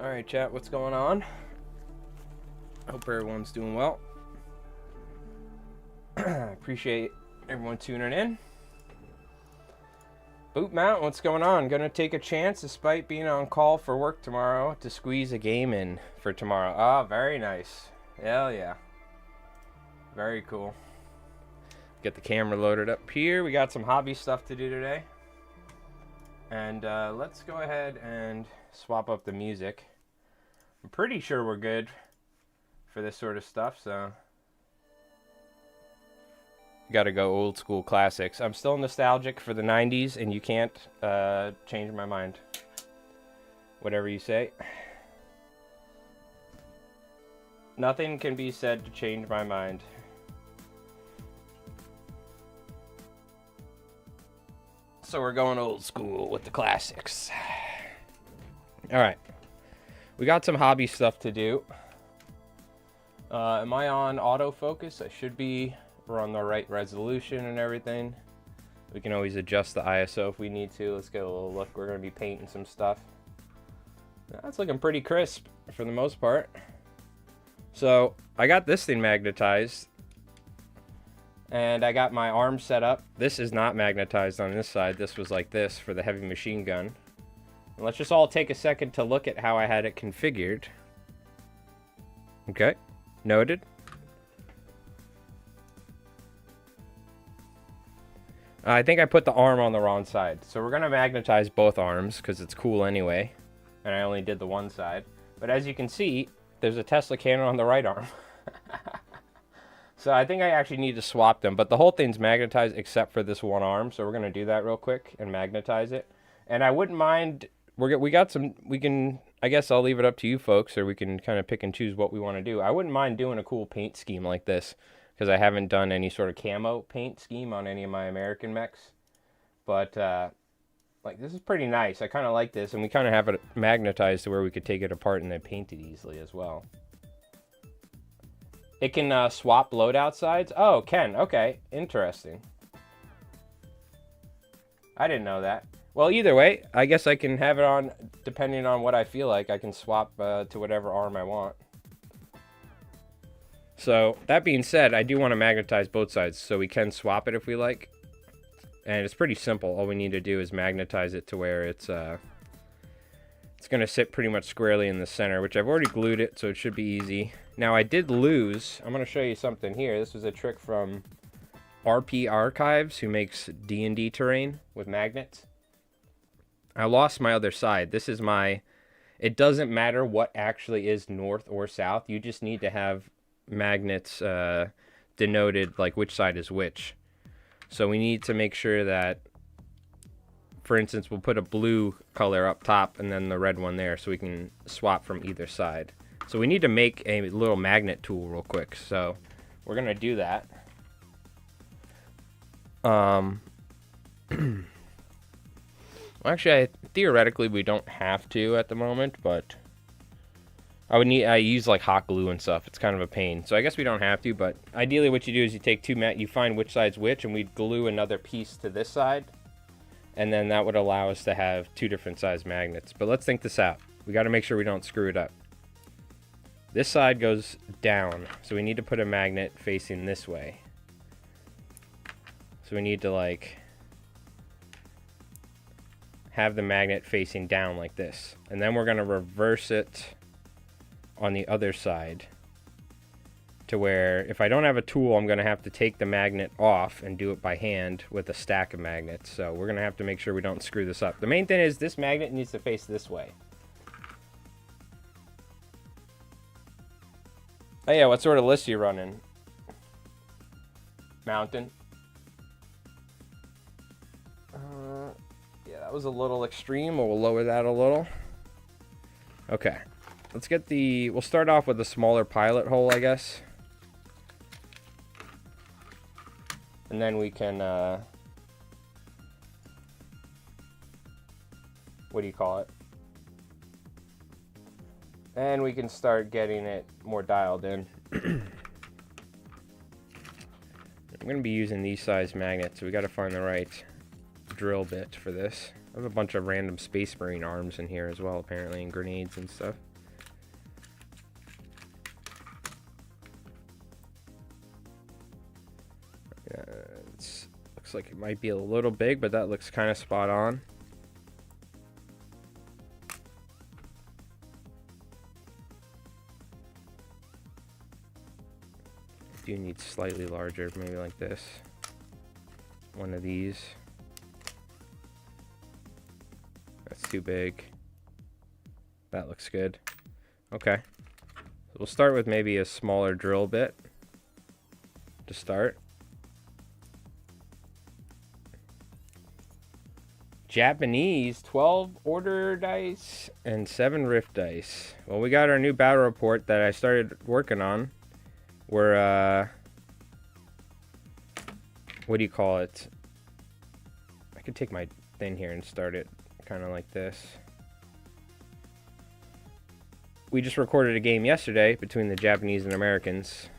Alright, chat, what's going on? Hope everyone's doing well. Appreciate everyone tuning in. Boot Mount, what's going on? Gonna take a chance, despite being on call for work tomorrow, to squeeze a game in for tomorrow. Ah, very nice. Hell yeah. Very cool. Get the camera loaded up here. We got some hobby stuff to do today. And let's go ahead and swap up the music. I'm pretty sure we're good for this sort of stuff, so gotta go old school classics. I'm still nostalgic for the 90s, and you can't change my mind. Whatever you say. Nothing can be said to change my mind. So we're going old school with the classics. Alright. We got some hobby stuff to do. Am I on autofocus? I should be. We're on the right resolution and everything. We can always adjust the ISO if we need to. Let's get a little look. We're going to be painting some stuff. That's looking pretty crisp for the most part. So I got this thing magnetized. And I got my arm set up. This is not magnetized on this side. This was like this for the heavy machine gun. And let's just all take a second to look at how I had it configured. Okay, noted. I think I put the arm on the wrong side. So we're going to magnetize both arms because it's cool anyway. And I only did the one side. But as you can see, there's a Tesla cannon on the right arm. So I think I actually need to swap them. But the whole thing's magnetized except for this one arm. So we're going to do that real quick and magnetize it. And I wouldn't mind... We can, I guess I'll leave it up to you folks, or we can kind of pick and choose what we want to do. I wouldn't mind doing a cool paint scheme like this, because I haven't done any sort of camo paint scheme on any of my American mechs. But, like, this is pretty nice. I kind of like this, and we kind of have it magnetized to where we could take it apart and then paint it easily as well. It can swap loadout sides? Oh, it can. Okay, interesting. I didn't know that. Well, either way, I guess I can have it on, depending on what I feel like. I can swap to whatever arm I want. So, that being said, I do want to magnetize both sides, so we can swap it if we like. And it's pretty simple. All we need to do is magnetize it to where it's going to sit pretty much squarely in the center, which I've already glued it, so it should be easy. Now, I did lose. I'm going to show you something here. This was a trick from RP Archives, who makes D&D terrain with magnets. I lost my other side. This is my... It doesn't matter what actually is north or south. You just need to have magnets denoted, like which side is which. So we need to make sure that, for instance, we'll put a blue color up top and then the red one there so we can swap from either side. So we need to make a little magnet tool real quick. So we're going to do that. Actually, theoretically, we don't have to at the moment, but I use like hot glue and stuff. It's kind of a pain. So I guess we don't have to, but ideally what you do is you take you find which side's which, and we'd glue another piece to this side, and then that would allow us to have two different size magnets. But let's think this out. We got to make sure we don't screw it up. This side goes down, so we need to put a magnet facing this way. So we need to like... have the magnet facing down like this, and then we're going to reverse it on the other side to where if I don't have a tool, I'm going to have to take the magnet off and do it by hand with a stack of magnets. So we're going to have to make sure we don't screw this up. The main thing is this magnet needs to face this way. Oh yeah, what sort of list are you running? Mountain. Yeah, that was a little extreme. We'll lower that a little. Okay. Let's get we'll start off with a smaller pilot hole, I guess. And then we can, what do you call it? And we can start getting it more dialed in. I'm going to be using these size magnets, so we got to find the right drill bit for this. I have a bunch of random Space Marine arms in here as well, apparently, and grenades and stuff. looks like it might be a little big, but that looks kind of spot on. Do need slightly larger, maybe like this. One of these. That's too big. That looks good. Okay. So we'll start with maybe a smaller drill bit to start. Japanese 12 order dice and 7 rift dice. Well, we got our new battle report that I started working on. We're, what do you call it? I could take my thing here and start it kind of like this. We just recorded a game yesterday between the Japanese and Americans.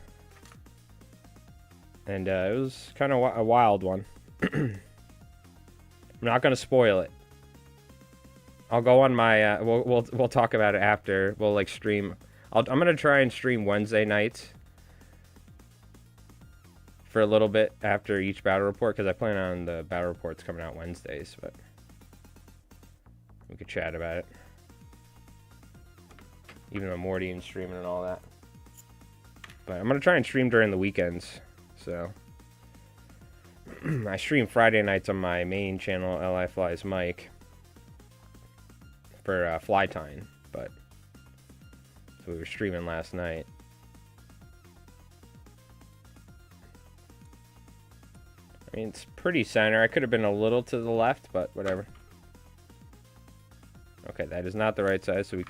And it was kind of a wild one. I'm not going to spoil it. I'll go on my, we'll talk about it after. We'll like stream. I'm going to try and stream Wednesday nights for a little bit after each battle report, because I plan on the battle reports coming out Wednesdays, but we could chat about it. Even though Morty and streaming and all that. But I'm going to try and stream during the weekends, so. I stream Friday nights on my main channel, LI Flies Mike, for Fly Time, but so we were streaming last night. I mean, it's pretty center. I could have been a little to the left, but whatever. Okay, that is not the right size, so we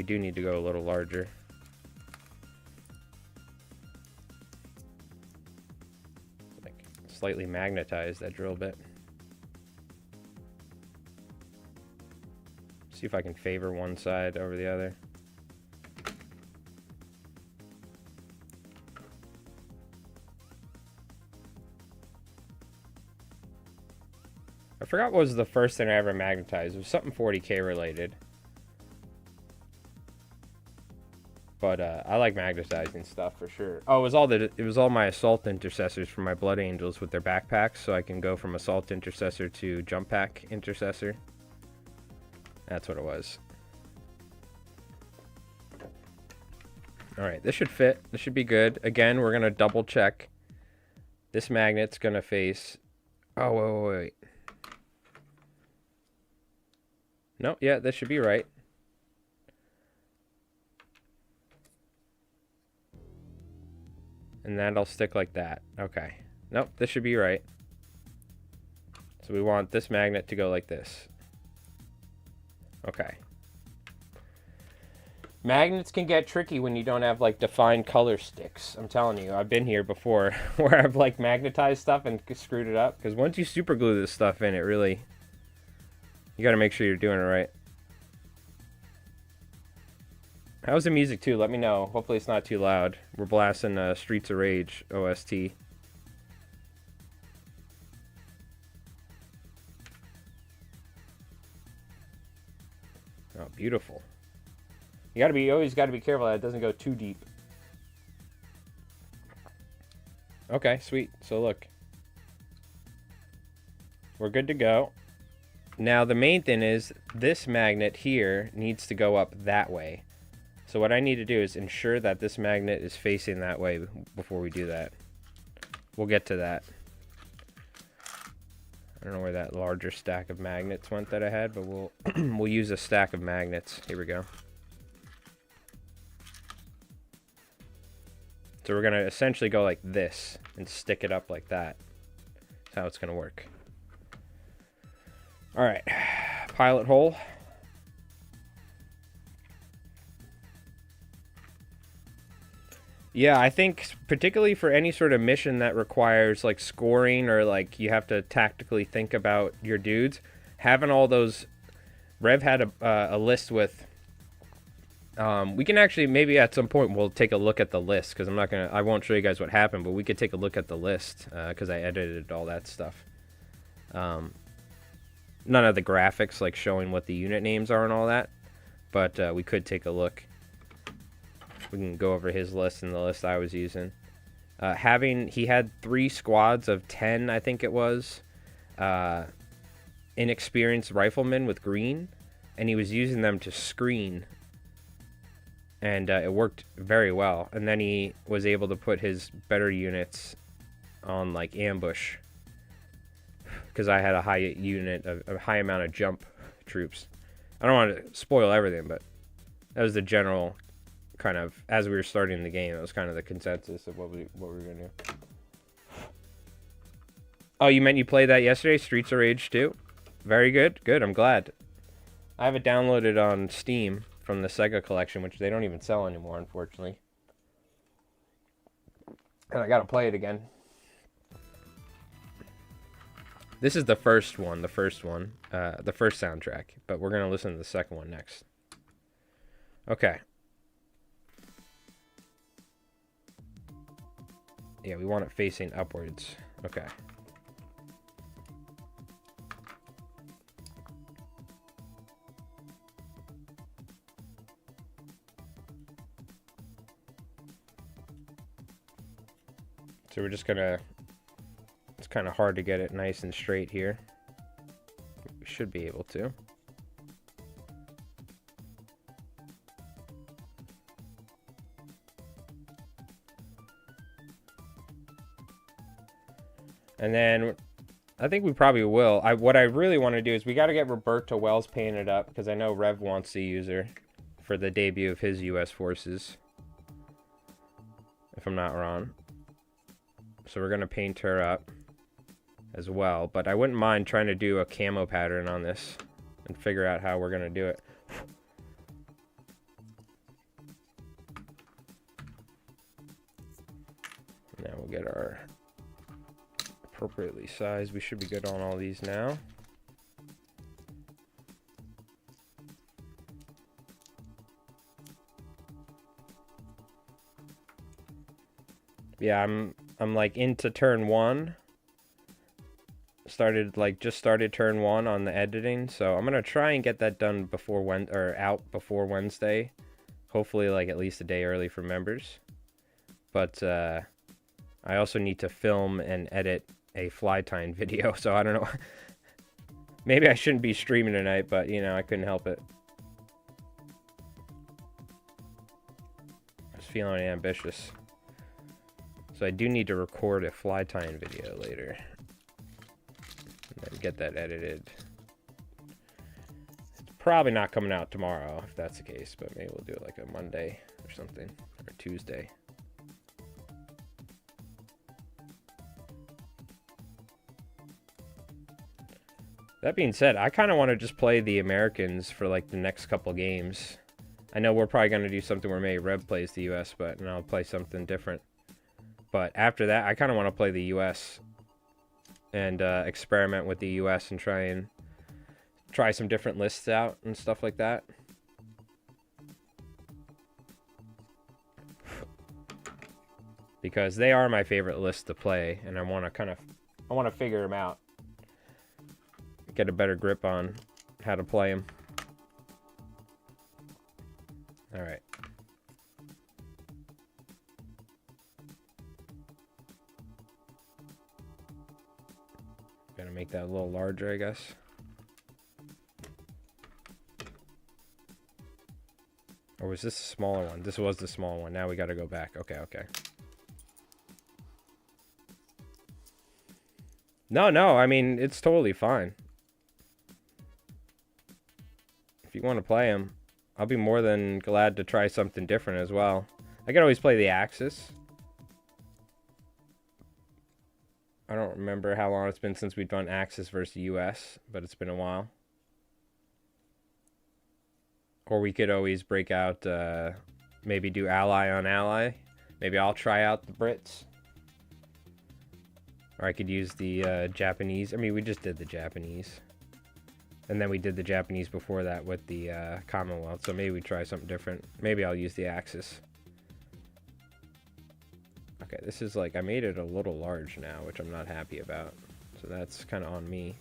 do need to go a little larger. Like, slightly magnetize that drill bit. See if I can favor one side over the other. I forgot what was the first thing I ever magnetized. It was something 40K related. But I like magnetizing stuff for sure. Oh, it was all my assault intercessors for my Blood Angels with their backpacks, so I can go from assault intercessor to jump pack intercessor. That's what it was. All right, this should fit. This should be good. Again, we're gonna double check. This magnet's gonna face. Oh, wait. Nope, yeah, this should be right. And that'll stick like that. Okay. Nope, this should be right. So we want this magnet to go like this. Okay. Magnets can get tricky when you don't have like defined color sticks. I'm telling you, I've been here before where I've like magnetized stuff and screwed it up. Because once you super glue this stuff in, it really... You gotta make sure you're doing it right. How's the music too? Let me know. Hopefully it's not too loud. We're blasting Streets of Rage OST. Oh, beautiful. You always gotta be careful that it doesn't go too deep. Okay, sweet. So look. We're good to go. Now the main thing is this magnet here needs to go up that way. So what I need to do is ensure that this magnet is facing that way before we do that. We'll get to that. I don't know where that larger stack of magnets went that I had, but we'll use a stack of magnets. Here we go. So we're gonna essentially go like this and stick it up like that. That's how it's gonna work. All right, pilot hole. Yeah, I think particularly for any sort of mission that requires like scoring or like you have to tactically think about your dudes, having all those. Rev had a list with. We can actually maybe at some point we'll take a look at the list because I won't show you guys what happened, but we could take a look at the list because I edited all that stuff. None of the graphics like showing what the unit names are and all that, but we could take a look. We can go over his list and the list I was using. He had 3 squads of 10, I think it was, inexperienced riflemen with green, and he was using them to screen, and it worked very well. And then he was able to put his better units on like ambush, because I had a high amount of jump troops. I don't want to spoil everything, but that was the general kind of, as we were starting the game, that was kind of the consensus of what we were gonna do. Oh, you meant you played that yesterday, Streets of Rage 2? Very good. Good, I'm glad. I have it downloaded on Steam from the Sega collection, which they don't even sell anymore, unfortunately. And I gotta play it again. This is the first soundtrack, but we're gonna listen to the second one next. Okay. Yeah, we want it facing upwards. Okay. So we're just gonna, it's kind of hard to get it nice and straight here. We should be able to. And then I think we probably will. What I really want to do is we got to get Roberto Wells painted up, because I know Rev wants to use her for the debut of his U.S. forces, if I'm not wrong. So we're going to paint her up as well. But I wouldn't mind trying to do a camo pattern on this and figure out how we're going to do it. Now we'll get our appropriately sized. We should be good on all these now. Yeah, I'm like into turn 1. Just started turn 1 on the editing, so I'm gonna try and get that done before out before Wednesday. Hopefully, like at least a day early for members. But I also need to film and edit a fly tying video, so I don't know. Maybe I shouldn't be streaming tonight, but you know, I couldn't help it. I was feeling ambitious. So I do need to record a fly tying video later. And then get that edited. It's probably not coming out tomorrow, if that's the case, but maybe we'll do it like a Monday or something, or Tuesday. That being said, I kind of want to just play the Americans for like the next couple games. I know we're probably going to do something where maybe Rev plays the US, but and I'll play something different. But after that, I kind of want to play the US and experiment with the US and try some different lists out and stuff like that. Because they are my favorite list to play, and I want to figure them out. Get a better grip on how to play them. All right. Gotta make that a little larger, I guess. Or was this a smaller one? This was the small one. Now we gotta go back. Okay, okay. No, I mean, it's totally fine. If you want to play them, I'll be more than glad to try something different as well. I can always play the Axis. I don't remember how long it's been since we've done Axis versus US, but it's been a while. Or we could always break out, maybe do ally on ally. Maybe I'll try out the Brits. Or I could use the Japanese. I mean, we just did the Japanese. And then we did the Japanese before that with the Commonwealth. So maybe we try something different. Maybe I'll use the Axis. Okay, this is like, I made it a little large now, which I'm not happy about. So that's kind of on me.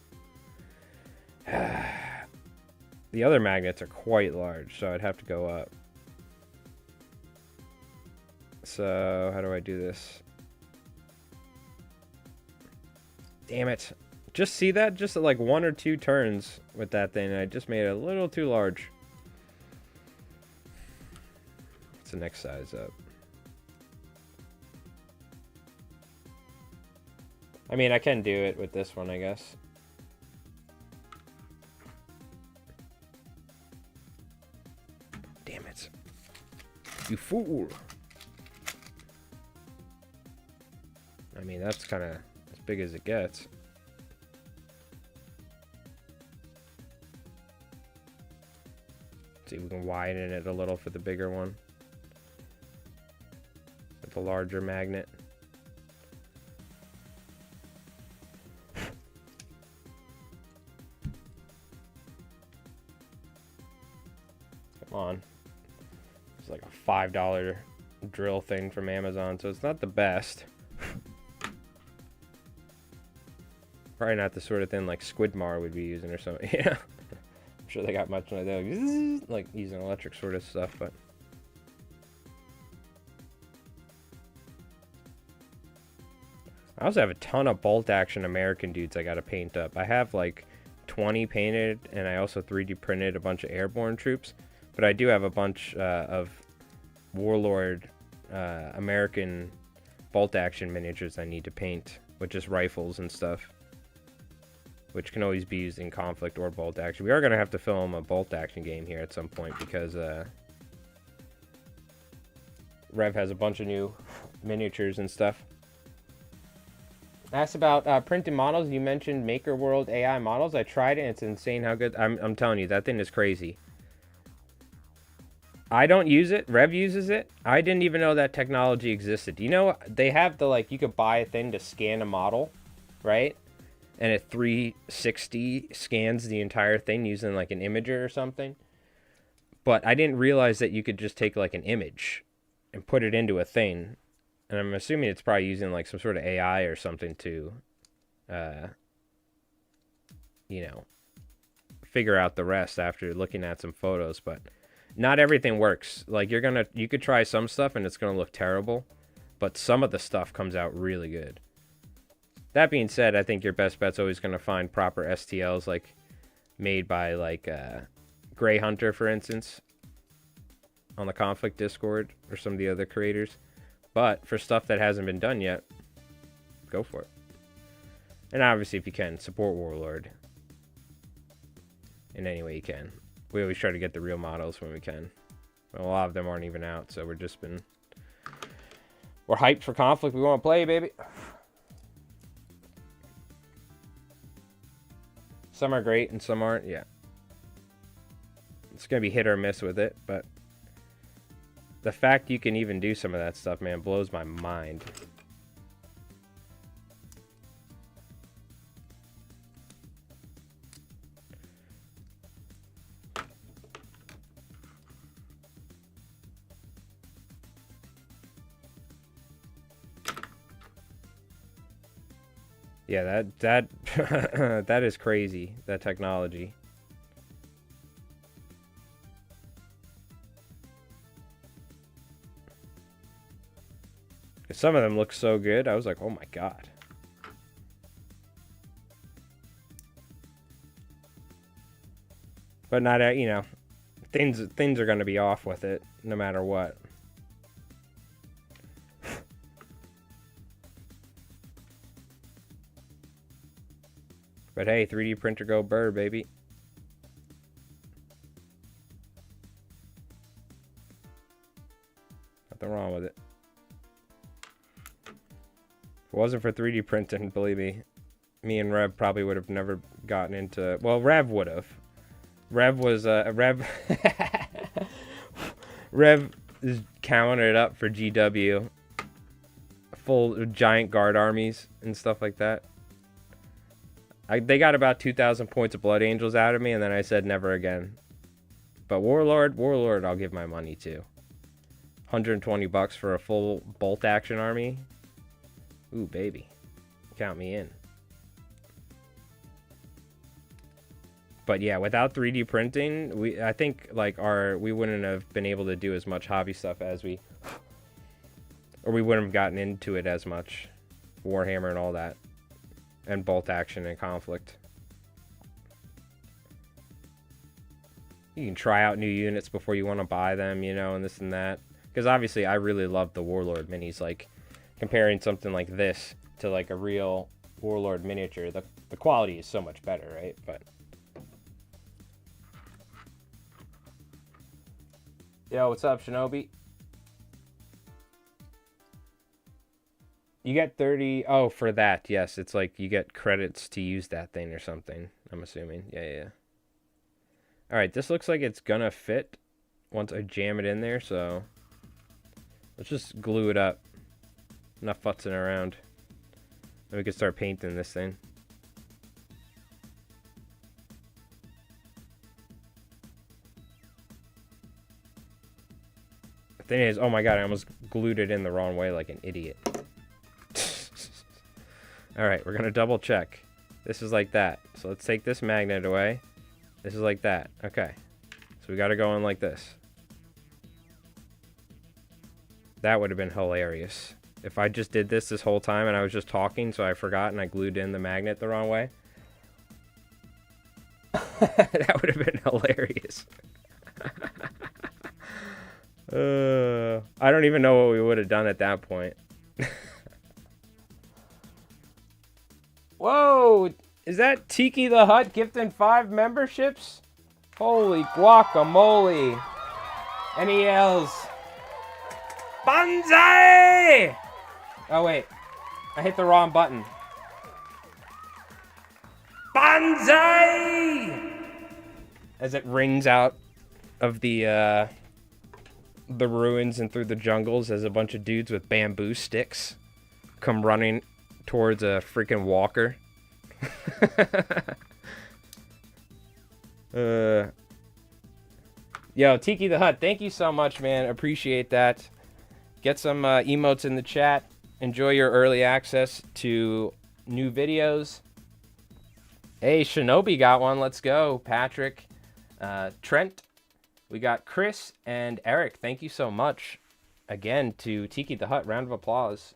The other magnets are quite large, so I'd have to go up. So, how do I do this? Damn it. Just see that? Just like 1 or 2 turns with that thing, and I just made it a little too large. What's the next size up? I mean, I can do it with this one, I guess. Damn it. You fool. I mean, that's kind of as big as it gets. See if we can widen it a little for the bigger one. With the larger magnet. Come on. It's like a $5 drill thing from Amazon, so it's not the best. Probably not the sort of thing like Squidmar would be using or something. Yeah. I'm sure they got much like that, like using electric sort of stuff, but I also have a ton of bolt action American dudes I gotta paint up. I have like 20 painted, and I also 3D printed a bunch of airborne troops, but I do have a bunch of Warlord American bolt action miniatures I need to paint with just rifles and stuff, which can always be used in conflict or bolt action. We are going to have to film a bolt action game here at some point because Rev has a bunch of new miniatures and stuff. Asked about printing models. You mentioned MakerWorld AI models. I tried it and it's insane how good. I'm telling you, that thing is crazy. I don't use it. Rev uses it. I didn't even know that technology existed. You know, they have the, like, you could buy a thing to scan a model, right? And it 360 scans the entire thing using like an imager or something. But I didn't realize that you could just take like an image and put it into a thing. And I'm assuming it's probably using like some sort of AI or something to, you know, figure out the rest after looking at some photos. But not everything works. Like you could try some stuff and it's gonna look terrible, but some of the stuff comes out really good. That being said, I think your best bet's always going to find proper STLs, like made by like Grey Hunter, for instance, on the Konlfikt Discord, or some of the other creators. But for stuff that hasn't been done yet, go for it. And obviously, if you can, support Warlord in any way you can. We always try to get the real models when we can. Well, a lot of them aren't even out, so we're hyped for Konlfikt. We want to play, baby. Some are great and some aren't, yeah. It's going to be hit or miss with it, but the fact you can even do some of that stuff, man, blows my mind. Yeah, that that is crazy, that technology. Some of them look so good. I was like, "Oh my god." But not, you know, things are going to be off with it no matter what. But hey, 3D printer go burr, baby. Nothing wrong with it. If it wasn't for 3D printing, believe me and Rev probably would have never gotten into... Well, Rev would have. Rev was... Rev is counting it up for GW. Full giant guard armies and stuff like that. They got about 2,000 points of Blood Angels out of me, and then I said never again. But Warlord, I'll give my money to. $120 for a full bolt action army. Ooh, baby. Count me in. But yeah, without 3D printing, I think like we wouldn't have been able to do as much hobby stuff as or we wouldn't have gotten into it as much. Warhammer and all that. and bolt action in Konflikt. You can try out new units before you want to buy them, you know, and this and that. Because obviously I really love the Warlord minis. Like, comparing something like this to like a real Warlord miniature, the quality is so much better, right? But yo, what's up, Shinobi? You get 30... Oh, for that, yes. It's like you get credits to use that thing or something, I'm assuming. Yeah. Alright, this looks like it's gonna fit once I jam it in there, so let's just glue it up. Enough futzing around. Then we can start painting this thing. The thing is, oh my god, I almost glued it in the wrong way like an idiot. Alright, we're gonna double check. This is like that. So let's take this magnet away. This is like that. Okay. So we gotta go in like this. That would have been hilarious. If I just did this whole time and I was just talking, so I forgot and I glued in the magnet the wrong way. That would have been hilarious. I don't even know what we would have done at that point. Whoa! Is that Tiki the Hut gifting 5 memberships? Holy guacamole! And he yells, Banzai! Oh wait, I hit the wrong button. Banzai! As it rings out of the ruins and through the jungles as a bunch of dudes with bamboo sticks come running towards a freaking walker. Yo, Tiki the Hut, thank you so much, man. Appreciate that. Get some emotes in the chat. Enjoy your early access to new videos. Hey, Shinobi got one. Let's go. Patrick, Trent. We got Chris and Eric. Thank you so much again to Tiki the Hut. Round of applause.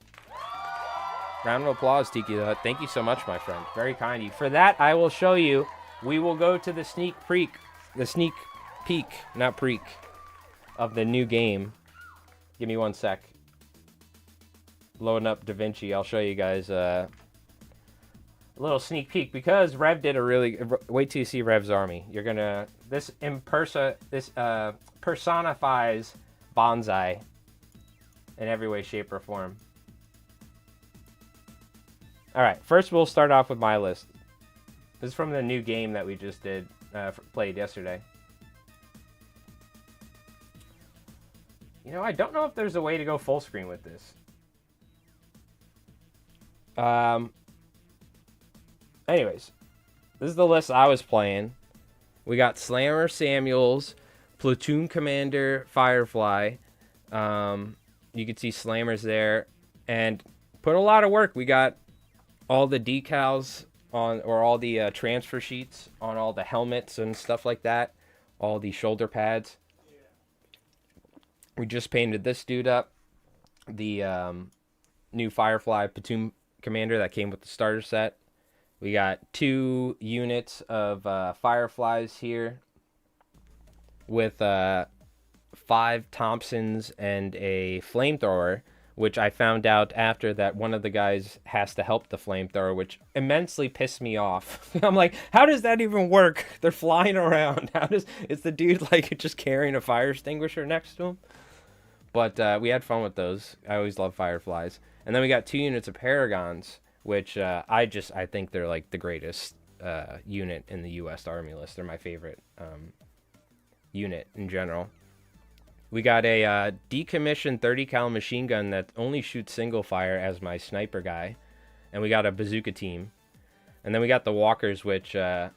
Round of applause, Tiki the Hut. Thank you so much, my friend. Very kind of you. For that, I will show you. We will go to the sneak peek, not preek, of the new game. Give me 1 sec. Loading up DaVinci. I'll show you guys a little sneak peek because Rev did a really. Wait till you see Rev's army. You're gonna. This personifies bonsai in every way, shape, or form. All right. First, we'll start off with my list. This is from the new game that we just played yesterday. You know, I don't know if there's a way to go full screen with this. Anyways, this is the list I was playing. We got Slammer Samuels, Platoon Commander Firefly. You can see Slammers there, and put a lot of work. We got all the decals on, or all the transfer sheets on all the helmets and stuff like that. All the shoulder pads. We just painted this dude up. The new Firefly Platoon Commander that came with the starter set. We got 2 units of Fireflies here with 5 Thompsons and a flamethrower, which I found out after that one of the guys has to help the flamethrower, which immensely pissed me off. I'm like, how does that even work? They're flying around. Is the dude like just carrying a fire extinguisher next to him? But we had fun with those. I always love Fireflies. And then we got 2 units of Paragons, which I think they're like the greatest unit in the U.S. Army list. They're my favorite unit in general. We got a decommissioned 30 cal machine gun that only shoots single fire as my sniper guy. And we got a bazooka team. And then we got the walkers, which I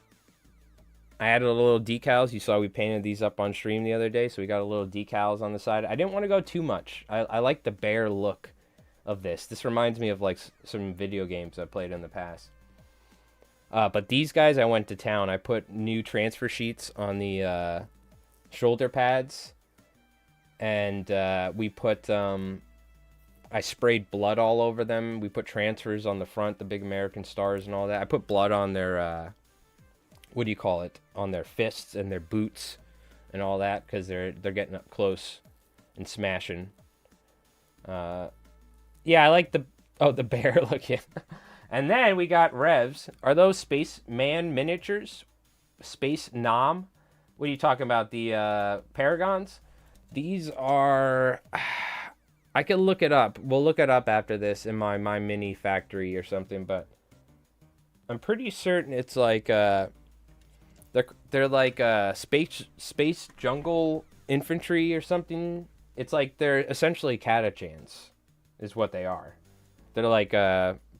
added a little decals. You saw we painted these up on stream the other day, so we got a little decals on the side. I didn't want to go too much. I like the bare look of this. This reminds me of like some video games I played in the past. But these guys, I went to town. I put new transfer sheets on the shoulder pads, and we put I sprayed blood all over them. We put transfers on the front, the big American stars and all that. I put blood on their, what do you call it? On their fists and their boots and all that, because they're getting up close and smashing. Yeah, I like the bear looking. And then we got Revs. Are those Spaceman miniatures? Space Nom? What are you talking about? The Paragons? These are... I can look it up. We'll look it up after this in my mini factory or something, but I'm pretty certain it's like they're like space jungle infantry or something. It's like they're essentially Catachans is what they are. They're like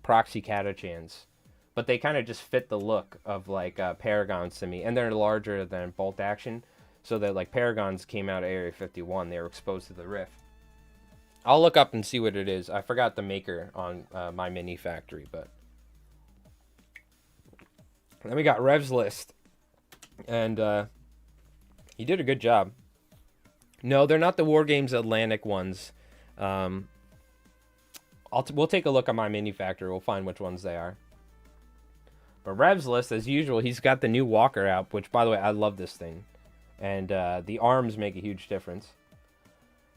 proxy Catachans, but they kind of just fit the look of like Paragons to me, and they're larger than bolt action, so that like Paragons came out of Area 51. They were exposed to the rift. I'll look up and see what it is. I forgot the maker on my mini factory, but then we got Rev's list, and he did a good job. No, they're not the War Games Atlantic ones. We'll take a look at my mini factory. We'll find which ones they are. But Rev's list, as usual, he's got the new Walker out, which, by the way, I love this thing, and the arms make a huge difference.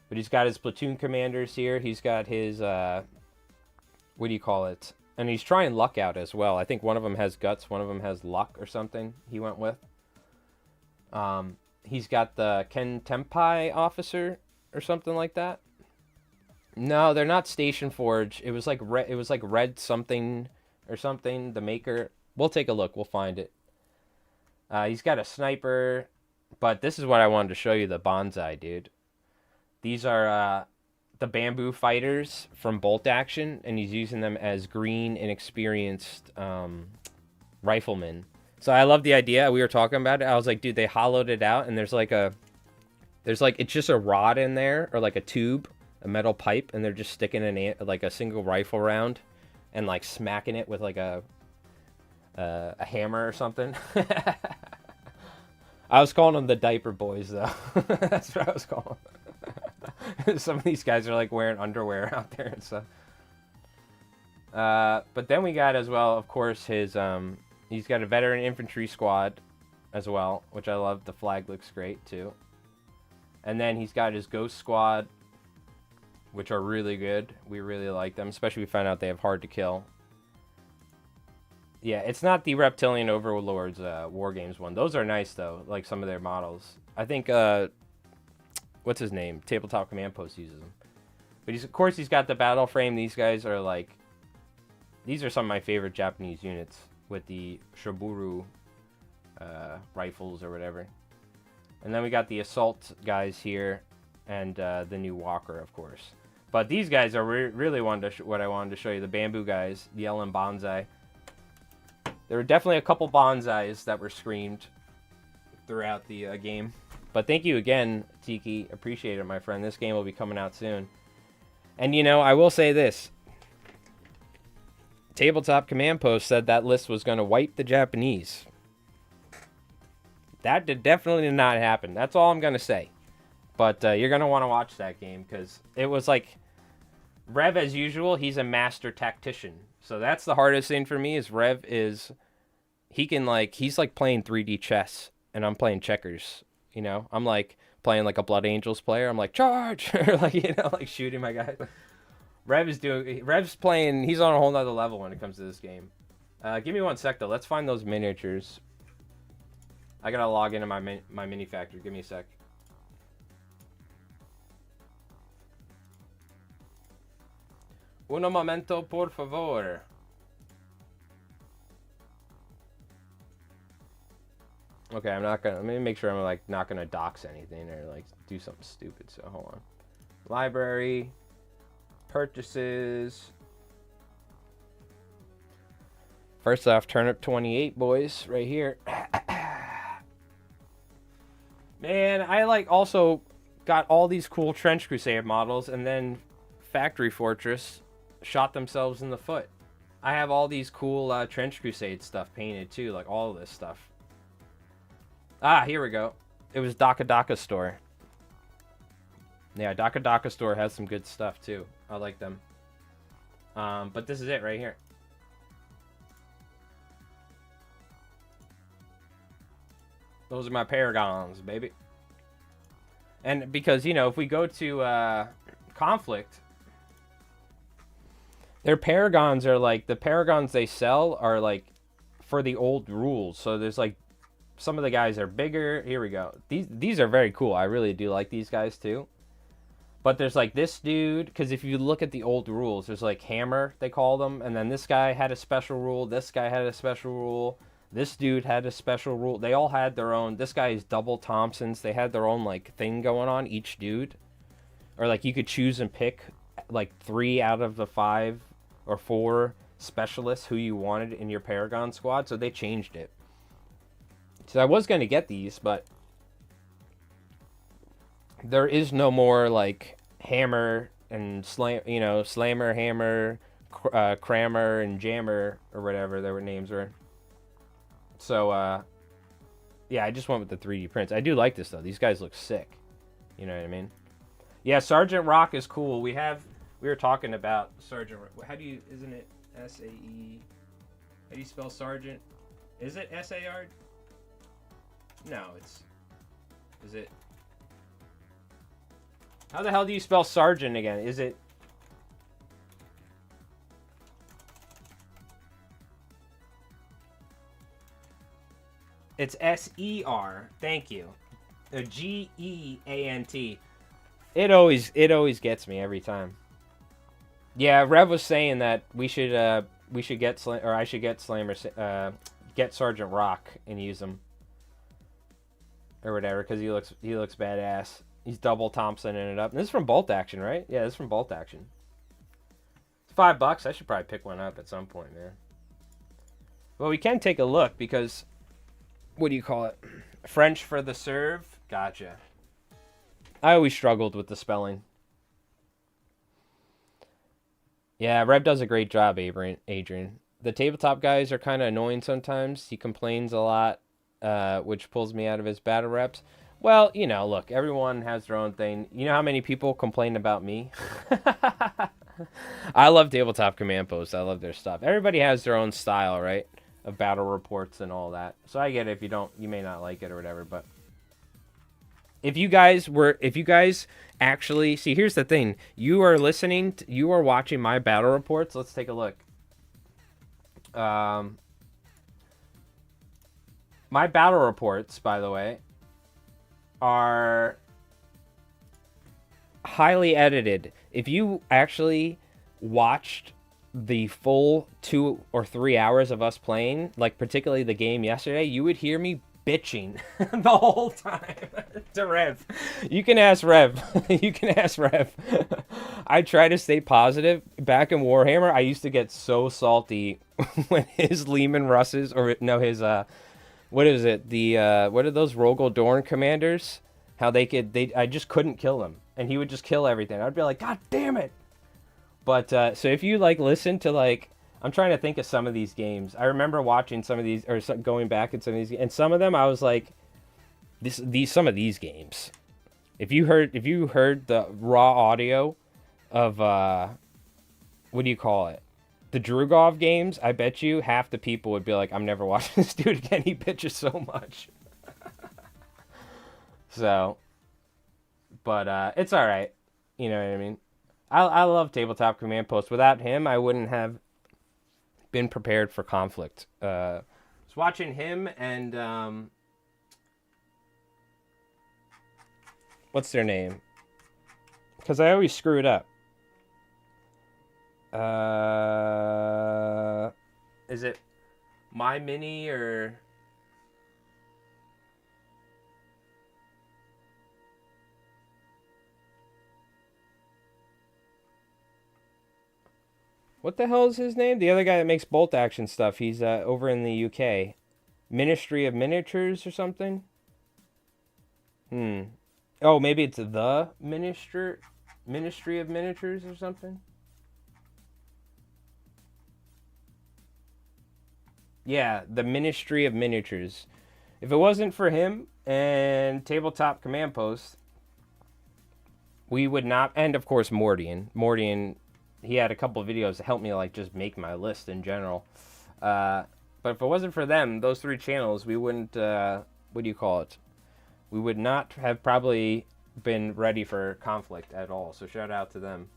But he's got his platoon commanders here. He's got his, what do you call it? And he's trying luck out as well. I think one of them has guts. One of them has luck or something he went with. He's got the Ken Tempai officer or something like that. No, they're not Station Forge. It was like red something or something, the maker. We'll take a look. We'll find it. He's got a sniper. But this is what I wanted to show you, the bonsai, dude. These are the bamboo fighters from Bolt Action, and he's using them as green, inexperienced riflemen. So I love the idea. We were talking about it. I was like, dude, they hollowed it out, and there's like it's just a rod in there, or like a tube, a metal pipe, and they're just sticking like a single rifle round, and like smacking it with like a hammer or something. I was calling them the diaper boys, though. That's what I was calling them. Some of these guys are like wearing underwear out there and stuff. But then we got as well, of course, his he's got a veteran infantry squad as well, which I love. The flag looks great too. And then he's got his ghost squad, which are really good. We really like them, especially we find out they have hard to kill. Yeah, it's not the Reptilian Overlords War Games one. Those are nice though, like some of their models. I think what's his name? Tabletop Command Post uses them. But of course he's got the battle frame. These guys are like, these are some of my favorite Japanese units with the Shiburu rifles or whatever. And then we got the assault guys here, and the new Walker, of course. But these guys are really what I wanted to show you. The bamboo guys, the LM Bonsai. There were definitely a couple bonsais that were screamed throughout the game. But thank you again, Tiki. Appreciate it, my friend. This game will be coming out soon. And, you know, I will say this. Tabletop Command Post said that list was going to wipe the Japanese. That did definitely not happen. That's all I'm going to say. But you're going to want to watch that game because it was like... Rev, as usual, he's a master tactician. So that's the hardest thing for me is Rev is... He's like playing 3D chess, and I'm playing checkers. You know, I'm like playing like a Blood Angels player. I'm like, charge! Or like, you know, like shooting my guys. Rev's playing, he's on a whole nother level when it comes to this game. Give me one sec though. Let's find those miniatures. I gotta log into my mini factory. Give me a sec. Un momento, por favor. Okay, let me make sure I'm like not gonna dox anything or like do something stupid. So hold on. Library, purchases. First off, Turnip 28, boys, right here. Man, I like also got all these cool Trench Crusade models, and then Factory Fortress shot themselves in the foot. I have all these cool Trench Crusade stuff painted too, like all of this stuff. Ah, here we go. It was Daka Daka Store. Yeah, Daka Daka Store has some good stuff too. I like them. But this is it right here. Those are my Paragons, baby. And because, you know, if we go to Konflikt, their Paragons are like, the Paragons they sell are like for the old rules. So there's like, some of the guys are bigger. Here we go. These are very cool. I really do like these guys too. But there's like this dude, because if you look at the old rules, there's like Hammer, they call them. And then this guy had a special rule. This guy had a special rule. This dude had a special rule. They all had their own. This guy is double Thompsons. They had their own like thing going on, each dude. Or like you could choose and pick like 3 out of the 5 or 4 specialists who you wanted in your Paragon squad. So they changed it. So I was going to get these, but there is no more like Hammer and Slammer, Hammer, Crammer, and Jammer, or whatever their names were. So, yeah, I just went with the 3D prints. I do like this, though. These guys look sick. You know what I mean? Yeah, Sergeant Rock is cool. We were talking about Sergeant Rock. Isn't it S-A-E? How do you spell Sergeant? Is it S-A-R? No, is it? How the hell do you spell Sergeant again? Is it? It's S-E-R. Thank you. G-E-A-N-T. It always gets me every time. Yeah, Rev was saying that we should get I should get Slammer, get Sergeant Rock and use him or whatever, because he looks badass. He's double Thompson in it up. And this is from Bolt Action, right? Yeah, this is from Bolt Action. It's $5. I should probably pick one up at some point, man. Well, we can take a look because, what do you call it? French for the serve? Gotcha. I always struggled with the spelling. Yeah, Rev does a great job, Adrian. The tabletop guys are kind of annoying sometimes. He complains a lot, which pulls me out of his battle reps. Well, you know, look, everyone has their own thing. You know how many people complain about me? I love Tabletop Command Post. I love their stuff. Everybody has their own style, right? Of battle reports and all that. So I get it. If you don't, you may not like it or whatever, but if you guys actually see, here's the thing. You are watching my battle reports. Let's take a look. My battle reports, by the way, are highly edited. If you actually watched the full 2 or 3 hours of us playing, like particularly the game yesterday, you would hear me bitching the whole time to Rev. You can ask Rev. I try to stay positive. Back in Warhammer, I used to get so salty when his Lehman Russes, or no, his what is it? What are those Rogel Dorn commanders? How I just couldn't kill him, and he would just kill everything. I'd be like, God damn it! But so if you like listen to like, I'm trying to think of some of these games. I remember watching some of these, or going back at some of these, and some of them I was like, some of these games. If you heard the raw audio of what do you call it? The Drugov games, I bet you half the people would be like, I'm never watching this dude again. He bitches so much. So, but it's all right. You know what I mean? I love Tabletop Command Post. Without him, I wouldn't have been prepared for Konflikt. I was watching him and what's their name? Because I always screw it up. Is it My Mini or what the hell is his name? The other guy that makes Bolt Action stuff. He's over in the UK. Ministry of Miniatures or something? Oh, maybe it's the Ministry of Miniatures or something? Yeah, the Ministry of Miniatures. If it wasn't for him and Tabletop Command Post, We would not, and of course Mordian, he had a couple of videos to help me like just make my list in general. But if it wasn't for them, those 3 channels, we wouldn't. What do you call it? We would not have probably been ready for Konflikt at all. So shout out to them.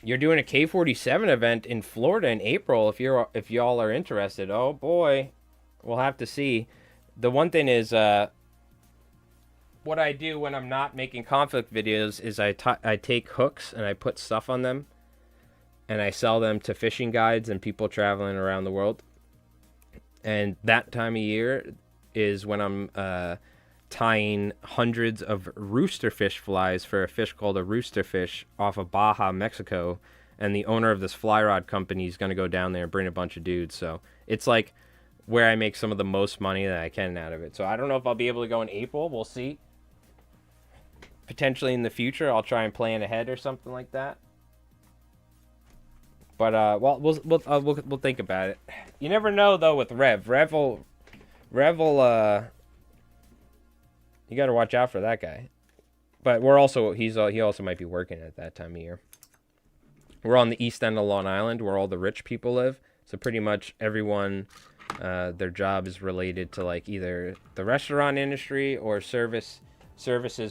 You're doing a K47 event in Florida in April. If y'all are interested, oh boy, we'll have to see. The one thing is, what I do when I'm not making Konflikt videos is I take hooks and I put stuff on them, and I sell them to fishing guides and people traveling around the world. And that time of year is when I'm tying hundreds of roosterfish flies for a fish called a roosterfish off of Baja, Mexico. And the owner of this fly rod company is going to go down there and bring a bunch of dudes. So it's like where I make some of the most money that I can out of it. So I don't know if I'll be able to go in April. We'll see. Potentially in the future, I'll try and plan ahead or something like that. But well, we'll think about it. You never know though with Rev. Rev will you got to watch out for that guy. But he also might be working at that time of year. We're on the east end of Long Island where all the rich people live. So pretty much everyone, their job is related to like either the restaurant industry or services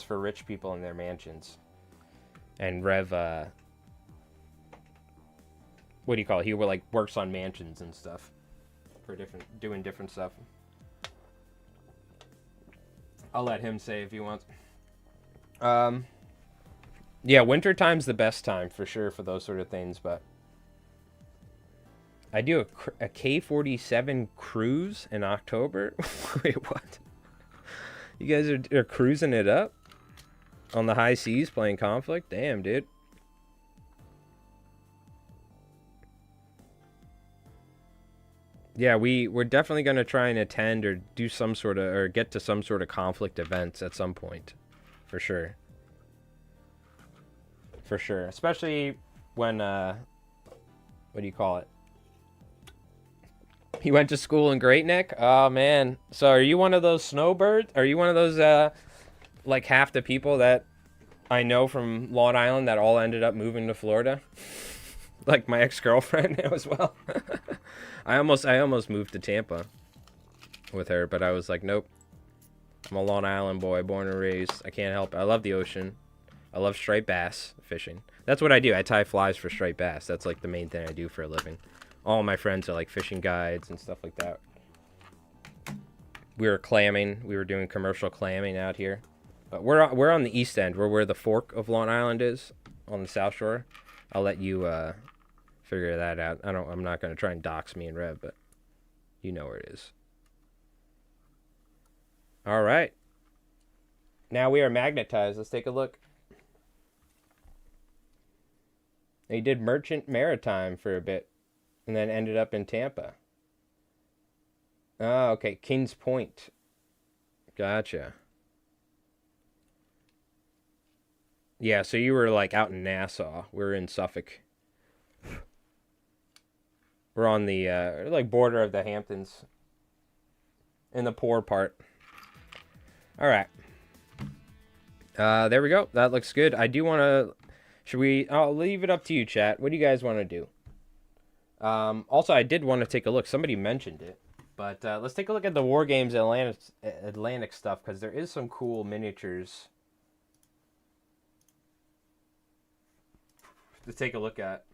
for rich people in their mansions. And Rev, what do you call it? He works on mansions and stuff for doing different stuff. I'll let him say if he wants. Yeah, winter time's the best time for sure for those sort of things, but I do a K47 cruise in October. Wait, what? You guys are cruising it up on the high seas playing Konflikt? Damn, dude. Yeah, we're definitely going to try and attend or do some sort of, or get to some sort of Konflikt events at some point. For sure. For sure. Especially when, what do you call it? You went to school in Great Neck? Oh, man. So are you one of those snowbirds? Are you one of those, like half the people that I know from Long Island that all ended up moving to Florida? Like my ex-girlfriend as well. I almost moved to Tampa with her, but I was like, nope. I'm a Long Island boy, born and raised. I can't help it. I love the ocean. I love striped bass fishing. That's what I do. I tie flies for striped bass. That's like the main thing I do for a living. All my friends are like fishing guides and stuff like that. We were clamming. We were doing commercial clamming out here. But we're on the east end. We're where the fork of Long Island is on the South Shore. I'll let you figure that out. I'm not going to try and dox me and Rev, but you know where it is. All right. Now we are magnetized. Let's take a look. He did Merchant Maritime for a bit and then ended up in Tampa. Oh, okay. Kings Point. Gotcha. Yeah, so you were like out in Nassau. We're in Suffolk. We're on the like border of the Hamptons. In the poor part. All right. There we go. That looks good. I do want to... I'll leave it up to you, chat. What do you guys want to do? Also, I did want to take a look. Somebody mentioned it. But let's take a look at the War Games Atlantic stuff, because there is some cool miniatures to take a look at.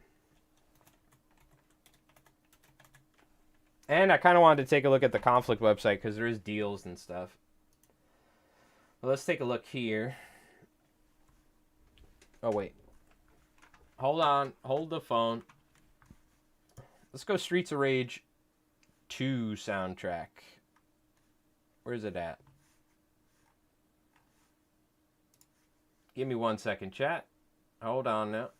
And I kind of wanted to take a look at the Konflikt website, because there is deals and stuff. Well, let's take a look here. Oh, wait. Hold on. Hold the phone. Let's go Streets of Rage 2 soundtrack. Where's it at? Give me 1 second, chat. Hold on now.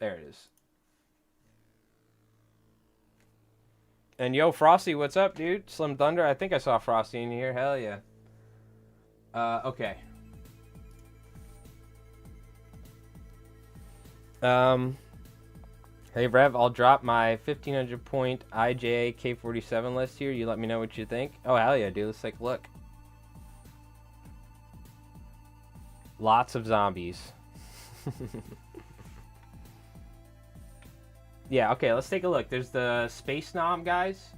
There it is. And yo, Frosty, what's up, dude? Slim Thunder, I think I saw Frosty in here. Hell yeah. Okay. Hey Rev, I'll drop my 1500 point IJ K47 list here. You let me know what you think. Oh hell yeah, dude. Let's take a look. Lots of zombies. Yeah, okay, let's take a look. There's the Space Nom guys.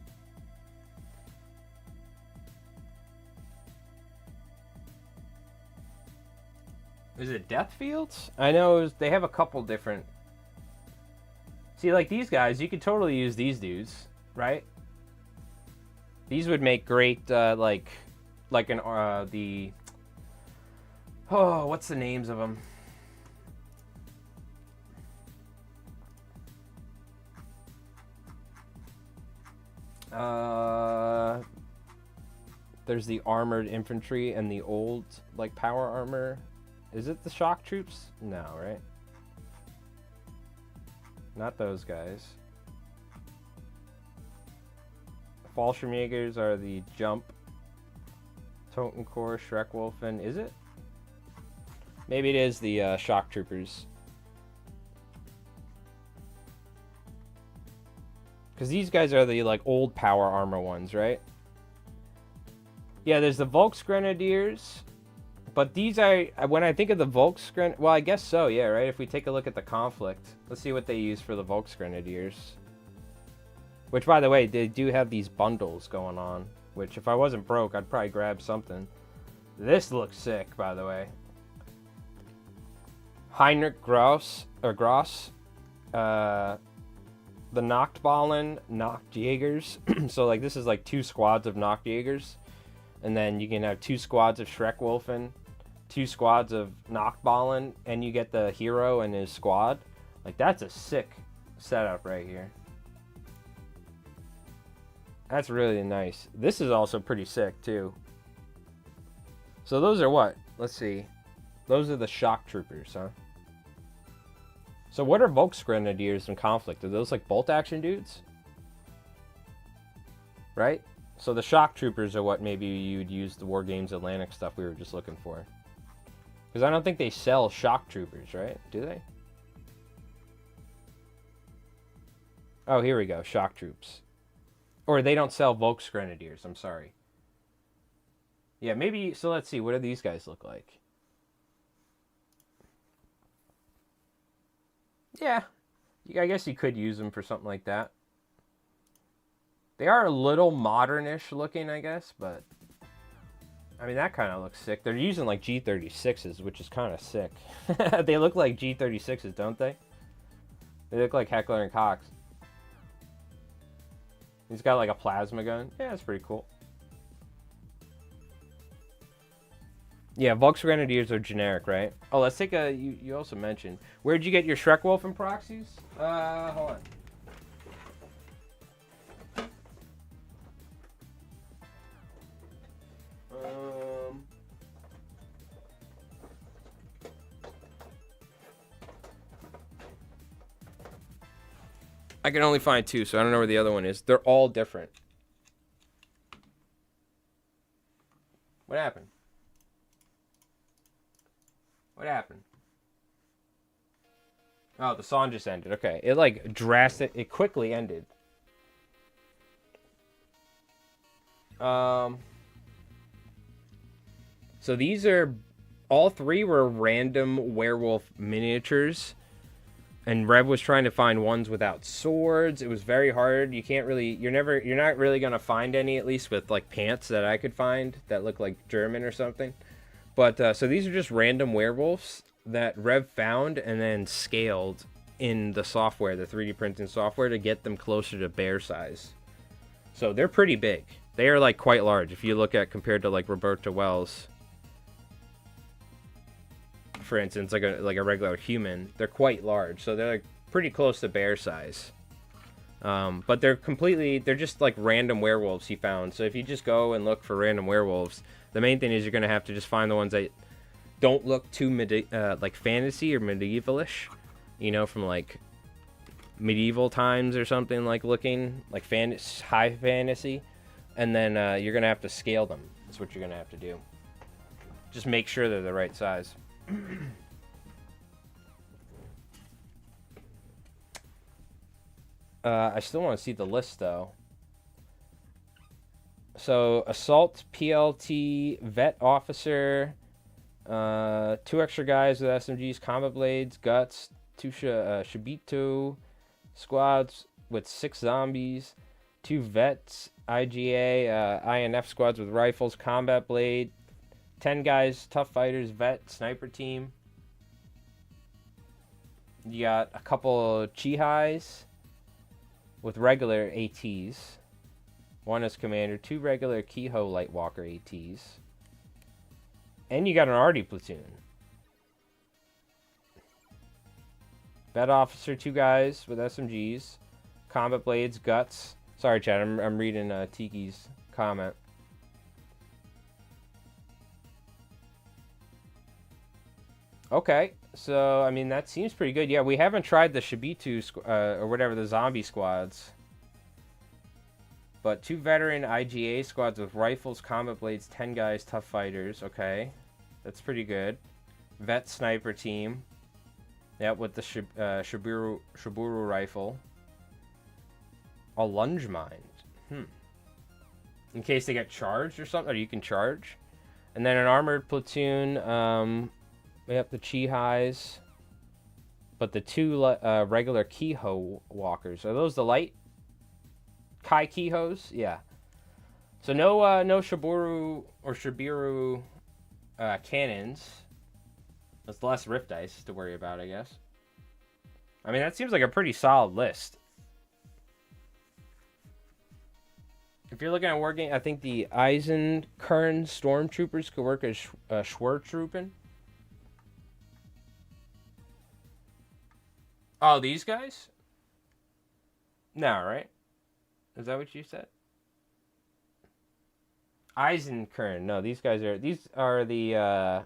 Is it Death Fields? I know they have a couple different. See, like these guys, you could totally use these dudes, right? These would make great, like an, the... Oh, what's the names of them? There's the armored infantry and the old, like, power armor. Is it the shock troops? No, right? Not those guys. Fallschirmjägers are the jump. Totenkorps, Schreckwolfen. Is it? Maybe it is the shock troopers. Because these guys are the, like, old power armor ones, right? Yeah, there's the Volksgrenadiers. But these are, when I think of the Volksgrenadiers, well, I guess so, yeah, right? If we take a look at the Konflikt, let's see what they use for the Volksgrenadiers. Which, by the way, they do have these bundles going on. Which, if I wasn't broke, I'd probably grab something. This looks sick, by the way. Heinrich Gross, the Nachtballen, Nachtjägers. So, like, this is like 2 squads of Nachtjägers. And then you can have 2 squads of Schreckwolfen, 2 squads of Nachtballen, and you get the hero and his squad. Like, that's a sick setup right here. That's really nice. This is also pretty sick, too. So those are what? Let's see. Those are the shock troopers, huh? So what are Volksgrenadiers in Konflikt? Are those like bolt action dudes? Right? So the shock troopers are what maybe you'd use the War Games Atlantic stuff we were just looking for. Because I don't think they sell shock troopers, right? Do they? Oh, here we go. Shock troops. Or they don't sell Volksgrenadiers. I'm sorry. Yeah, maybe... So let's see. What do these guys look like? Yeah. I guess you could use them for something like that. They are a little modern-ish looking, I guess, but... I mean, that kind of looks sick. They're using, like, G36s, which is kind of sick. They look like G36s, don't they? They look like Heckler and Koch. He's got, like, a plasma gun. Yeah, that's pretty cool. Yeah, Volksgrenadiers are generic, right? Oh, let's take a... You also mentioned... Where'd you get your Schreckwolfen proxies? Hold on. I can only find 2, so I don't know where the other one is. They're all different. What happened? What happened? Oh, the song just ended. Okay. It, like, it quickly ended. So these are... All 3 were random werewolf miniatures. And Rev was trying to find ones without swords. It was very hard. You can't really... You're not really going to find any, at least with, like, pants that I could find that look like German or something. But, so these are just random werewolves that Rev found and then scaled in the software, the 3D printing software, to get them closer to bear size. So they're pretty big. They are, like, quite large. If you look at, compared to, like, Roberta Wells, for instance, like a regular human, they're quite large. So they're, like, pretty close to bear size. But they're just, like, random werewolves he found. So if you just go and look for random werewolves, the main thing is you're going to have to just find the ones that don't look too, like, fantasy or medievalish. You know, from, like, medieval times or something, like, looking, like, high fantasy. And then you're going to have to scale them. That's what you're going to have to do. Just make sure they're the right size. I still want to see the list, though. So, Assault, PLT, Vet Officer, 2 extra guys with SMGs, Combat Blades, Guts, 2 Shibito squads with 6 zombies, 2 Vets, IGA, INF squads with rifles, Combat Blade, 10 guys, Tough Fighters, Vet, Sniper Team. You got a couple Chihais with regular ATs. 1 as commander, 2 regular Keyho Lightwalker ATs. And you got an Arty platoon. Vet Officer, 2 guys with SMGs. Combat Blades, Guts. Sorry, Chad, I'm reading Tiki's comment. Okay, so, I mean, that seems pretty good. Yeah, we haven't tried the Shibitu, or whatever, the zombie squads. But 2 veteran IGA squads with rifles, Combat Blades, 10 guys, Tough Fighters. Okay, that's pretty good. Vet Sniper Team. Yeah, with the Shiburu rifle. A lunge mine. In case they get charged or something, or you can charge. And then an armored platoon. We have the Chihais. But the 2 regular Keyho walkers. Are those the light Kai Keyhos? Yeah. So no Shiburu or Shibiru cannons. That's less Rift Dice to worry about, I guess. I mean, that seems like a pretty solid list. If you're looking at working, I think the Eisenkern Stormtroopers could work as Schwertruppen. Oh, these guys? No, right? Is that what you said? Eisenkern. No, these are the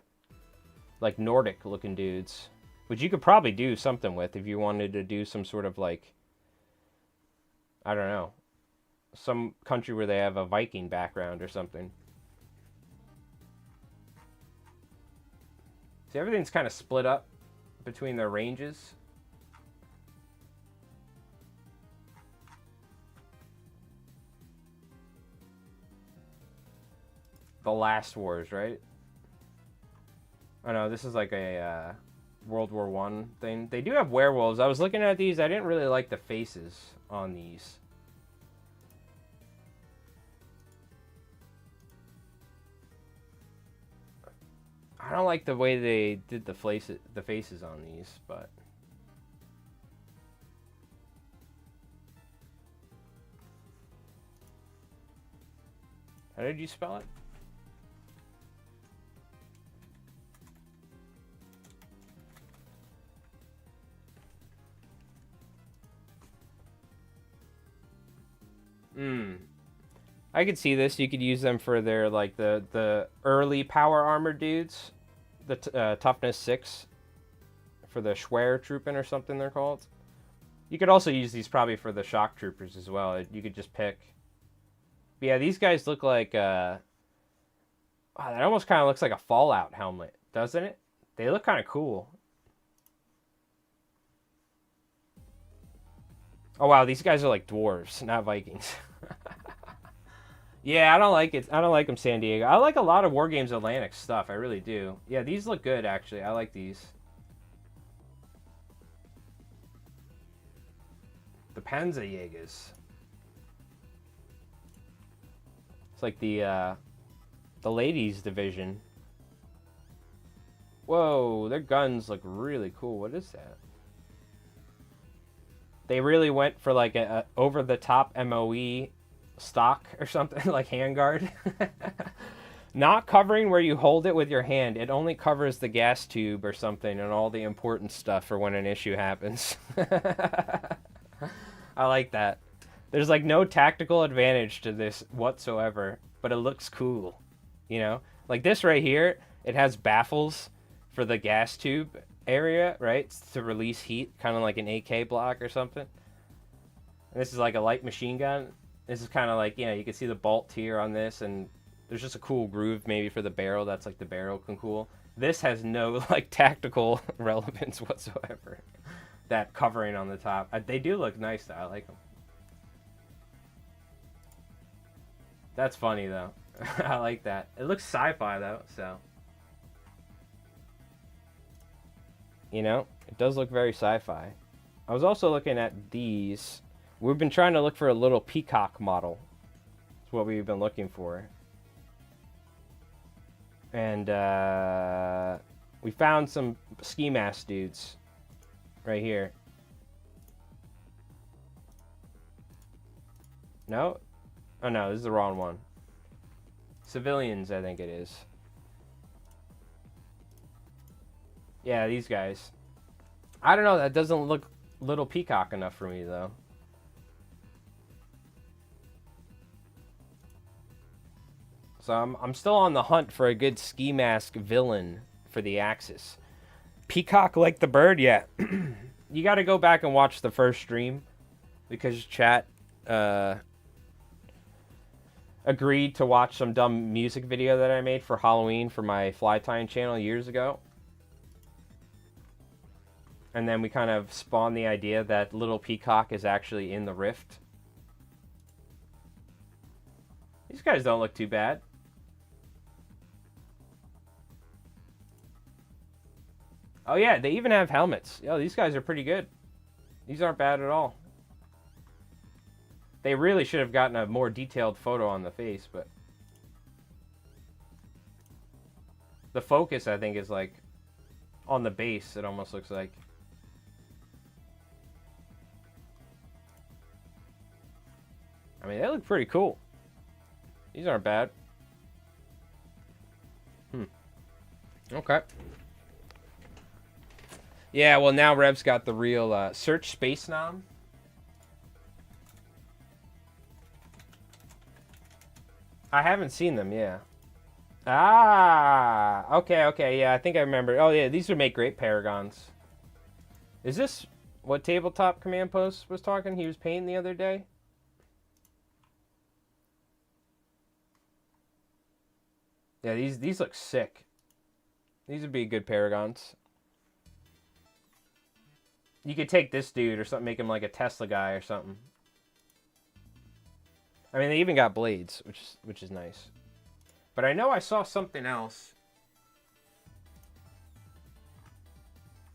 like Nordic looking dudes, which you could probably do something with if you wanted to do some sort of like, I don't know, some country where they have a Viking background or something. See, everything's kind of split up between their ranges. The Last Wars, right? Oh no, this is like a World War I thing. They do have werewolves. I was looking at these. I didn't really like the faces on these. I don't like the way they did the faces on these, but... How did you spell it? I could see this. You could use them for their, like, the early power armor dudes. The toughness 6. For the Schwertruppen or something they're called. You could also use these probably for the shock troopers as well. You could just pick. But yeah, these guys look like... wow, that almost kind of looks like a Fallout helmet, doesn't it? They look kind of cool. Oh wow, these guys are like dwarves, not Vikings. Yeah, I don't like it. I don't like them, San Diego. I like a lot of Wargames Atlantic stuff. I really do. Yeah, these look good, actually. I like these. The Panzerjägers. It's like the ladies' division. Whoa, their guns look really cool. What is that? They really went for like a over-the-top MOE stock or something, like handguard. Not covering where you hold it with your hand. It only covers the gas tube or something and all the important stuff for when an issue happens. I like that. There's like no tactical advantage to this whatsoever, but it looks cool. You know? Like this right here, it has baffles for the gas tube area, right? To release heat, kind of like an AK block or something. And this is like a light machine gun. This is kind of like, you know, you can see the bolt here on this, and there's just a cool groove maybe for the barrel. That's like the barrel can cool. This has no like tactical relevance whatsoever. That covering on the top. They do look nice though. I like them. That's funny, though. I like that. It looks sci-fi, though, so. You know, it does look very sci-fi. I was also looking at these. We've been trying to look for a little peacock model. That's what we've been looking for. And we found some ski mask dudes right here. No? Oh no, this is the wrong one. Civilians, I think it is. Yeah, these guys. I don't know, that doesn't look little peacock enough for me, though. So I'm still on the hunt for a good ski mask villain for the Axis. Peacock like the bird? Yeah. You got to go back and watch the first stream because chat agreed to watch some dumb music video that I made for Halloween for my Flytime channel years ago. And then we kind of spawned the idea that Little Peacock is actually in the Rift. These guys don't look too bad. Oh yeah, they even have helmets. Yo, these guys are pretty good. These aren't bad at all. They really should have gotten a more detailed photo on the face, but the focus, I think, is like on the base. It almost looks like. I mean, they look pretty cool. These aren't bad. Okay. Yeah, well, now Rev's got the real Search Space Nom. I haven't seen them, yeah. Ah, okay, yeah, I think I remember. Oh, yeah, these would make great Paragons. Is this what Tabletop Command Post was talking? He was painting the other day? Yeah, these look sick. These would be good Paragons. You could take this dude or something, make him like a Tesla guy or something. I mean, they even got blades, which is nice. But I know I saw something else.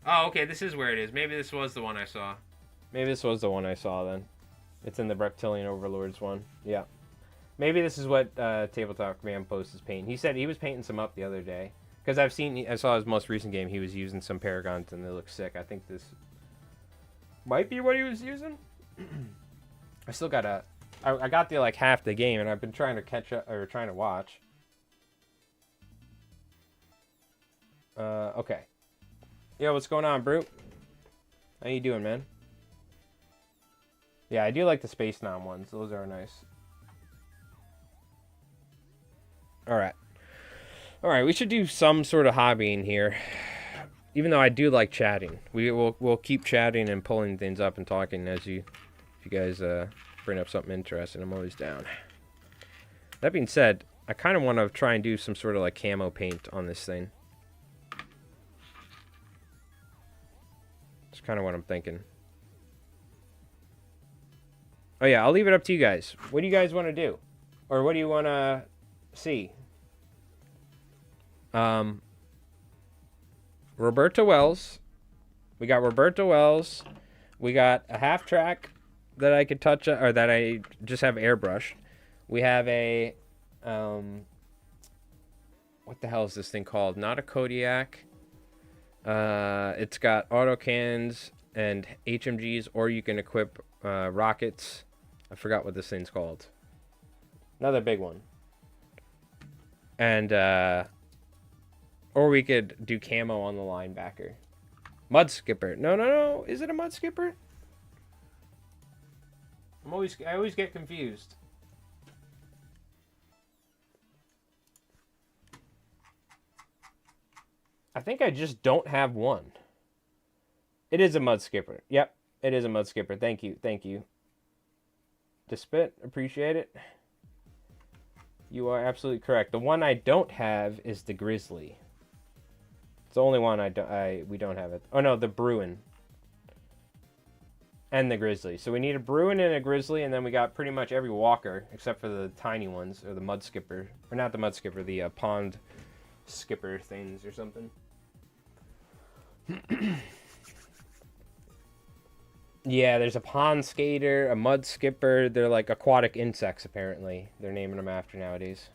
Oh, okay, this is where it is. Maybe this was the one I saw. Maybe this was the one I saw then. It's in the Reptilian Overlords one. Yeah. Maybe this is what Tabletop Command Post is painting. He said he was painting some up the other day. Because I saw his most recent game, he was using some Paragons and they look sick. I think this might be what he was using. I still got I got the like half the game and I've been trying to catch up or trying to watch. Okay. Yo, what's going on, Brute? How you doing, man? Yeah, I do like the Space Nom ones. Those are nice. Alright. Alright, we should do some sort of hobbying here. Even though I do like chatting. We'll keep chatting and pulling things up and talking as if you guys bring up something interesting. I'm always down. That being said, I kind of want to try and do some sort of like camo paint on this thing. That's kind of what I'm thinking. Oh yeah, I'll leave it up to you guys. What do you guys want to do? Or what do you want to see? Roberta Wells. We got Roberta Wells. We got a half track that I could touch, or that I just have airbrushed. We have a, what the hell is this thing called? Not a Kodiak. It's got autocannons and HMGs, or you can equip rockets. I forgot what this thing's called. Another big one. And, or we could do camo on the linebacker. Mud Skipper. No. Is it a Mud Skipper? I always get confused. I think I just don't have one. It is a Mud Skipper. Yep, it is a Mud Skipper. Thank you. Despit, appreciate it. You are absolutely correct. The one I don't have is the Grizzly. It's the only one we don't have it. Oh no, the Bruin. And the grizzly. So we need a Bruin and a grizzly, and then we got pretty much every walker except for the tiny ones, or the mud skipper, or not the mud skipper, the pond skipper things or something. Yeah, there's a pond skater, a mud skipper. They're like aquatic insects, apparently. They're naming them after nowadays.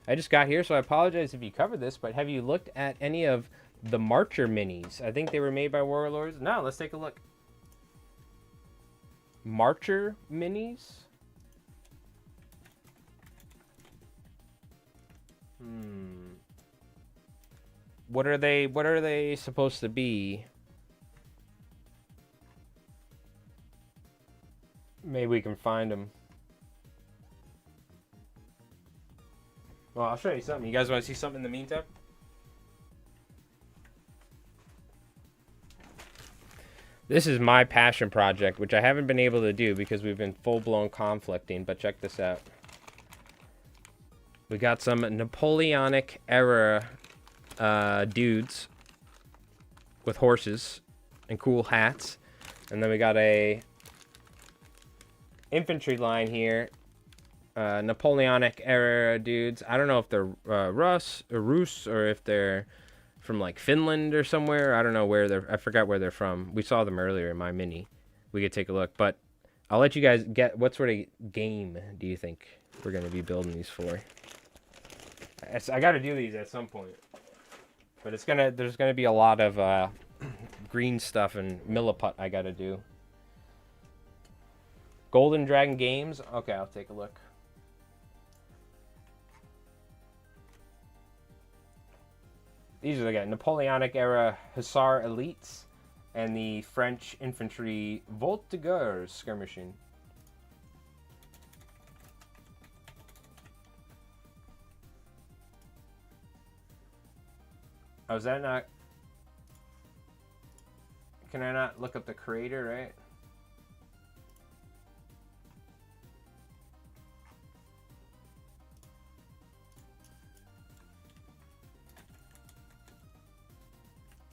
I just got here, so I apologize if you covered this, but have you looked at any of the Marcher minis? I think they were made by Warlords. No, let's take a look. Marcher minis? What are they supposed to be? Maybe we can find them. Well, I'll show you something. You guys want to see something in the meantime? This is my passion project, which I haven't been able to do because we've been full-blown conflicting, but check this out. We got some Napoleonic era dudes with horses and cool hats. And then we got a infantry line here. Napoleonic era dudes. I don't know if they're Rus or if they're from like Finland or somewhere. I don't know where they're. I forgot where they're from. We saw them earlier in my mini. We could take a look, but I'll let you guys get what sort of game do you think we're gonna be building these for? I got to do these at some point, but there's gonna be a lot of green stuff and milliput I got to do. Golden Dragon Games. Okay, I'll take a look. These are the guys, Napoleonic era Hussar elites and the French infantry Voltigeurs skirmishing. Oh, is that not... Can I not look up the creator, right?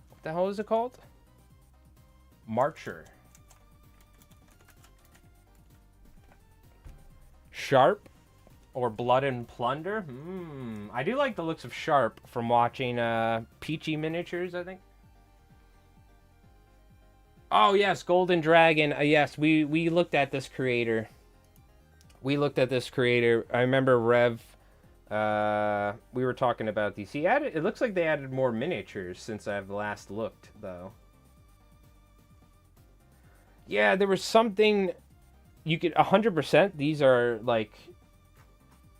What the hell is it called? Marcher. Sharp or Blood and Plunder? I do like the looks of Sharp from watching Peachy Miniatures, I think. Oh, yes, Golden Dragon. Yes, we looked at this creator. We looked at this creator. I remember Rev... we were talking about these. It looks like they added more miniatures since I've last looked, though. Yeah, there was something you could 100%. These are like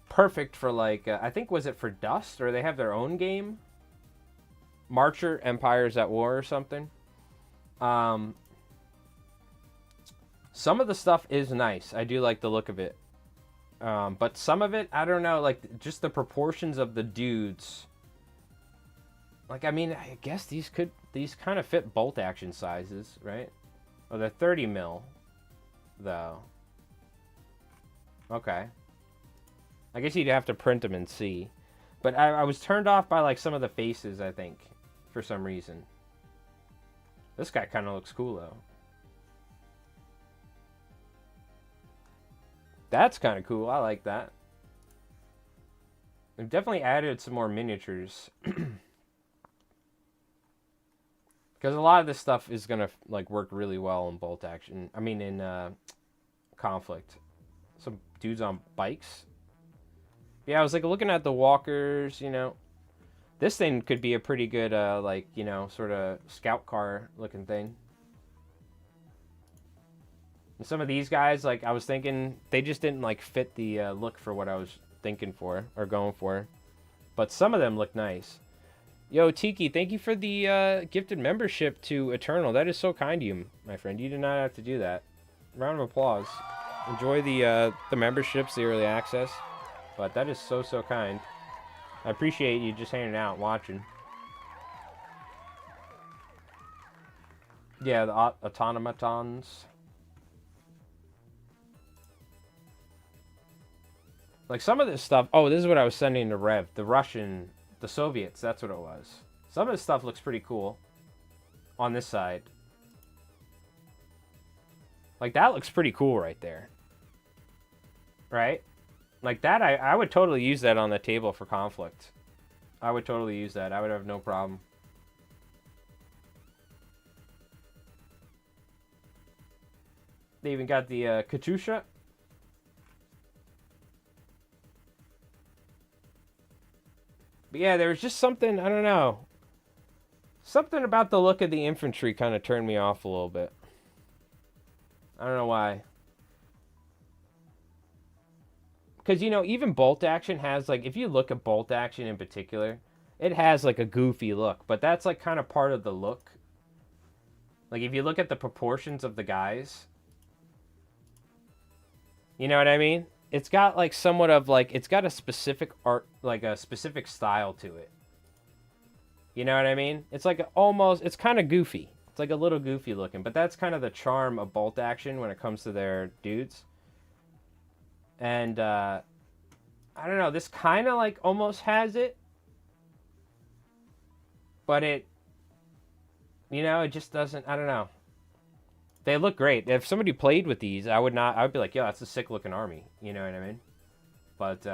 perfect for like I think was it for Dust or they have their own game. Marcher Empires at War or something. Some of the stuff is nice. I do like the look of it. But some of it, I don't know, like, just the proportions of the dudes. Like, I mean, I guess these kind of fit bolt action sizes, right? Oh, they're 30 mil, though. Okay. I guess you'd have to print them and see. But I was turned off by, like, some of the faces, I think, for some reason. This guy kind of looks cool, though. That's kind of cool. I like that. They've definitely added some more miniatures. Because a lot of this stuff is going to like work really well in bolt action. I mean, in Konflikt. Some dudes on bikes. Yeah, I was like looking at the walkers, you know. This thing could be a pretty good, like, you know, sort of scout car looking thing. And some of these guys, like, I was thinking, they just didn't, like, fit the look for what I was thinking for, or going for. But some of them look nice. Yo, Tiki, thank you for the gifted membership to Eternal. That is so kind of you, my friend. You did not have to do that. Round of applause. Enjoy the memberships, the early access. But that is so, so kind. I appreciate you just hanging out and watching. Yeah, the automatons. Like, some of this stuff... Oh, this is what I was sending to Rev. The Russian... The Soviets, that's what it was. Some of this stuff looks pretty cool. On this side. Like, that looks pretty cool right there. Right? Like, that, I would totally use that on the table for Konflikt. I would totally use that. I would have no problem. They even got the Katusha. But yeah, there was just something, I don't know. Something about the look of the infantry kind of turned me off a little bit. I don't know why. Because, you know, even Bolt Action has, like, if you look at Bolt Action in particular, it has, like, a goofy look. But that's, like, kind of part of the look. Like, if you look at the proportions of the guys, you know what I mean? It's got, like, somewhat of, like, it's got a specific art, like, a specific style to it. You know what I mean? It's, like, almost, it's kind of goofy. It's, like, a little goofy looking. But that's kind of the charm of Bolt Action when it comes to their dudes. And, I don't know, this kind of, like, almost has it. But it, you know, it just doesn't, I don't know. They look great. If somebody played with these, I would be like, yo, that's a sick looking army. You know what I mean? But,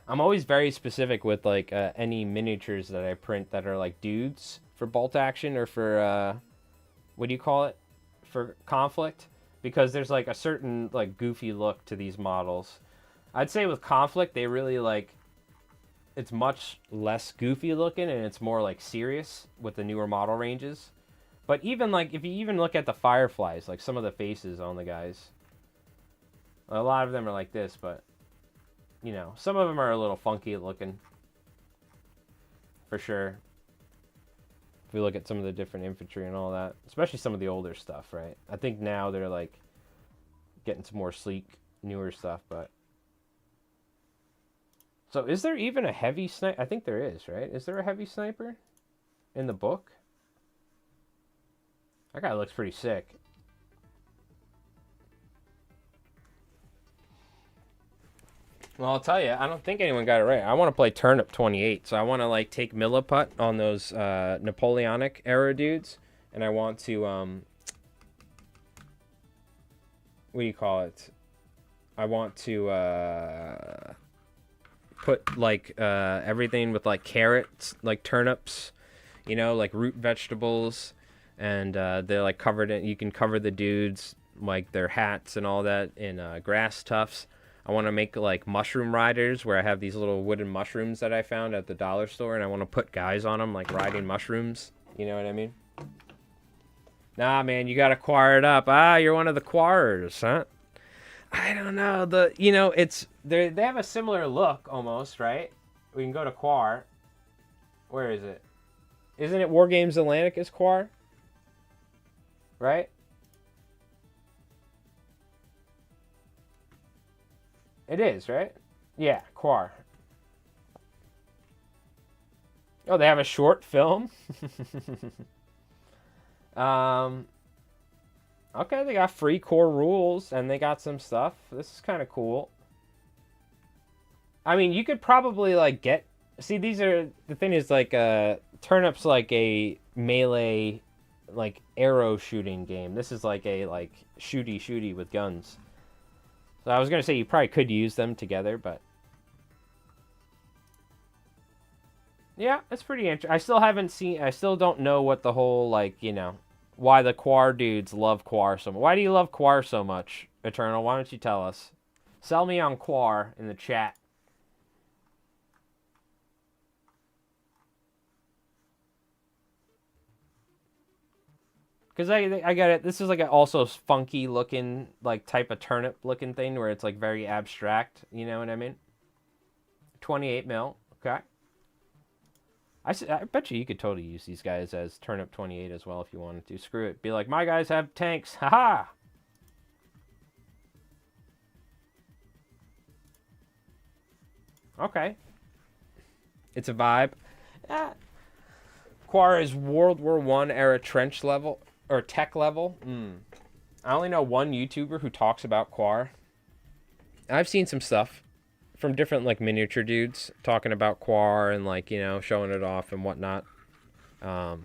I'm always very specific with, like, any miniatures that I print that are, like, dudes for Bolt Action or for, what do you call it? For Konflikt. Because there's, like, a certain, like, goofy look to these models. I'd say with Konflikt, they really, like, it's much less goofy looking and it's more, like, serious with the newer model ranges. But even, like, if you even look at the Fireflies, like, some of the faces on the guys, a lot of them are like this, but, you know, some of them are a little funky looking. For sure. If we look at some of the different infantry and all that, especially some of the older stuff, right? I think now they're, like, getting some more sleek, newer stuff, but... So, is there even a heavy sniper? I think there is, right? Is there a heavy sniper in the book? That guy looks pretty sick. Well, I'll tell you, I don't think anyone got it right. I want to play Turnip 28, so I want to, like, take Milliput on those Napoleonic era dudes, and I want to, what do you call it? I want to put, like, everything with, like, carrots, like turnips, you know, like root vegetables, and they're, like, covered in, you can cover the dudes, like, their hats and all that in grass tufts. I want to make, like, mushroom riders where I have these little wooden mushrooms that I found at the dollar store, and I want to put guys on them, like, riding mushrooms. You know what I mean? Nah, man, you got to quar it up. Ah, you're one of the quarrers, huh? I don't know. You know, it's, they have a similar look, almost, right? We can go to quar. Where is it? Isn't it War Games Atlanticus quar? Right? It is, right? Yeah, quar. Oh, they have a short film? Okay, they got free core rules, and they got some stuff. This is kind of cool. I mean, you could probably, like, get... See, these are... The thing is, like, Turnip's like a melee, like, arrow shooting game. This is like a, like, shooty with guns. So I was going to say you probably could use them together, but... Yeah, it's pretty interesting. I still haven't seen... I still don't know what the whole, like, you know... Why the quar dudes love quar so much. Why do you love quar so much, Eternal? Why don't you tell us? Sell me on quar in the chat. Because I get it. This is like a also funky looking, like, type of turnip looking thing where it's, like, very abstract. You know what I mean? 28 mil. Okay. I bet you could totally use these guys as Turnip 28 as well if you wanted to. Screw it. Be like, my guys have tanks. Haha! Okay. It's a vibe. Quar is World War I era trench level. Or tech level. I only know one YouTuber who talks about quar. I've seen some stuff from different, like, miniature dudes talking about quar and, like, you know, showing it off and whatnot. Yeah.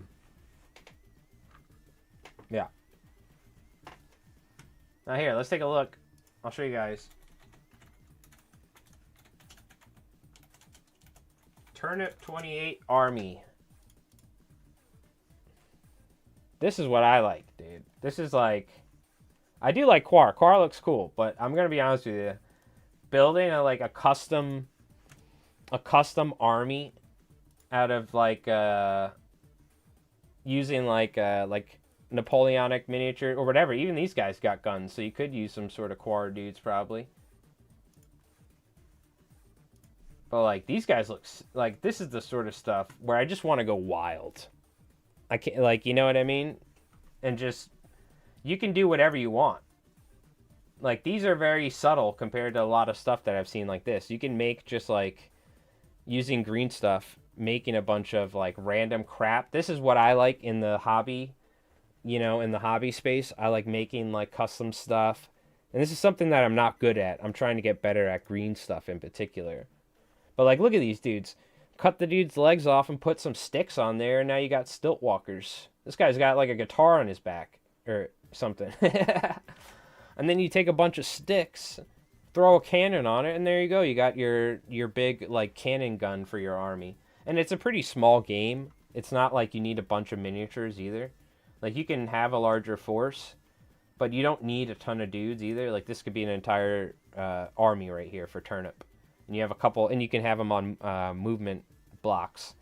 Now here, let's take a look. I'll show you guys. Turnip 28 Army. This is what I like, dude. This is like... I do like Quar. Quar looks cool, but I'm going to be honest with you. Building a custom army out of like using like Napoleonic miniature or whatever. Even these guys got guns, so you could use some sort of Quar dudes probably. But like these guys look like this is the sort of stuff where I just want to go wild. I can't, like, you know what I mean? And just you can do whatever you want. Like these are very subtle compared to a lot of stuff that I've seen like this. You can make just like using green stuff, making a bunch of like random crap. This is what I like in the hobby, you know, in the hobby space. I like making like custom stuff. And this is something that I'm not good at. I'm trying to get better at green stuff in particular. But like, look at these dudes. Cut the dude's legs off and put some sticks on there, and now you got stilt walkers. This guy's got like a guitar on his back or something. And then you take a bunch of sticks, throw a cannon on it, and there you go. You got your big like cannon gun for your army. And it's a pretty small game. It's not like you need a bunch of miniatures either. Like you can have a larger force, but you don't need a ton of dudes either. Like this could be an entire army right here for Turnip. And you have a couple, and you can have them on movement blocks,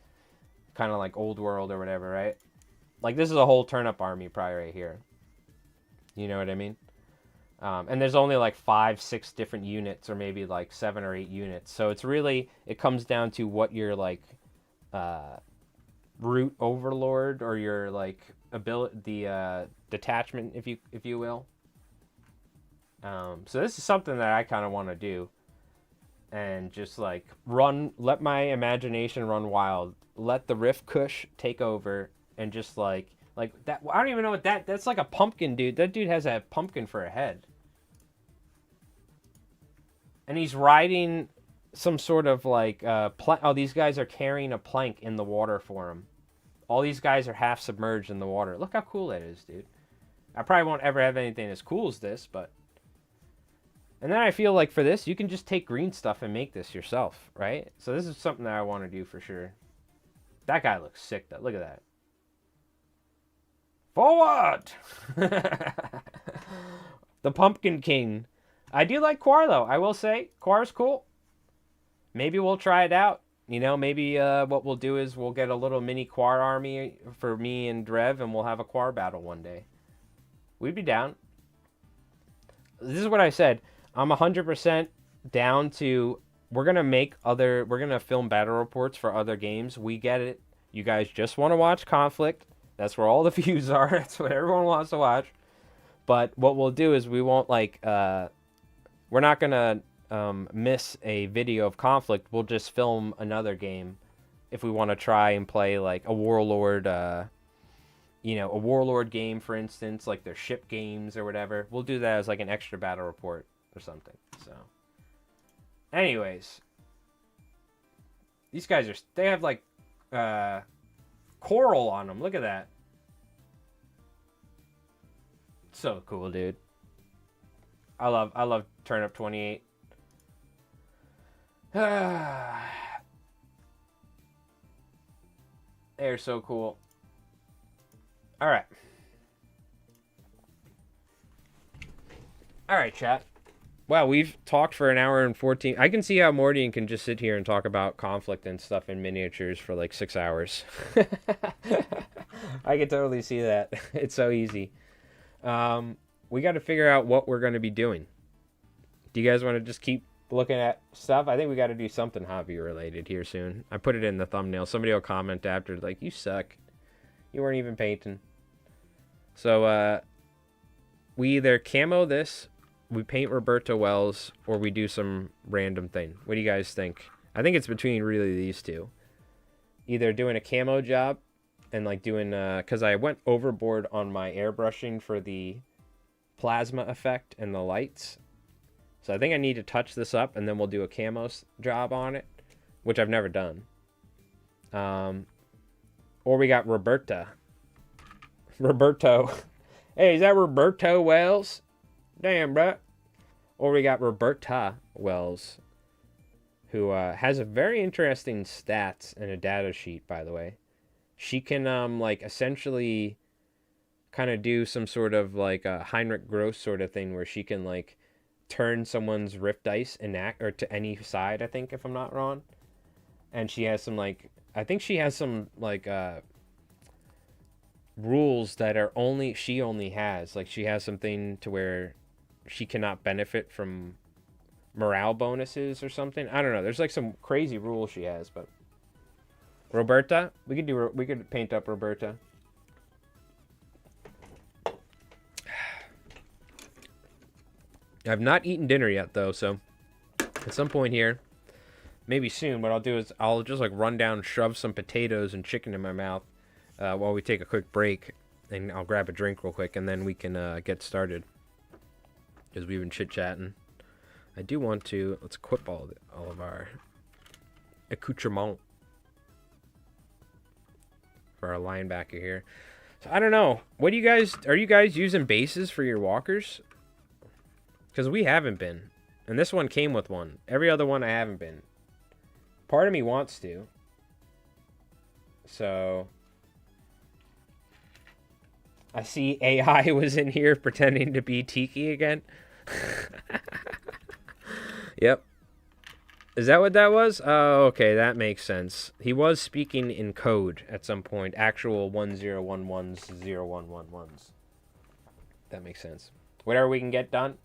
kind of like Old World or whatever, right? Like this is a whole Turnip army probably right here. You know what I mean? And there's only like 5-6 different units, or maybe like 7 or 8 units. So it's really, it comes down to what your like root overlord or your like ability, the detachment, if you will. So this is something that I kind of want to do, and just like let my imagination run wild. Let the Rift Kush take over, and just like that. I don't even know what that's like a pumpkin, dude. That dude has a pumpkin for a head. And he's riding some sort of like oh, these guys are carrying a plank in the water for him. All these guys are half submerged in the water. Look how cool that is, dude. I probably won't ever have anything as cool as this, but... And then I feel like for this, you can just take green stuff and make this yourself, right? So this is something that I want to do for sure. That guy looks sick, though. Look at that. Forward! The Pumpkin King. I do like Quar, though. I will say, Quar's cool. Maybe we'll try it out. You know, maybe what we'll do is we'll get a little mini Quar army for me and Drev, and we'll have a Quar battle one day. We'd be down. This is what I said. I'm 100% down to... We're going to film battle reports for other games. We get it. You guys just want to watch Konflikt. That's where all the views are. That's what everyone wants to watch. But what we'll do is we won't, like... we're not going to miss a video of Konflikt. We'll just film another game if we want to try and play, like, a Warlord... you know, a Warlord game, for instance, like their ship games or whatever. We'll do that as, like, an extra battle report or something. So, anyways, these guys they have like coral on them. Look at that. So cool, dude. I love Turnip 28. They're so cool. All right. All right, chat. Wow, we've talked for an hour and 14. I can see how Mordian can just sit here and talk about Konflikt and stuff in miniatures for like 6 hours. I can totally see that. It's so easy. We got to figure out what we're going to be doing. Do you guys want to just keep looking at stuff? I think we got to do something hobby related here soon. I put it in the thumbnail. Somebody will comment after, like, you suck. You weren't even painting. So, we either camo this, we paint Roberto Wells, or we do some random thing. What do you guys think? I think it's between really these two. Either doing a camo job and like doing, because I went overboard on my airbrushing for the plasma effect and the lights. So I think I need to touch this up, and then we'll do a camo job on it, which I've never done. Or we got Roberto. Hey, is that Roberto Wells? Damn, bruh. Or we got Roberta Wells, who has a very interesting stats and a data sheet, by the way. She can, like, essentially kind of do some sort of, like, a Heinrich Gross sort of thing where she can, like, turn someone's rift dice or to any side, I think, if I'm not wrong. And she has some, like, I think she has some, like, rules that are she only has. Like, she has something to where she cannot benefit from morale bonuses or something. I don't know. There's, like, some crazy rules she has, but Roberta, we could paint up Roberta. I've not eaten dinner yet, though, so at some point here, maybe soon, what I'll do is I'll just, like, run down and shove some potatoes and chicken in my mouth while we take a quick break, and I'll grab a drink real quick, and then we can get started, because we've been chit-chatting. I do want to, let's equip all of our accoutrement for our linebacker here. So, I don't know. Are you guys using bases for your walkers? Because we haven't been. And this one came with one. Every other one I haven't been. Part of me wants to. So I see AI was in here pretending to be Tiki again. Yep. Is that what that was? Oh, okay, that makes sense. He was speaking in code at some point. Actual 1011s, 0111s. That makes sense. Whatever we can get done.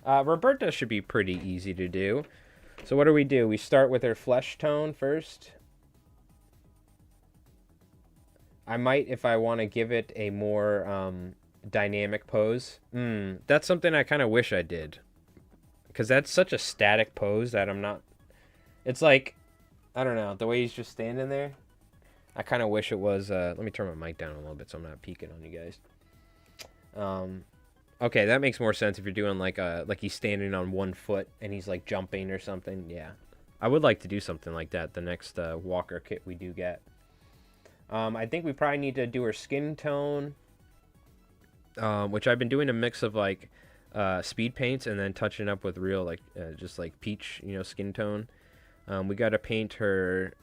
Roberta should be pretty easy to do. So what do? We start with her flesh tone first. I might, if I want to give it a more dynamic pose. That's something I kind of wish I did. Because that's such a static pose that I'm not... It's like, I don't know, the way he's just standing there. I kind of wish it was... let me turn my mic down a little bit so I'm not peeking on you guys. Okay, that makes more sense if you're doing like he's standing on one foot and he's like jumping or something. Yeah, I would like to do something like that the next walker kit we do get. I think we probably need to do her skin tone, which I've been doing a mix of like speed paints and then touching up with real like just like peach, skin tone. We got to paint her.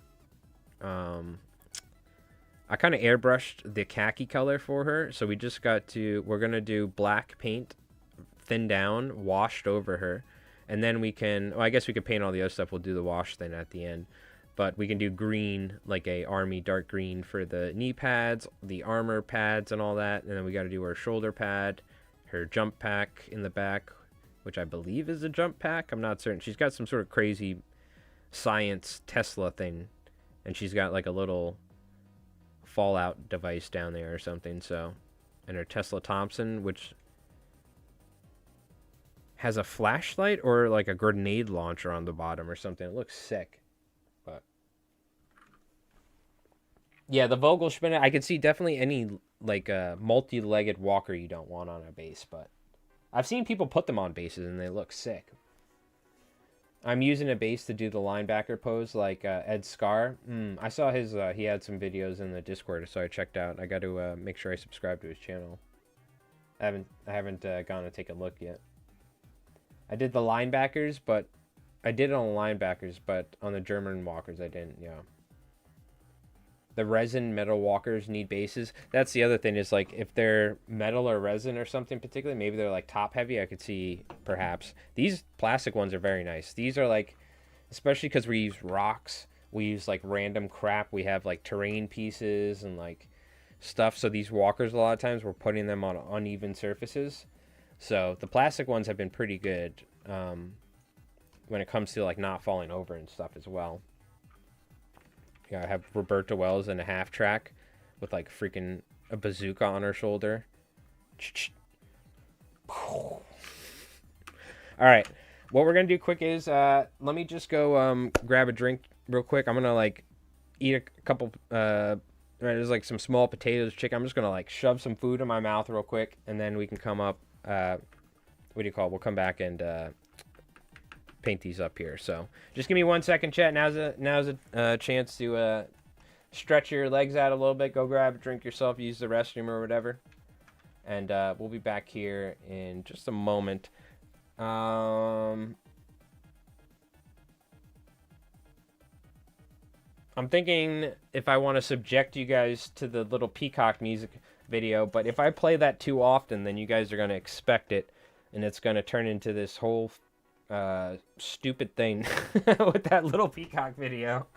I kind of airbrushed the khaki color for her, so we're going to do black paint, thin down, washed over her, and then we can, I guess we could paint all the other stuff, we'll do the wash thing at the end, but we can do green, like a army dark green for the knee pads, the armor pads and all that, and then we got to do her shoulder pad, her jump pack in the back, which I believe is a jump pack, I'm not certain, she's got some sort of crazy science Tesla thing, and she's got like a little... Fallout device down there or something, so, and her Tesla Thompson, which has a flashlight or like a grenade launcher on the bottom or something. It looks sick. But yeah, the Vogelspinner, I could see definitely any like multi-legged walker you don't want on a base, but I've seen people put them on bases and they look sick. I'm using a base to do the linebacker pose like Ed Scar. I saw his, he had some videos in the Discord, so I checked out. I got to make sure I subscribe to his channel. I haven't gone to take a look yet. I did the linebackers, but I did it on the linebackers, but on the German walkers I didn't, yeah. The resin metal walkers need bases. That's the other thing is like if they're metal or resin or something particularly, maybe they're like top heavy. I could see perhaps. These plastic ones are very nice. These are like, especially because we use rocks, we use like random crap. We have like terrain pieces and like stuff. So these walkers a lot of times we're putting them on uneven surfaces. So the plastic ones have been pretty good when it comes to like not falling over and stuff as well. Yeah, I have Roberta Wells in a half track with like freaking a bazooka on her shoulder. All right, what we're gonna do quick is let me just go grab a drink real quick. I'm gonna like eat a couple there's like some small potatoes, chicken. I'm just gonna like shove some food in my mouth real quick, and then we can come up. What do you call it? We'll come back and paint these up here. So just give me 1 second, chat. Now's a chance to stretch your legs out a little bit. Go grab a drink yourself, use the restroom or whatever. And we'll be back here in just a moment. I'm thinking if I want to subject you guys to the little peacock music video, but if I play that too often, then you guys are going to expect it, and it's going to turn into this whole stupid thing with that little peacock video.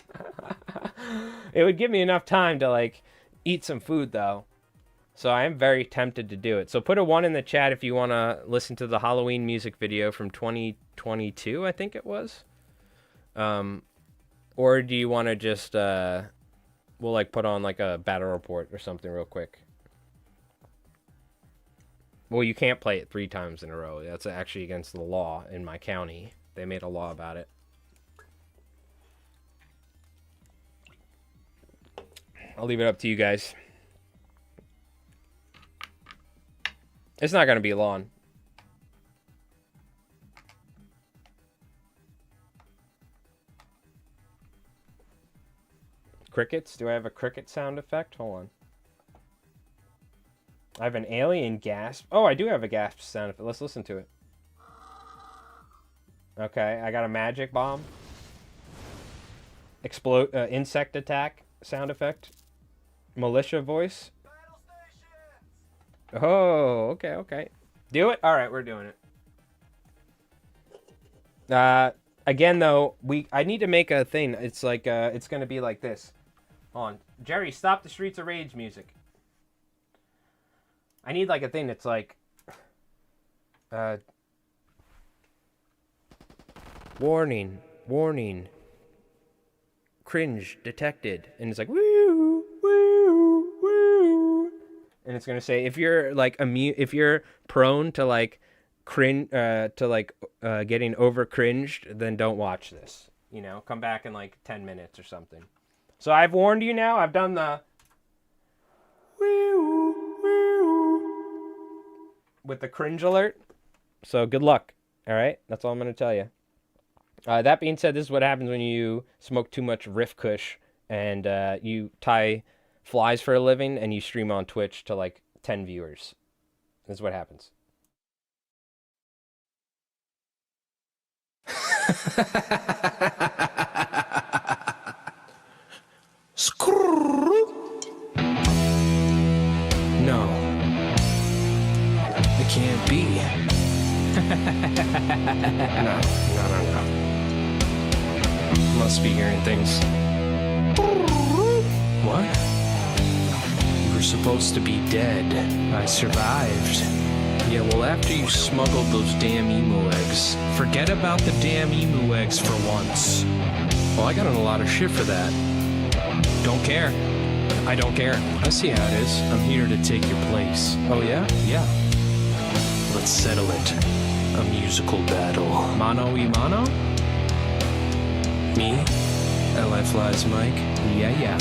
It would give me enough time to like eat some food though, so I am very tempted to do it. So put a 1 in the chat if you want to listen to the Halloween music video from 2022, I think it was. Or do you want to just we'll like put on like a battle report or something real quick? Well, you can't play it 3 times in a row. That's actually against the law in my county. They made a law about it. I'll leave it up to you guys. It's not going to be long. Crickets? Do I have a cricket sound effect? Hold on. I have an alien gasp. Oh, I do have a gasp sound effect. Let's listen to it. Okay, I got a magic bomb. Explode, insect attack sound effect. Militia voice. Oh, okay, okay. Do it? All right, we're doing it. Again, though, I need to make a thing. It's like, it's going to be like this. Hold on. Jerry, stop the Streets of Rage music. I need like a thing that's like, warning, warning, cringe detected, and it's like woo, woo, woo, and it's gonna say if you're like if you're prone to like cringe, getting over cringed, then don't watch this. You know, come back in like 10 minutes or something. So I've warned you now. I've done the woo, woo, with the cringe alert. So good luck. All right, that's all I'm gonna tell you. That being said, this is what happens when you smoke too much Riff Kush and you tie flies for a living and you stream on Twitch to like 10 viewers. This is what happens. No, it can't be. No. Must be hearing things. What? You were supposed to be dead. I survived. Yeah, well, after you smuggled those damn emu eggs, forget about the damn emu eggs for once. Well, I got in a lot of shit for that. Don't care. I don't care. I see how it is. I'm here to take your place. Oh, yeah? Yeah. Let's settle it. A musical battle. Mano y mano? Me? L.I. Flies Mike? Yeah.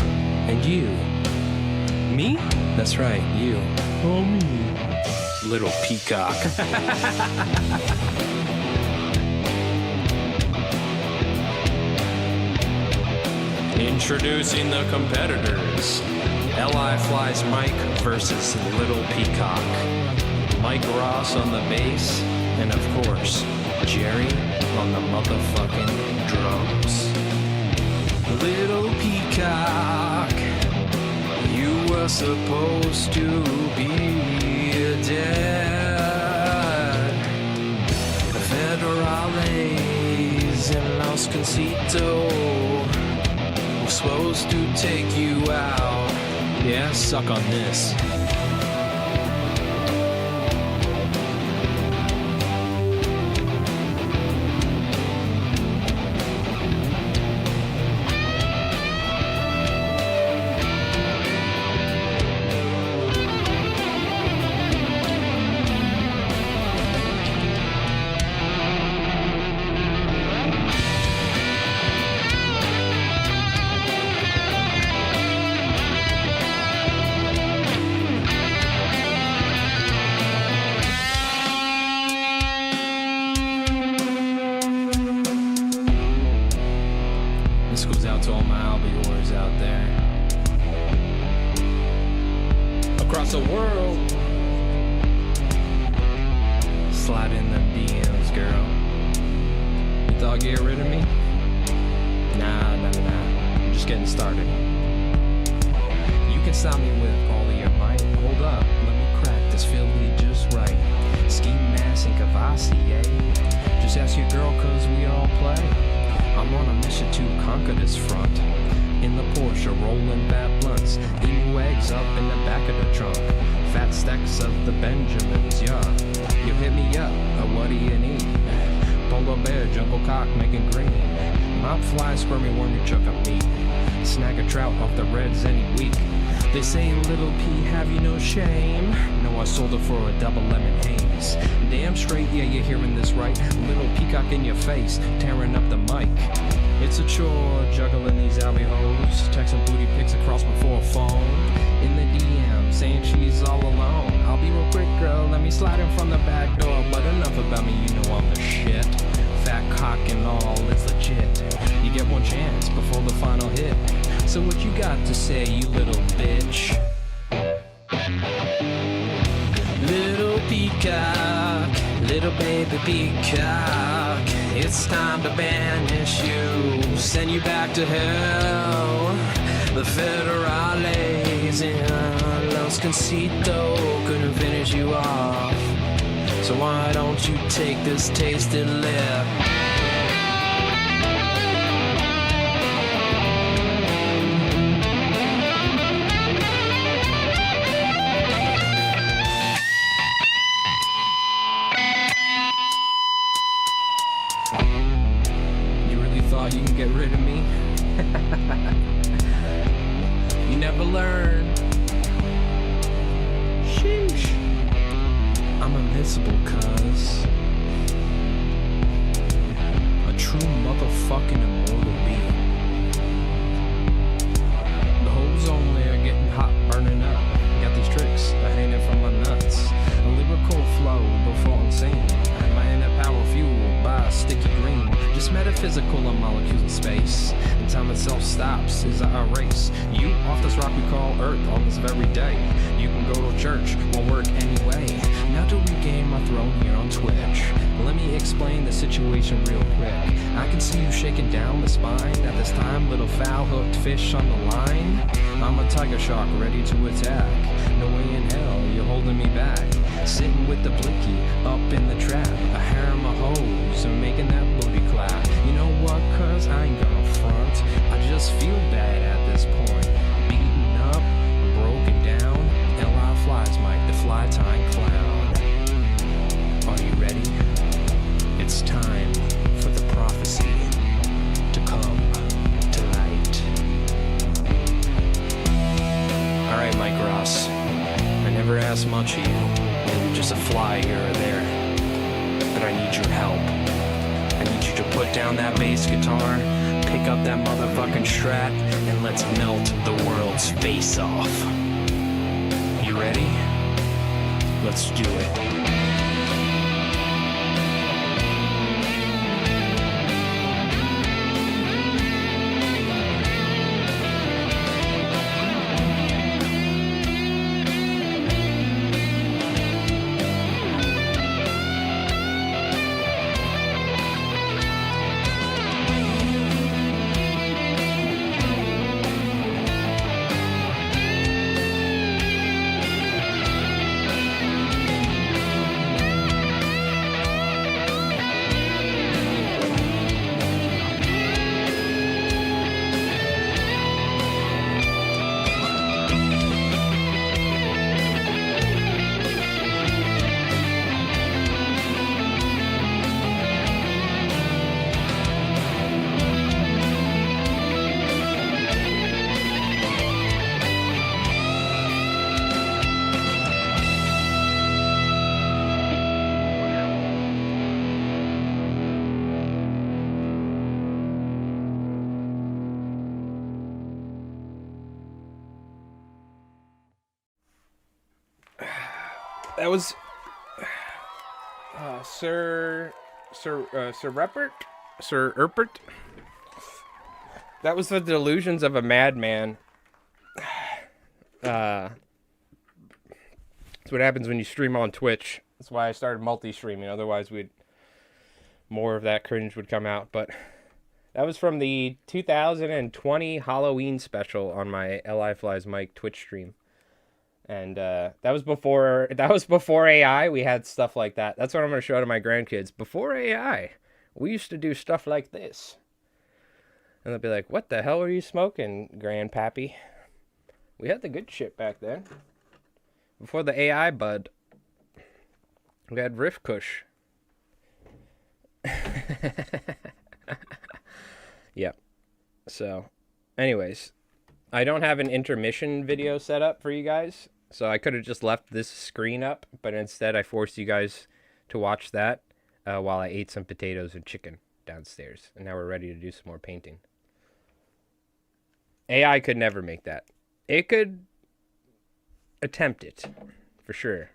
And you? Me? That's right, you. Oh, me. Little peacock. Introducing the competitors. L.I. Flies Mike versus Little Peacock. Mike Ross on the bass, and of course, Jerry on the motherfucking drums. Little Peacock, you were supposed to be dead. Federales and Los Concito were supposed to take you out. Yeah, suck on this. thought get rid of me? Nah. I'm just getting started. You can stop me with all of your might. Hold up, let me crack this Philly just right. Ski mask and Cavassier. Just ask your girl cause we all play. I'm on a mission to conquer this front. In the Porsche, rolling fat blunts. Emu eggs up in the back of the trunk. Fat stacks of the Benjamins, yeah. You hit me up, what do you need? Polar bear, jungle cock, making green. Mop fly, squirmy worm, you chuck a meat. Snag a trout off the reds any week. They say, little P, have you no shame? No, I sold it for a double lemon haze. Damn straight, yeah, you're hearing this right. Little peacock in your face, tearing up the mic. It's a chore, juggling these alley hoes. Texting booty pics across before a phone. In the DM, saying she's all alone. I'll be real quick, girl, let me slide in from the back door. But enough about me, you know I'm the shit. Fat cock and all, it's legit. You get one chance before the final hit. So what you got to say, you little bitch? Little peacock, little baby peacock, it's time to banish you, send you back to hell. The federales in Los Concito couldn't finish you off. So why don't you take this tasted lip? You really thought you can get rid of me? You never learn. Sheesh. I'm invincible, cuz a true motherfucking immortal being. The hoes on there getting hot, burning up. Got these tricks that hanging from my nuts. A lyrical flow before I'm singing. My inner power fueled by sticky green. Just metaphysical of molecules in space. And time itself stops as I erase you off this rock we call Earth on this very day. You can go to church, won't work anyway. Now to regain my throne here on Twitch, let me explain the situation real quick. I can see you shaking down the spine. At this time, little foul hooked fish on the line. I'm a tiger shark ready to attack. No way in hell you're holding me back. Sitting with the blicky up in the trap. A harem of hoes and making that booty clap. You know what, cuz I ain't gonna front. I just feel bad at this point. Beaten up, broken down. L.I. flies Mike, the fly time clown. Are you ready? It's time for the prophecy to come to light. Alright, Mike Ross. I never asked much of you. Maybe just a fly here or there. But I need your help. I need you to put down that bass guitar, pick up that motherfucking Strat, and let's melt the world's face off. You ready? Let's do it. That was Sir Rupert. That was the delusions of a madman. That's what happens when you stream on Twitch. That's why I started multi-streaming. Otherwise, we'd more of that cringe would come out. But that was from the 2020 Halloween special on my Li Flies Mike Twitch stream. And that was before AI. We had stuff like that. That's what I'm going to show to my grandkids. Before AI, we used to do stuff like this. And they'll be like, what the hell are you smoking, Grandpappy? We had the good shit back then. Before the AI, bud. We had Riff Kush. Yep. So, anyways, I don't have an intermission video set up for you guys. So I could have just left this screen up, but instead I forced you guys to watch that while I ate some potatoes and chicken downstairs. And now we're ready to do some more painting. AI could never make that. It could attempt it, for sure.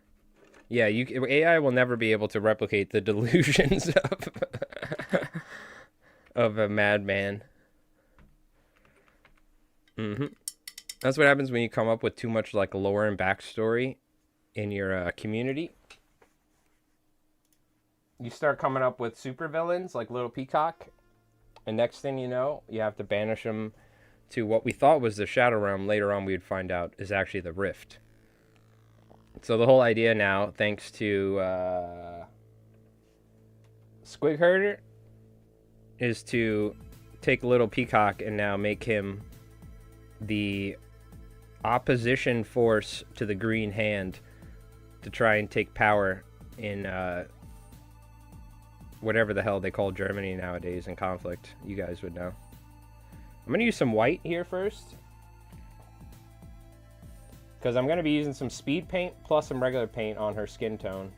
Yeah, AI will never be able to replicate the delusions of a madman. That's what happens when you come up with too much like lore and backstory in your community. You start coming up with supervillains like Little Peacock, and next thing you know, you have to banish them to what we thought was the Shadow Realm. Later on, we would find out is actually the Rift. So the whole idea now, thanks to Squig Herder, is to take Little Peacock and now make him the opposition force to the Green Hand to try and take power in whatever the hell they call Germany nowadays in Konflikt. You guys would know. I'm going to use some white here first, because I'm going to be using some speed paint plus some regular paint on her skin tone.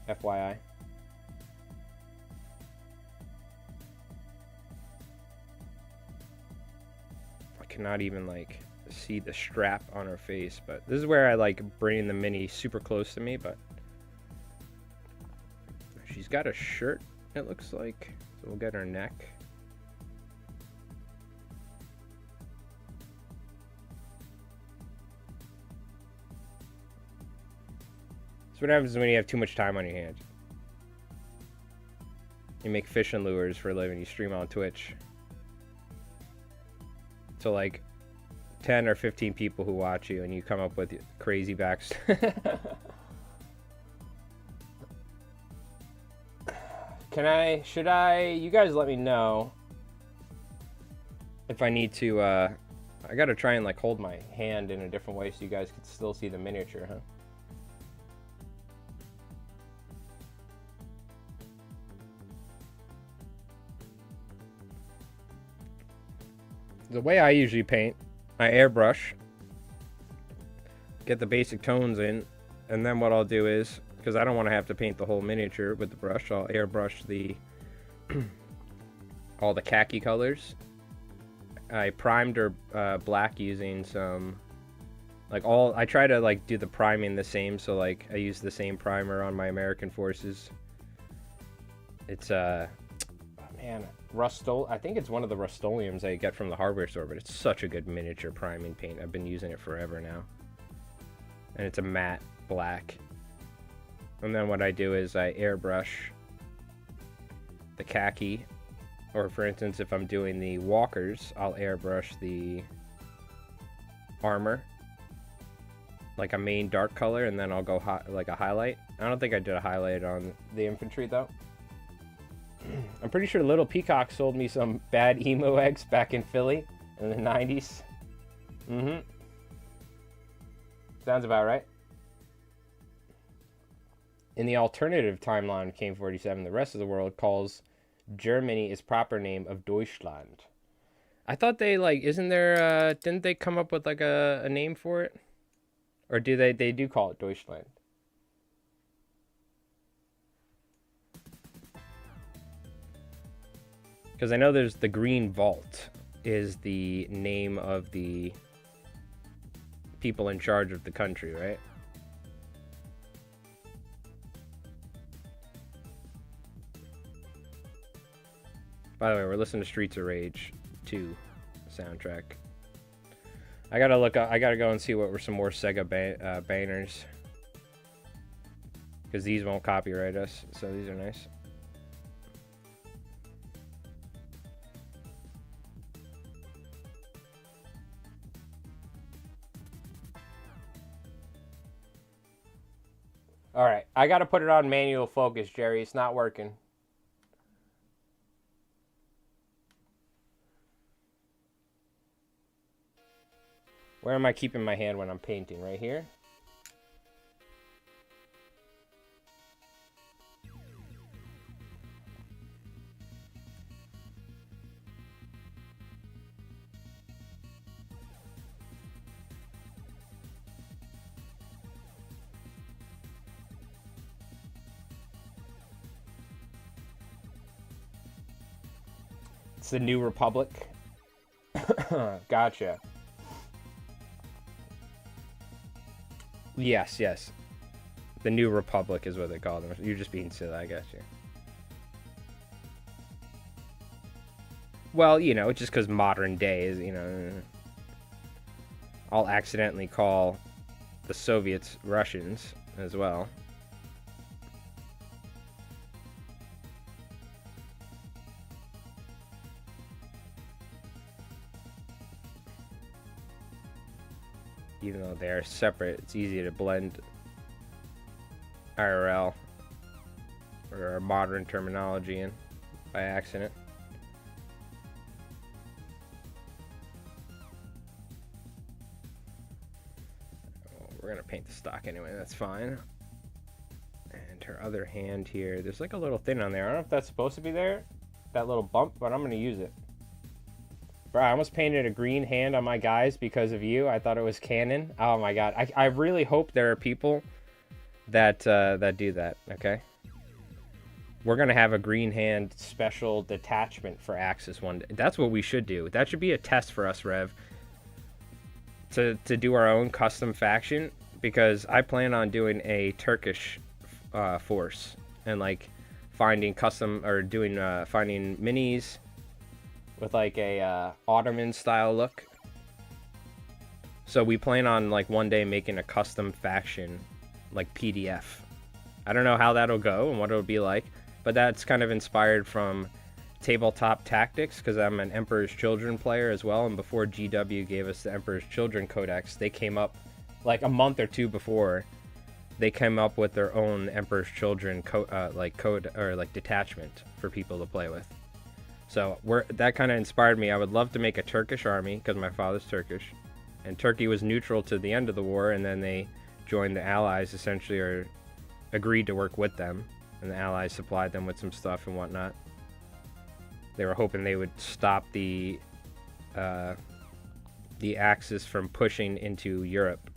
FYI. I cannot even, like, see the strap on her face, but this is where I like bringing the mini super close to me. But she's got a shirt, it looks like, so we'll get her neck. That's what happens when you have too much time on your hands. You make fishing lures for a living, you stream on Twitch. So like 10 or 15 people who watch you, and you come up with crazy backstory. Should I, you guys let me know if I need to, I gotta try and like hold my hand in a different way so you guys can still see the miniature, huh? The way I usually paint, I airbrush, get the basic tones in, and then what I'll do is, because I don't want to have to paint the whole miniature with the brush, I'll airbrush the all the khaki colors. I primed her black using some, like I try to like do the priming the same, so like I use the same primer on my American Forces. It's oh man, I think it's one of the Rust-Oleums I get from the hardware store, but it's such a good miniature priming paint. I've been using it forever now. And it's a matte black. And then what I do is I airbrush the khaki. Or for instance, if I'm doing the walkers, I'll airbrush the armor. Like a main dark color, and then I'll go like a highlight. I don't think I did a highlight on the infantry though. I'm pretty sure Little Peacock sold me some bad emo eggs back in Philly in the 90s. Sounds about right. In the alternative timeline of K47, the rest of the world calls Germany its proper name of Deutschland. I thought they, like, isn't there, didn't they come up with, like, a name for it? Or do they do call it Deutschland? Because I know there's the Green Vault is the name of the people in charge of the country, right? By the way, we're listening to Streets of Rage 2 soundtrack. I gotta go and see what were some more Sega banners. Because these won't copyright us, so these are nice. I got to put it on manual focus, Jerry. It's not working. Where am I keeping my hand when I'm painting? Right here? It's the New Republic. Gotcha. Yes, yes. The New Republic is what they call them. You're just being silly, I guess. You. Well, you know, just because modern day is, you know, I'll accidentally call the Soviets Russians as well. Even though they are separate, it's easy to blend IRL or modern terminology in by accident. We're gonna paint the stock anyway, that's fine. And her other hand here, there's like a little thin on there. I don't know if that's supposed to be there, that little bump, but I'm gonna use it. Bro, I almost painted a green hand on my guys because of you. I thought it was canon. Oh my god. I really hope there are people that that do that, okay? We're going to have a green hand special detachment for Axis one day. That's what we should do. That should be a test for us, Rev. To do our own custom faction. Because I plan on doing a Turkish force. And like finding custom, or doing, finding minis with like a Ottoman style look. So we plan on like one day making a custom faction like PDF. I don't know how that'll go and what it'll be like, but that's kind of inspired from Tabletop Tactics because I'm an Emperor's Children player as well, and before GW gave us the Emperor's Children Codex, they came up like a month or two before, they came up with their own Emperor's Children code or like detachment for people to play with. So that kind of inspired me. I would love to make a Turkish army because my father's Turkish, and Turkey was neutral to the end of the war, and then they joined the Allies essentially, or agreed to work with them, and the Allies supplied them with some stuff and whatnot. They were hoping they would stop the Axis from pushing into Europe.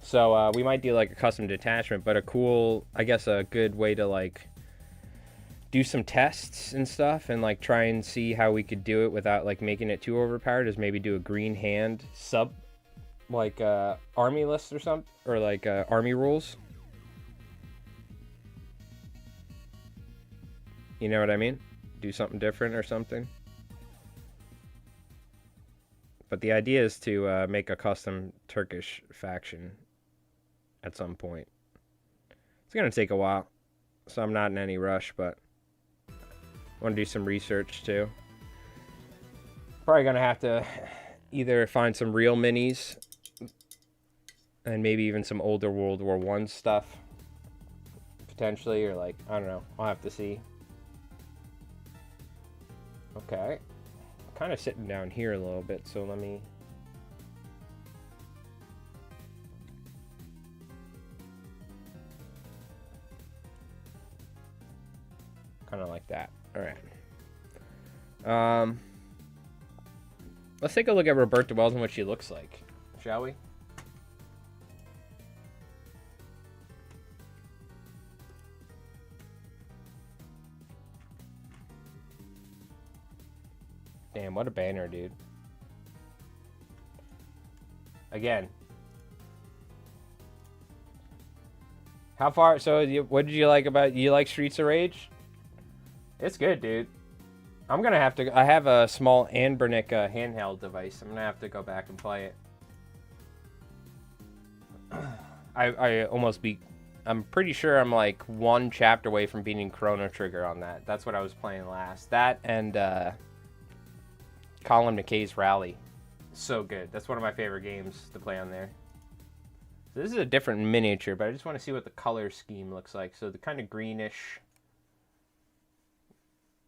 So we might do like a custom detachment, but a cool, I guess a good way to like do some tests and stuff and like try and see how we could do it without like making it too overpowered is maybe do a green hand sub, like army list or something, or like army rules. You know what I mean? Do something different or something. But the idea is to make a custom Turkish faction at some point. It's gonna take a while, so I'm not in any rush, but I want to do some research too. Probably gonna have to either find some real minis and maybe even some older World War I stuff potentially, or like, I don't know, I'll have to see. Okay, I'm kind of sitting down here a little bit, so let me kind of like that. All right. Let's take a look at Roberta Wells and what she looks like, shall we? Damn, what a banner, dude. Again. How far? So, what did you like about... You like Streets of Rage? It's good, dude. I'm gonna have to... I have a small Anbernic handheld device. I'm gonna have to go back and play it. I almost beat... I'm pretty sure I'm like one chapter away from beating Chrono Trigger on that. That's what I was playing last. That and Colin McKay's Rally. So good. That's one of my favorite games to play on there. So this is a different miniature, but I just want to see what the color scheme looks like. So the kind of greenish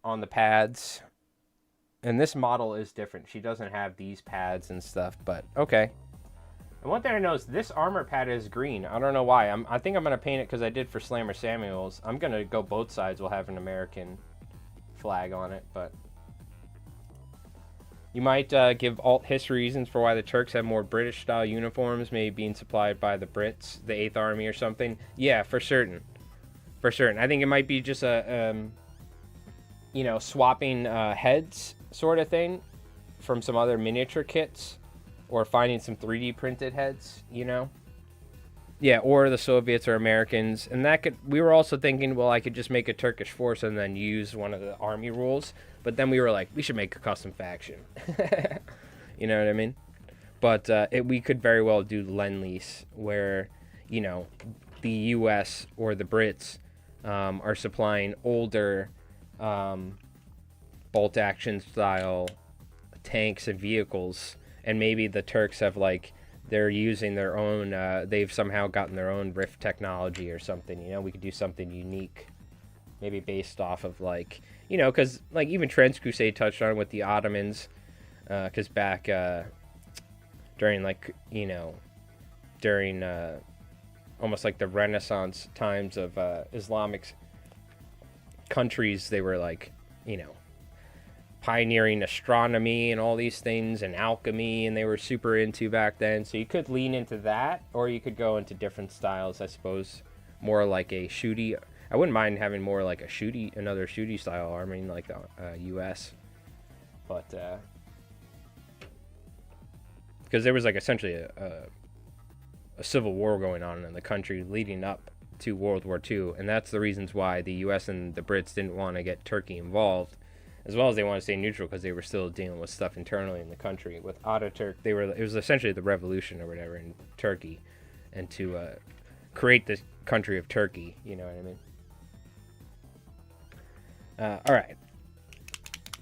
on the pads. And this model is different. She doesn't have these pads and stuff, but okay. And one thing I know is this armor pad is green. I don't know why. I think I'm going to paint it because I did for Slammer Samuels. I'm going to go both sides. We'll have an American flag on it, but... You might give alt history reasons for why the Turks have more British-style uniforms, maybe being supplied by the Brits, the 8th Army or something. Yeah, for certain. For certain. I think it might be just a, you know, swapping heads sort of thing from some other miniature kits. Or finding some 3D printed heads, you know? Yeah, or the Soviets or Americans. And that could... We were also thinking, well, I could just make a Turkish force and then use one of the army rules. But then we were like, we should make a custom faction. You know what I mean? But we could very well do Lend-Lease, where, you know, the U.S. or the Brits are supplying older bolt-action style tanks and vehicles, and maybe the Turks have, like, they're using their own, they've somehow gotten their own rift technology or something, you know? We could do something unique, maybe based off of, like... You know, because, like, even Trans Crusade touched on with the Ottomans, because back during, like, you know, during almost like the Renaissance times of Islamic countries, they were, like, you know, pioneering astronomy and all these things and alchemy, and they were super into back then. So you could lean into that, or you could go into different styles, I suppose, more like a shooty... I wouldn't mind having more like another shooty style army like the U.S. But because there was like essentially a civil war going on in the country leading up to World War II, and that's the reasons why the U.S. and the Brits didn't want to get Turkey involved, as well as they want to stay neutral because they were still dealing with stuff internally in the country. With Ataturk, it was essentially the revolution or whatever in Turkey, and to create this country of Turkey. You know what I mean? All right,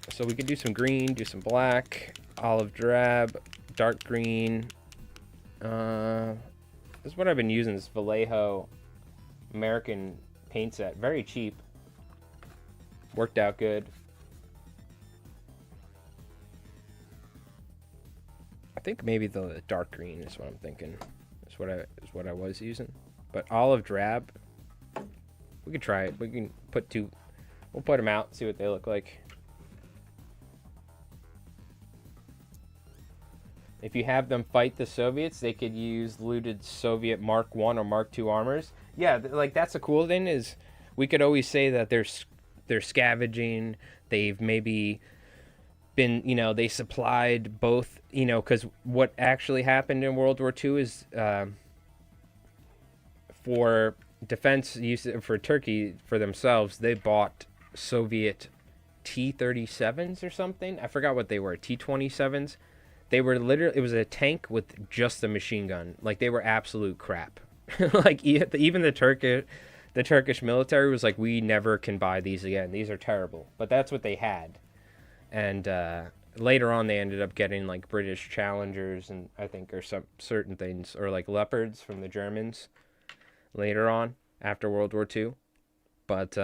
so we could do some green, do some black, olive drab, dark green. This is what I've been using, this Vallejo American paint set. Very cheap. Worked out good. I think maybe the dark green is what I'm thinking. Is what I was using. But olive drab, we could try it. We can put two... We'll put them out, see what they look like. If you have them fight the Soviets, they could use looted Soviet Mark I or Mark II armors. Yeah, like that's the cool thing is we could always say that they're scavenging. They've maybe been, you know, they supplied both, you know, because what actually happened in World War II is for defense use for Turkey for themselves, they bought Soviet T-37s or something. I forgot what they were. T-27s. They were literally, it was a tank with just a machine gun. Like, they were absolute crap. Like, even the Turkish military was like, we never can buy these again. These are terrible. But that's what they had. And later on, they ended up getting, like, British Challengers and I think or some certain things. Or, like, Leopards from the Germans later on after World War II. But,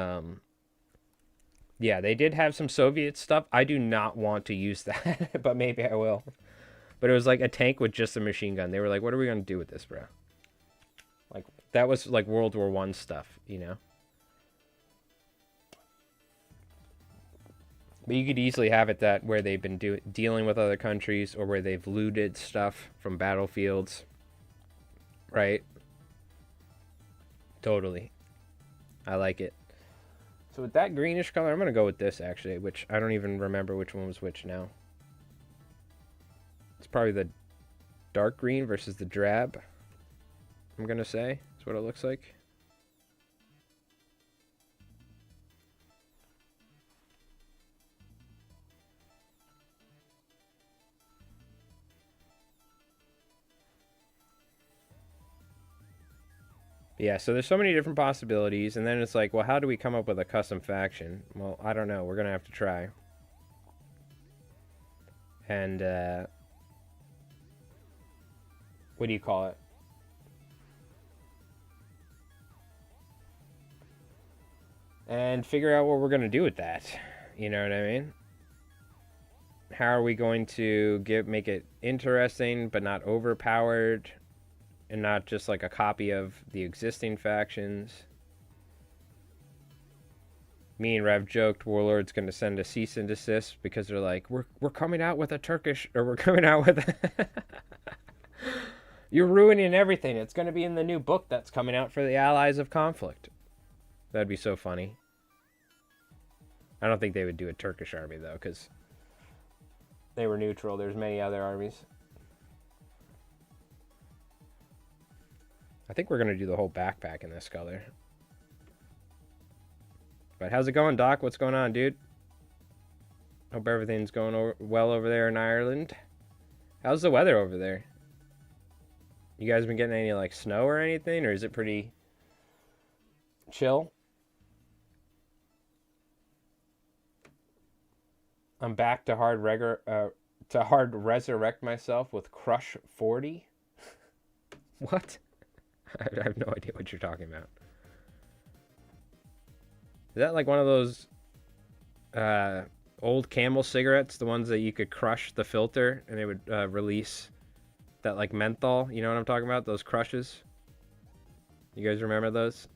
yeah, they did have some Soviet stuff. I do not want to use that, but maybe I will. But it was like a tank with just a machine gun. They were like, what are we going to do with this, bro? Like, that was like World War I stuff, you know? But you could easily have it that where they've been dealing with other countries or where they've looted stuff from battlefields. Right? Totally. I like it. So with that greenish color, I'm going to go with this, actually, which I don't even remember which one was which now. It's probably the dark green versus the drab, I'm going to say. That's what it looks like. Yeah, so there's so many different possibilities, and then it's like, well, how do we come up with a custom faction? Well, I don't know. We're going to have to try. And, what do you call it? and figure out what we're going to do with that. You know what I mean? How are we going to make it interesting but not overpowered and not just like a copy of the existing factions? Me and Rev joked Warlord's going to send a cease and desist because they're like, we're coming out with a Turkish, or we're coming out with you're ruining everything. It's going to be in the new book that's coming out for the Allies of Konflikt. That'd be so funny. I don't think they would do a Turkish army, though, because they were neutral. There's many other armies. I think we're going to do the whole backpack in this color. But how's it going, Doc? What's going on, dude? Hope everything's going well over there in Ireland. How's the weather over there? You guys been getting any, like, snow or anything? Or is it pretty chill? I'm back to hard resurrect myself with Crush 40. What? I have no idea what you're talking about. Is that like one of those old Camel cigarettes, the ones that you could crush the filter and it would release that like menthol? You know what I'm talking about? Those crushes. You guys remember those?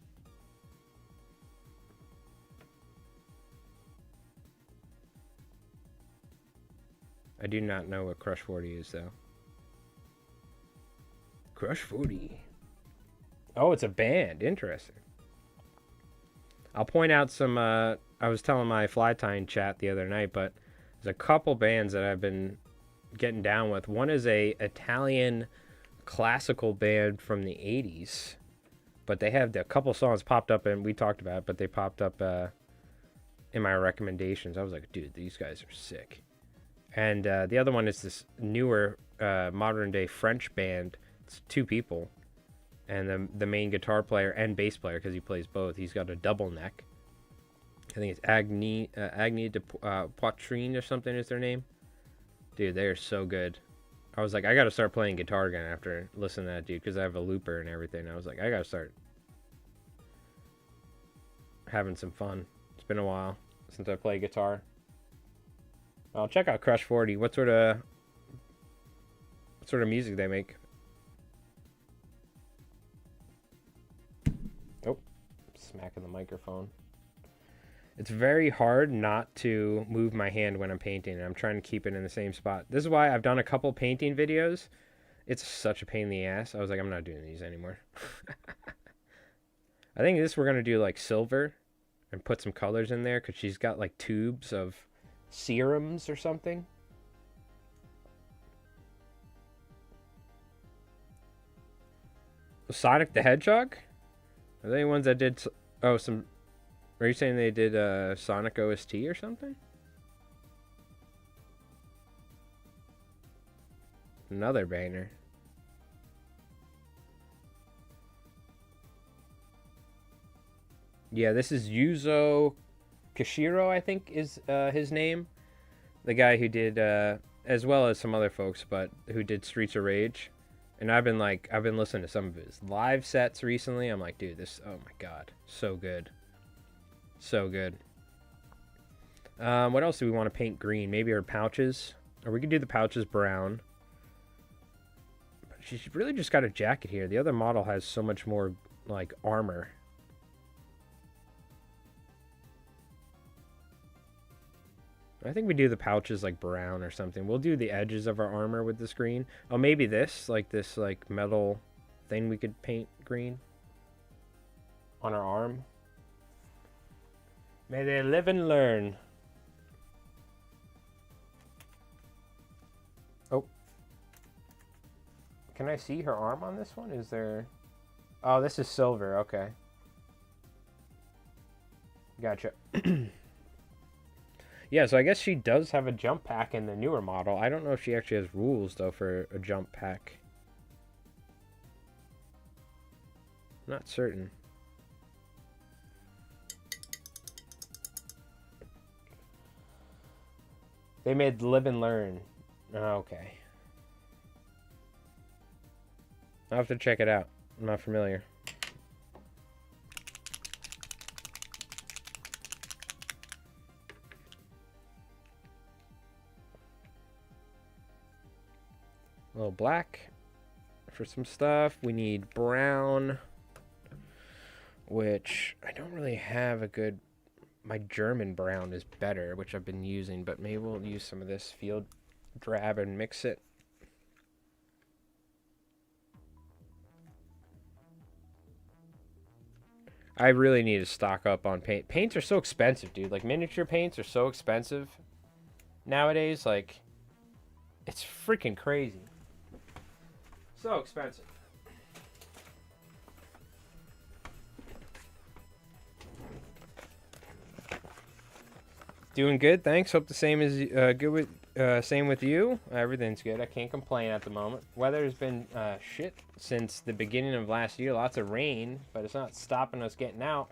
I do not know what Crush 40 is, though. Crush 40. Oh, it's a band. Interesting. I'll point out some, I was telling my fly tying chat the other night, but there's a couple bands that I've been getting down with. One is a Italian classical band from the 80s, but they have a couple songs popped up, and we talked about it, but they popped up in my recommendations. I was like, dude, these guys are sick. And the other one is this newer modern-day French band. It's two people. And the main guitar player and bass player, because he plays both, he's got a double neck. I think it's Agni de Poitrine or something is their name. Dude, they are so good. I was like, I got to start playing guitar again after listening to that dude, because I have a looper and everything. I was like, I got to start having some fun. It's been a while since I played guitar. I'll check out Crush 40. What sort of music they make? Oh, smacking the microphone. It's very hard not to move my hand when I'm painting, and I'm trying to keep it in the same spot. This is why I've done a couple painting videos. It's such a pain in the ass. I was like, I'm not doing these anymore. I think we're going to do like silver and put some colors in there, because she's got like tubes of serums or something. Sonic the Hedgehog? Are they the ones that did... Oh, some... Are you saying they did Sonic OST or something? Another banger. Yeah, this is Yuzo Koshiro, I think is his name. The guy who did, as well as some other folks, but who did Streets of Rage. And I've been listening to some of his live sets recently. I'm like, dude, this, oh my god, so good. So good. What else do we want to paint green? Maybe her pouches? Or we could do the pouches brown. But she's really just got a jacket here. The other model has so much more, like, armor. I think we do the pouches like brown or something. We'll do the edges of our armor with this green. Oh, maybe this like metal thing we could paint green on our arm. May they live and learn. Oh. Can I see her arm on this one? Is there... Oh, this is silver. Okay. Gotcha. Yeah, so I guess she does have a jump pack in the newer model. I don't know if she actually has rules, though, for a jump pack. Not certain. They made Live and Learn. Okay. I'll have to check it out. I'm not familiar. A little black for some stuff. We need brown, which I don't really have a good... My German brown is better, which I've been using, but maybe we'll use some of this field drab and mix it. I really need to stock up on paint. Paints are so expensive, dude. Like, miniature paints are so expensive nowadays. Like, it's freaking crazy. So expensive. Doing good, thanks. Hope the same is good with same with you. Everything's good. I can't complain at the moment. Weather's been shit since the beginning of last year. Lots of rain, but it's not stopping us getting out.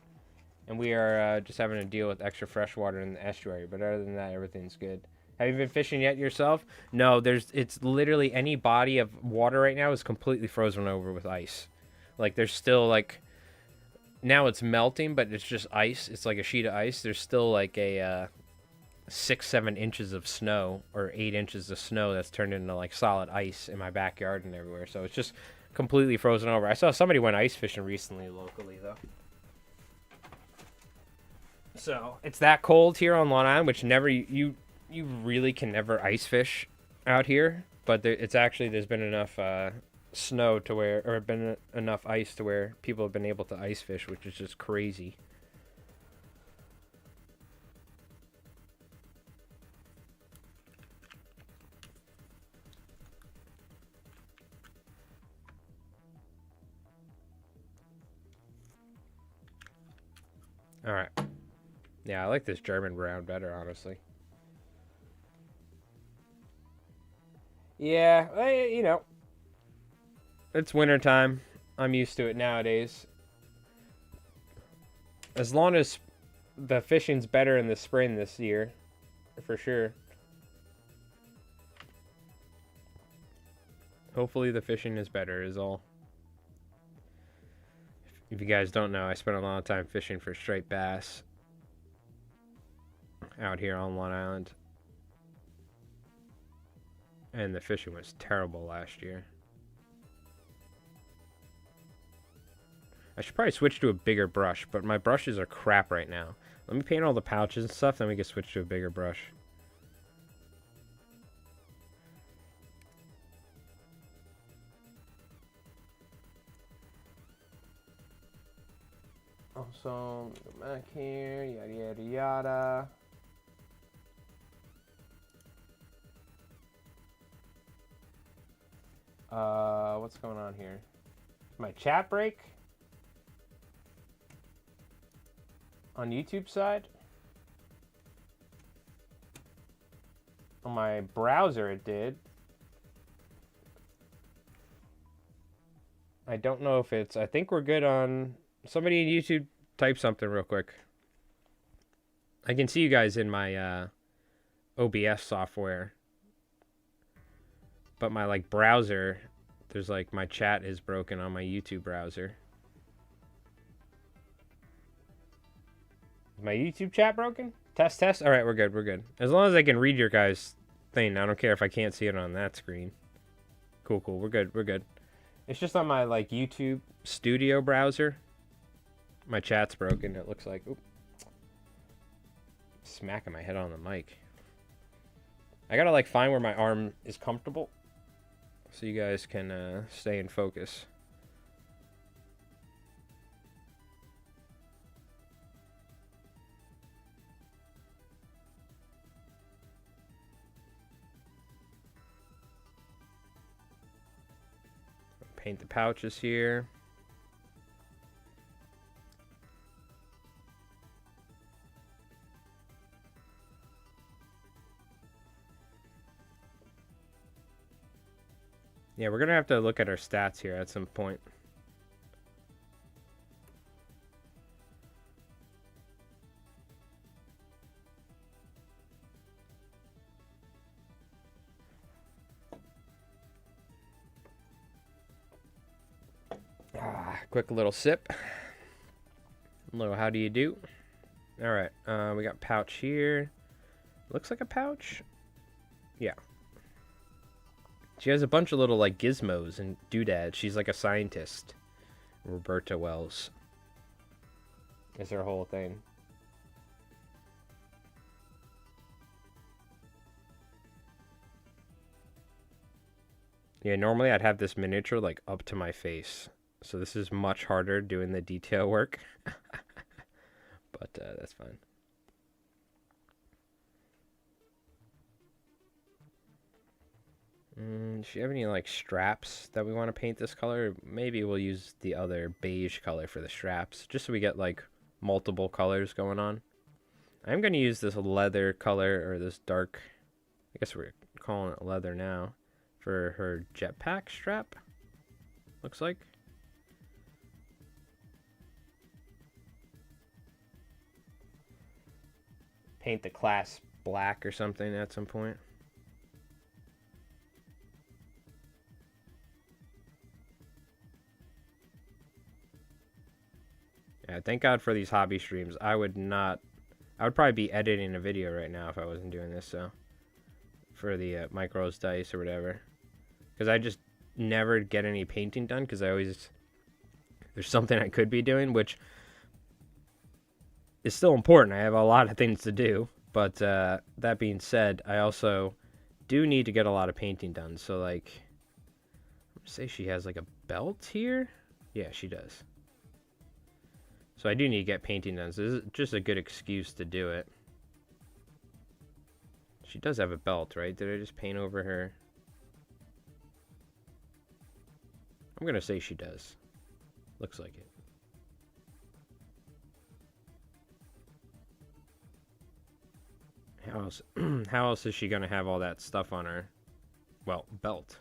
And we are just having to deal with extra fresh water in the estuary. But other than that, everything's good. Have you been fishing yet yourself? No, it's literally any body of water right now is completely frozen over with ice. Like, there's still, like, now it's melting, but it's just ice. It's like a sheet of ice. There's still like a 6-7 inches of snow, or 8 inches of snow that's turned into like solid ice in my backyard and everywhere. So it's just completely frozen over. I saw somebody went ice fishing recently locally though. So it's that cold here on Long Island, which never you really can never ice fish out here. But it's actually, there's been enough snow to where, or been enough ice to where people have been able to ice fish, which is just crazy. All right. Yeah, I like this German brown better, honestly. Yeah, you know, it's wintertime. I'm used to it nowadays. As long as the fishing's better in the spring this year, for sure. Hopefully the fishing is better is all. If you guys don't know, I spent a lot of time fishing for striped bass out here on Long Island. And the fishing was terrible last year. I should probably switch to a bigger brush, but my brushes are crap right now. Let me paint all the pouches and stuff, then we can switch to a bigger brush. Also, go back here, yada yada yada. What's going on here? My chat break on YouTube side. On my browser it did. I don't know if it's, I think we're good on, somebody in YouTube type something real quick. I can see you guys in my OBS software. But my like browser, there's like my chat is broken on my YouTube browser. Is my YouTube chat broken? Test, test. All right, we're good. We're good. As long as I can read your guys' thing, I don't care if I can't see it on that screen. Cool, cool. We're good. We're good. It's just on my like YouTube Studio browser. My chat's broken. It looks like. Oop. Smacking my head on the mic. I gotta like find where my arm is comfortable, so you guys can stay in focus. Paint the pouches here. Yeah, we're gonna have to look at our stats here at some point. Quick little sip. Hello, how do you do? All right, we got pouch here. Looks like a pouch. Yeah. She has a bunch of little, like, gizmos and doodads. She's like a scientist. Roberta Wells is her whole thing. Yeah, normally I'd have this miniature, like, up to my face. So this is much harder doing the detail work. But that's fine. Does she have any, like, straps that we want to paint this color? Maybe we'll use the other beige color for the straps, just so we get, like, multiple colors going on. I'm going to use this leather color, or this dark, I guess we're calling it leather now, for her jetpack strap, looks like. Paint the clasp black or something at some point. Yeah, thank God for these hobby streams. I would probably be editing a video right now if I wasn't doing this, so. For the MikeRollsDice or whatever. Because I just never get any painting done, because there's something I could be doing, which is still important. I have a lot of things to do, but that being said, I also do need to get a lot of painting done. So, like, say she has, like, a belt here? Yeah, she does. So I do need to get painting done. So this is just a good excuse to do it. She does have a belt, right? Did I just paint over her? I'm going to say she does. Looks like it. How else is she going to have all that stuff on her? Well, belt.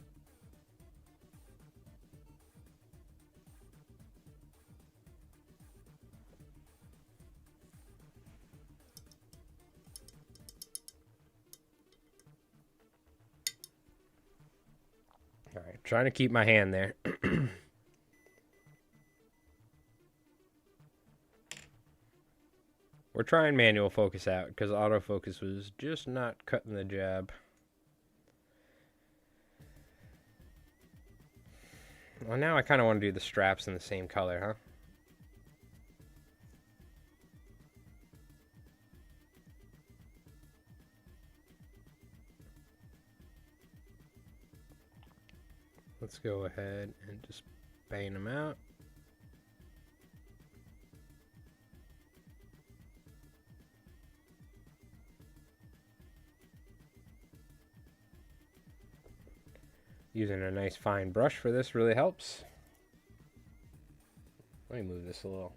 All right, trying to keep my hand there. We're trying manual focus out because autofocus was just not cutting the job. Well, now I kind of want to do the straps in the same color, huh? Let's go ahead and just bang them out. Using a nice fine brush for this really helps. Let me move this a little.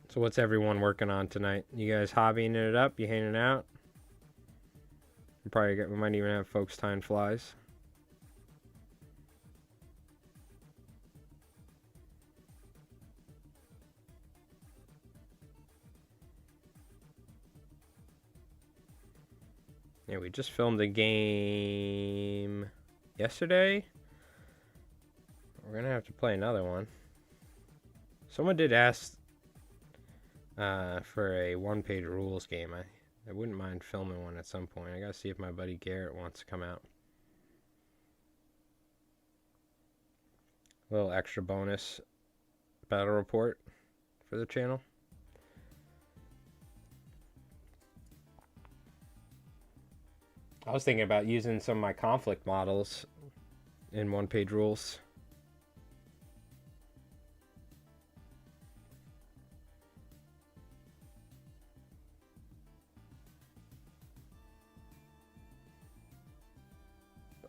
So what's everyone working on tonight? You guys hobbying it up? You hanging out? We might even have folks tying flies. Yeah, we just filmed a game yesterday. We're gonna have to play another one. Someone did ask for a one-page rules game. I wouldn't mind filming one at some point. I gotta see if my buddy Garrett wants to come out. A little extra bonus battle report for the channel. I was thinking about using some of my Konflikt models in one-page rules.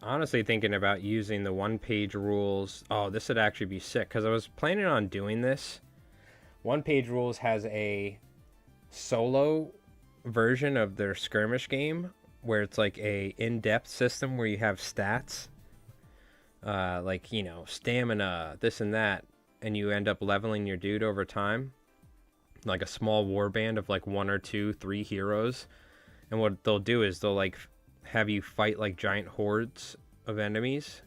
Honestly thinking about using the one-page rules. Oh, this would actually be sick, because I was planning on doing this. One-page rules has a solo version of their skirmish game, where it's like a in-depth system where you have stats. Like, you know, stamina, this and that, and you end up leveling your dude over time. Like a small war band of like 1 or 2, 3 heroes. And what they'll do is they'll like have you fight like giant hordes of enemies.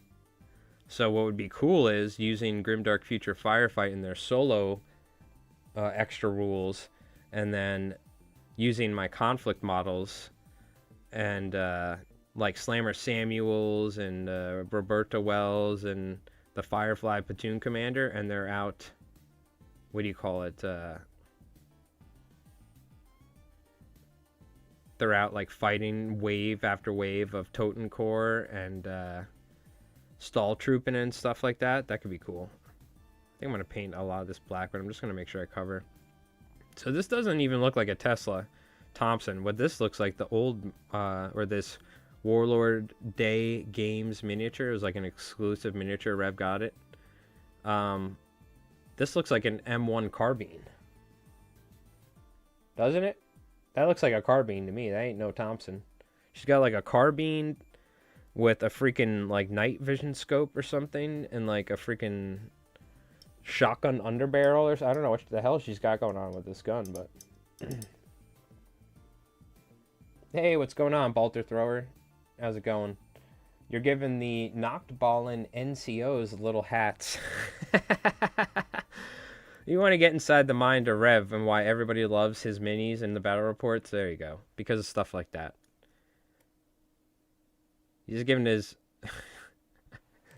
So what would be cool is using Grimdark Future Firefight in their solo extra rules, and then using my Konflikt models and like Slammer Samuels and Roberta Wells and the Firefly Platoon Commander, and they're out. What do you call it? They're out like fighting wave after wave of Toten Corps and stall trooping and stuff like that. That could be cool. I think I'm going to paint a lot of this black, but I'm just going to make sure I cover. So this doesn't even look like a Tesla Thompson. What this looks like, the old, or this Warlord Day Games miniature. It was like an exclusive miniature. Rev got it. This looks like an M1 carbine. Doesn't it? That looks like a carbine to me. That ain't no Thompson. She's got like a carbine with a freaking like night vision scope or something, and like a freaking shotgun underbarrel or I don't know what the hell she's got going on with this gun, but hey, what's going on, Bolter Thrower? How's it going? You're giving the knocked ballin' NCOs little hats. You want to get inside the mind of Rev and why everybody loves his minis and the battle reports? There you go. Because of stuff like that. He's giving his...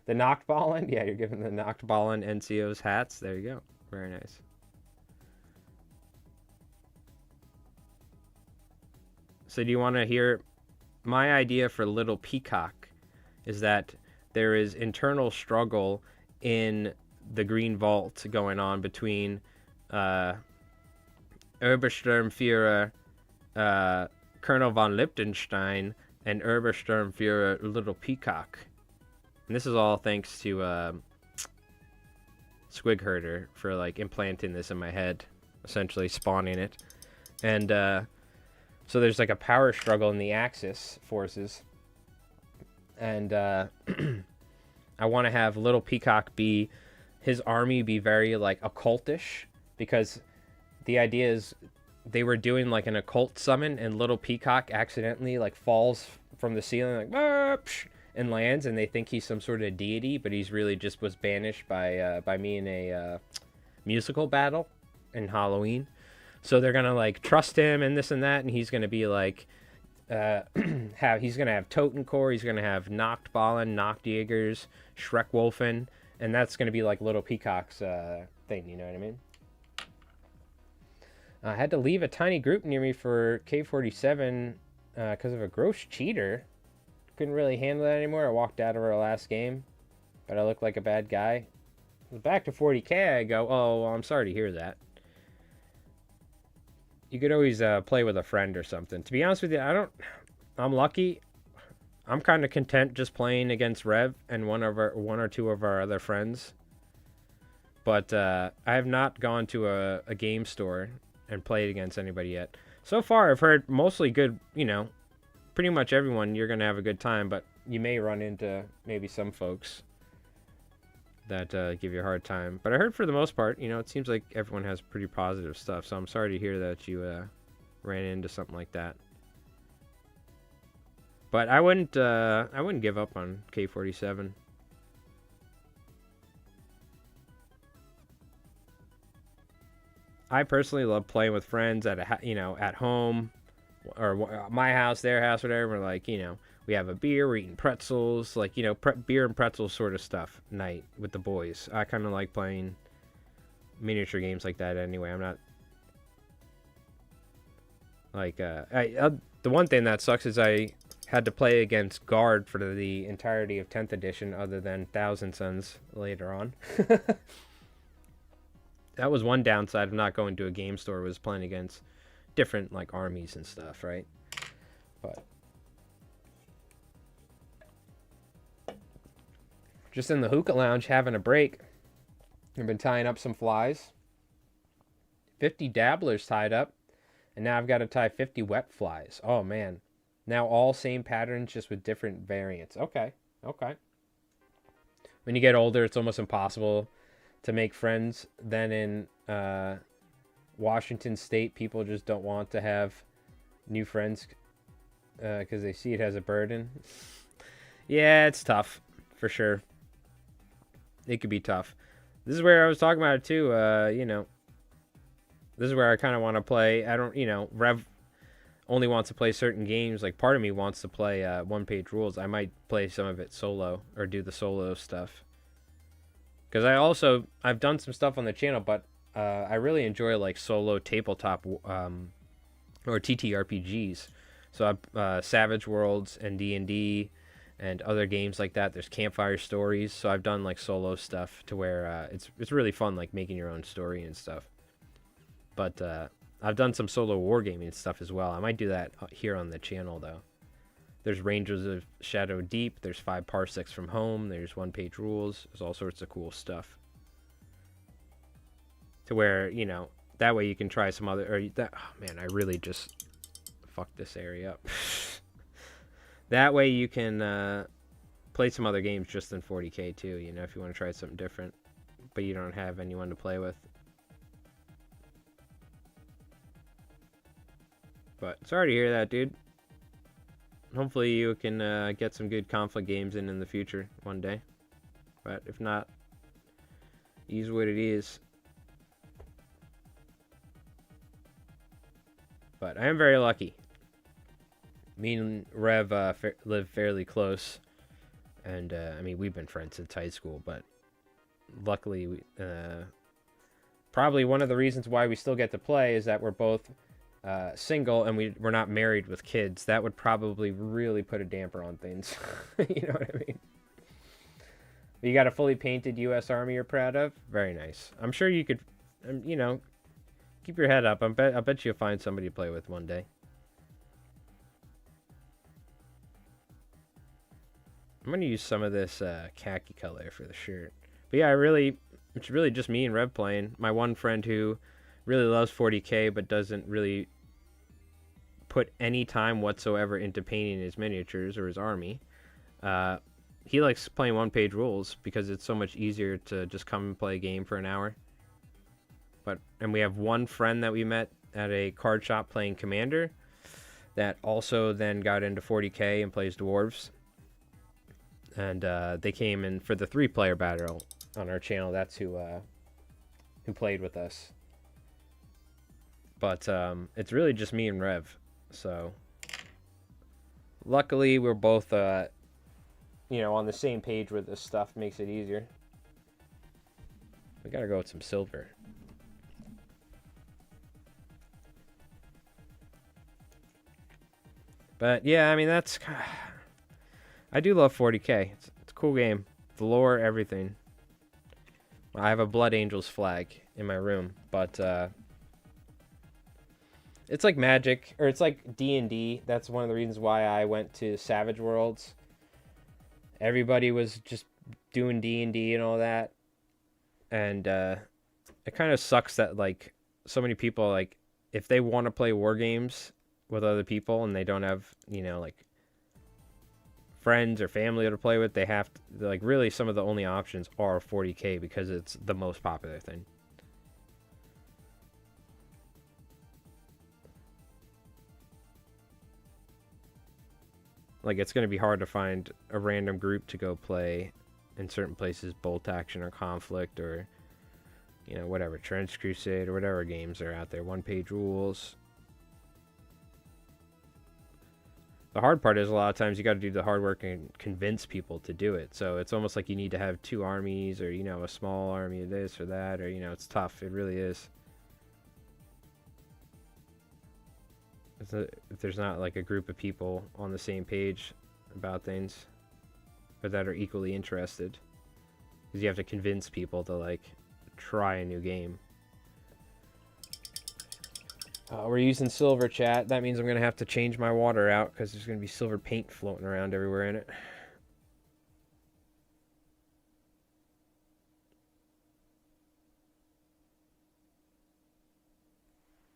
the knocked ballin'? Yeah, you're giving the knocked ballin' NCOs hats. There you go. Very nice. So do you want to hear... My idea for Little Peacock is that there is internal struggle in the Green Vault going on between Obersturmführer Colonel von Liechtenstein and Obersturmführer Little Peacock. And this is all thanks to Squigherder for like implanting this in my head, essentially spawning it. And so there's like a power struggle in the Axis forces. And I want to have Little Peacock be... his army be very like occultish, because the idea is they were doing like an occult summon and Little Peacock accidentally like falls from the ceiling like and lands, and they think he's some sort of deity, but he's really just was banished by me in a musical battle in Halloween. So they're gonna like trust him and this and that, and he's gonna be like he's gonna have Toten Corps, he's gonna have Nacht Ballen, Nacht Jägers, Schreckwolfen. And that's going to be like Little Peacock's thing, you know what I mean? I had to leave a tiny group near me for K47 because of a gross cheater. Couldn't really handle that anymore. I walked out of our last game, but I looked like a bad guy. Back to 40k, I go, oh, well, I'm sorry to hear that. You could always play with a friend or something. To be honest with you, I'm lucky. I'm kind of content just playing against Rev and one or two of our other friends. But I have not gone to a game store and played against anybody yet. So far, I've heard mostly good, you know, pretty much everyone, you're going to have a good time, but you may run into maybe some folks that give you a hard time. But I heard for the most part, you know, it seems like everyone has pretty positive stuff. So I'm sorry to hear that you ran into something like that. But I wouldn't give up on K47. I personally love playing with friends at at home, or my house, their house, whatever. We're like, you know, we have a beer, we're eating pretzels, like, you know, beer and pretzels sort of stuff night with the boys. I kind of like playing miniature games like that anyway. I'm not like the one thing that sucks is I had to play against Guard for the entirety of 10th edition, other than Thousand Sons later on. That was one downside of not going to a game store, was playing against different like armies and stuff, right? But just in the hookah lounge having a break. I've been tying up some flies. 50 dabblers tied up, and now I've got to tie 50 wet flies. Oh man. Now all same patterns, just with different variants. Okay. When you get older, it's almost impossible to make friends. Then in Washington State, people just don't want to have new friends because they see it has a burden. Yeah, it's tough, for sure. It could be tough. This is where I was talking about it too. This is where I kind of want to play. I don't, Rev only wants to play certain games. Like, part of me wants to play one-page rules. I might play some of it solo or do the solo stuff. Because I've done some stuff on the channel, but I really enjoy like solo tabletop or TTRPGs. So Savage Worlds and D&D and other games like that. There's Campfire Stories. So I've done like solo stuff to where it's really fun, like making your own story and stuff. But I've done some solo wargaming stuff as well. I might do that here on the channel though. There's Rangers of Shadow Deep. There's 5 Parsecs from Home. There's one-page rules. There's all sorts of cool stuff. To where, that way you can try some other... oh, man, I really just fucked this area up. That way you can play some other games just in 40K too, if you want to try something different. But you don't have anyone to play with. But sorry to hear that, dude. Hopefully you can get some good Konflikt games in the future one day. But if not, it is what it is. But I am very lucky. Me and Rev live fairly close. And, we've been friends since high school. But luckily, probably one of the reasons why we still get to play is that we're both... single and we're not married with kids. That would probably really put a damper on things. You know what I mean? You got a fully painted U.S. Army you're proud of? Very nice. I'm sure you could, keep your head up. I bet you'll find somebody to play with one day. I'm going to use some of this khaki color for the shirt. But yeah, it's really just me and Rev playing. My one friend who really loves 40K but doesn't really put any time whatsoever into painting his miniatures or his army. He likes playing one-page rules because it's so much easier to just come and play a game for an hour. And we have one friend that we met at a card shop playing Commander that also then got into 40K and plays Dwarves. And they came in for the 3-player battle on our channel. That's who played with us. But it's really just me and Rev. So luckily we're both on the same page with this stuff. Makes it easier. We gotta go with some silver. But yeah, that's... I do love 40K. It's a cool game. The lore, everything. I have a Blood Angels flag in my room, but it's like Magic, or it's like D&D. That's one of the reasons why I went to Savage Worlds. Everybody was just doing D&D and all that. And it kind of sucks that, like, so many people, like, if they want to play war games with other people and they don't have, like, friends or family to play with, they have to, like, really some of the only options are 40K because it's the most popular thing. Like, it's going to be hard to find a random group to go play in certain places, Bolt Action or Konflikt or, whatever, Trench Crusade or whatever games are out there, one-page rules. The hard part is a lot of times you got to do the hard work and convince people to do it. So it's almost like you need to have 2 armies or, a small army of this or that, or, it's tough. It really is. If there's not like a group of people on the same page about things or that are equally interested, because you have to convince people to like try a new game. We're using silver, chat. That means I'm gonna have to change my water out because there's gonna be silver paint floating around everywhere in it.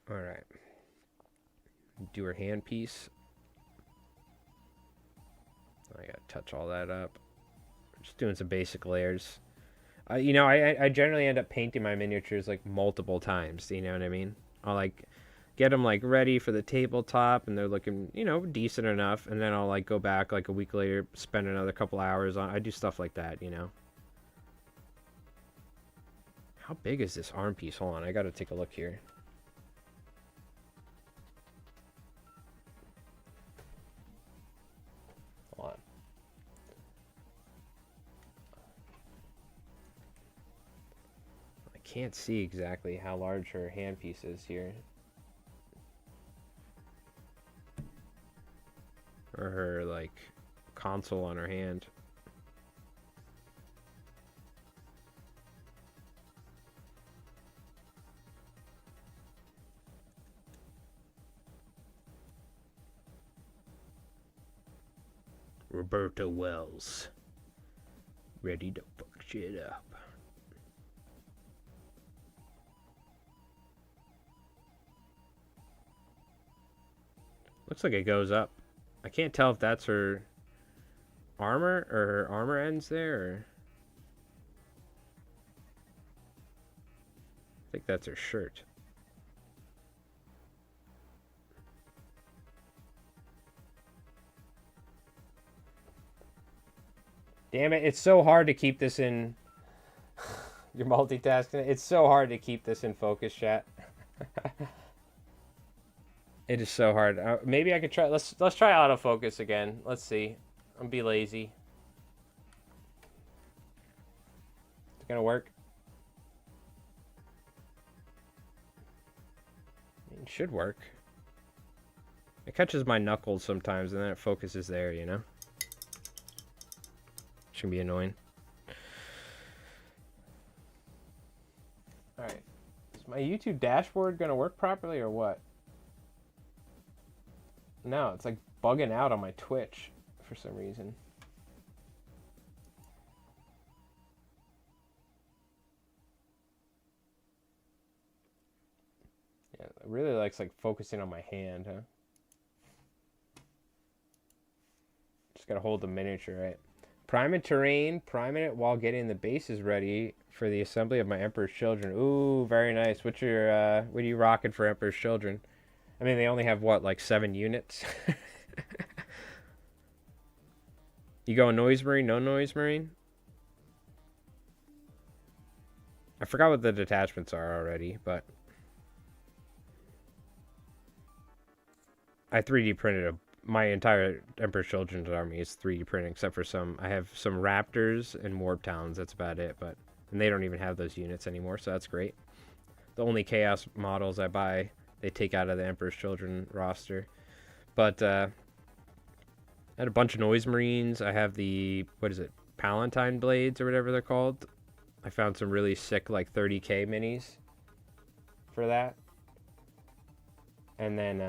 All right. Do her handpiece. I gotta touch all that up. Just doing some basic layers. I generally end up painting my miniatures like multiple times. You know what I mean? I'll like get them like ready for the tabletop, and they're looking, you know, decent enough. And then I'll like go back like a week later, spend another couple hours on. I do stuff like that, you know. How big is this arm piece? Hold on, I gotta take a look here. Hold on. I can't see exactly how large her handpiece is here. Or her, like, console on her hand. Roberta Wells. Ready to fuck shit up. Looks like it goes up. I can't tell if that's her armor or her armor ends there, or... I think that's her shirt. Damn it, it's so hard to keep this in... You're multitasking. It's so hard to keep this in focus, chat. It is so hard. Maybe I could try... Let's try autofocus again. Let's see. I'm be lazy. It's gonna work. It should work. It catches my knuckles sometimes, and then it focuses there, you know? It's gonna be annoying. Alright. Is my YouTube dashboard gonna work properly, or what? No, it's like bugging out on my Twitch for some reason. Yeah, it really likes like focusing on my hand, huh? Just gotta hold the miniature, right? Priming terrain, priming it while getting the bases ready for the assembly of my Emperor's Children. Ooh, very nice. What are you rocking for Emperor's Children? I mean, they only have, what, like 7 units? You going Noise Marine, no Noise Marine? I forgot what the detachments are already, but... I 3D printed my entire Emperor's Children's army is 3D printed, except for some... I have some Raptors and Warp Towns, that's about it, but... And they don't even have those units anymore, so that's great. The only Chaos models I buy... They take out of the Emperor's Children roster. But, I had a bunch of Noise Marines. I have the, what is it, Palatine Blades or whatever they're called. I found some really sick, like, 30k minis for that. And then,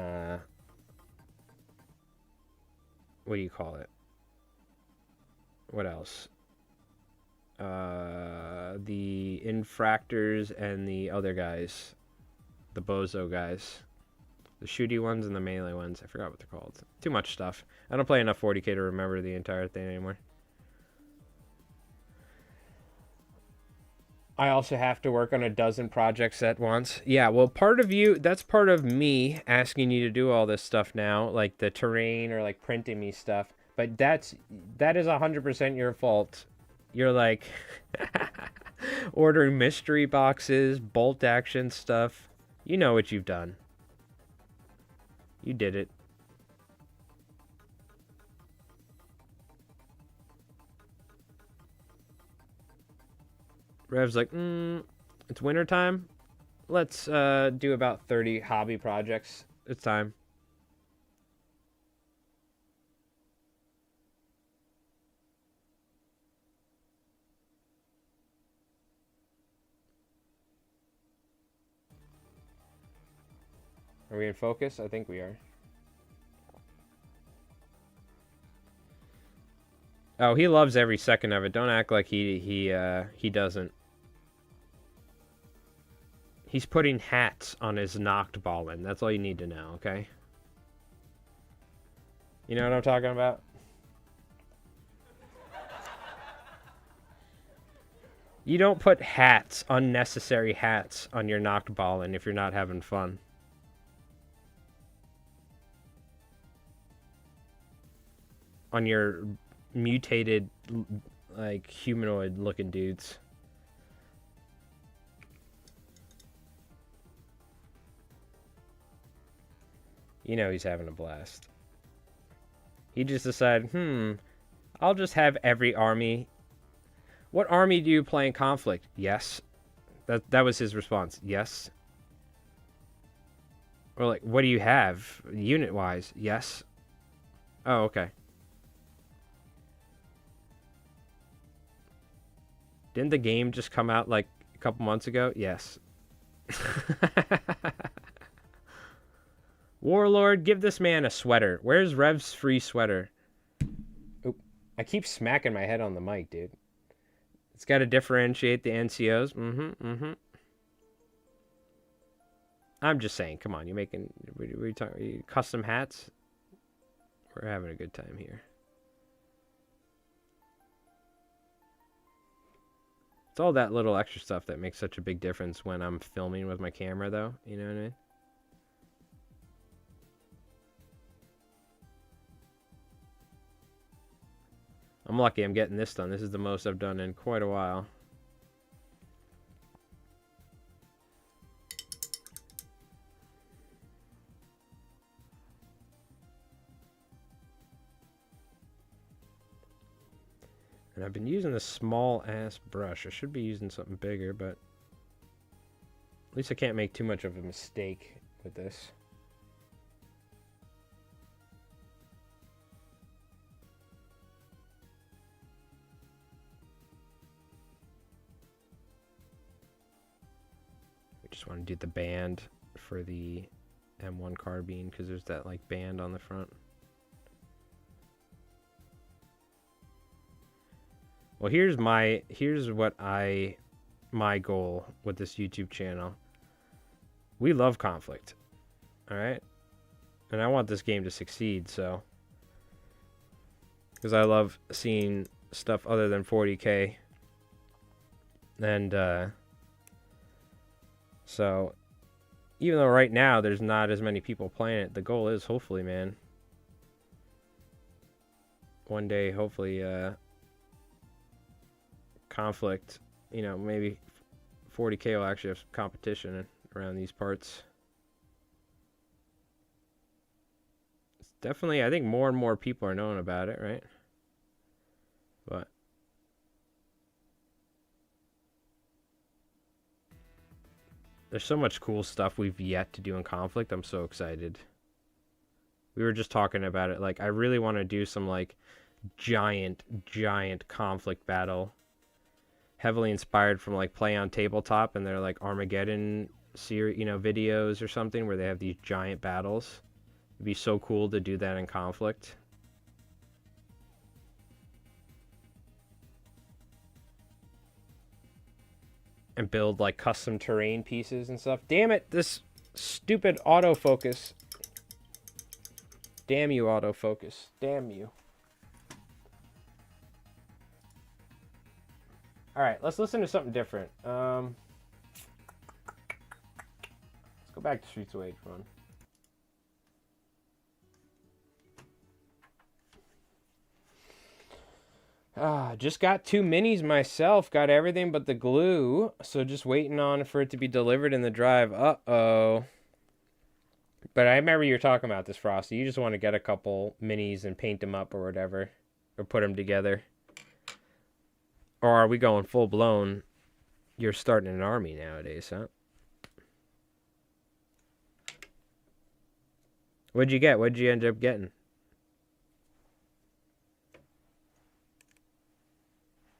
what do you call it? What else? The Infractors and the other guys. The Bozo guys. The shooty ones and the melee ones. I forgot what they're called. Too much stuff. I don't play enough 40k to remember the entire thing anymore. I also have to work on a dozen projects at once. Yeah, well, part of you, that's part of me asking you to do all this stuff now, like the terrain or like printing me stuff. But that is 100% your fault. You're like ordering mystery boxes, bolt action stuff. You know what you've done. You did it. Rev's like, it's wintertime. Let's do about 30 hobby projects. It's time. Are we in focus? I think we are. Oh, he loves every second of it. Don't act like he doesn't. He's putting hats on his Nachtballen. That's all you need to know, okay? You know what I'm talking about? You don't put hats, unnecessary hats, on your Nachtballen if you're not having fun. on your mutated, like, humanoid-looking dudes. You know he's having a blast. He just decided, I'll just have every army. What army do you play in Konflikt? Yes. That was his response. Yes. Or like, what do you have unit-wise? Yes. Oh, okay. Didn't the game just come out like a couple months ago? Yes. Warlord, give this man a sweater. Where's Rev's free sweater? Oop. I keep smacking my head on the mic, dude. It's got to differentiate the NCOs. I'm just saying, come on, you making... What are you talking... Custom hats? We're having a good time here. It's all that little extra stuff that makes such a big difference when I'm filming with my camera, though. You know what I mean? I'm lucky I'm getting this done. This is the most I've done in quite a while. And I've been using this small-ass brush. I should be using something bigger, but... At least I can't make too much of a mistake with this. We just want to do the band for the M1 carbine, because there's that, like, band on the front. Well, here's my goal with this YouTube channel. We love Konflikt, all right? And I want this game to succeed, so. Because I love seeing stuff other than 40K. And, so, even though right now there's not as many people playing it, the goal is, hopefully, man, one day, hopefully, Konflikt, you know, maybe 40K will actually have some competition around these parts. It's definitely, I think more and more people are knowing about it, right? But there's so much cool stuff we've yet to do in Konflikt. I'm so excited. We were just talking about it. Like, I really want to do some, like, giant Konflikt battle. Heavily inspired from, like, Play on Tabletop and their, like, Armageddon series, you know, videos or something where they have these giant battles. It'd be so cool to do that in Konflikt. And build, like, custom terrain pieces and stuff. Damn it, this stupid autofocus. Damn you, autofocus. Damn you. Alright, let's listen to something different. Let's go back to Streets of Rage 1. Just got 2 minis myself. Got everything but the glue. So just waiting on for it to be delivered in the drive. Uh-oh. But I remember you were talking about this, Frosty. You just want to get a couple minis and paint them up or whatever. Or put them together. Or are we going full-blown, you're starting an army nowadays, huh? What'd you get? What'd you end up getting?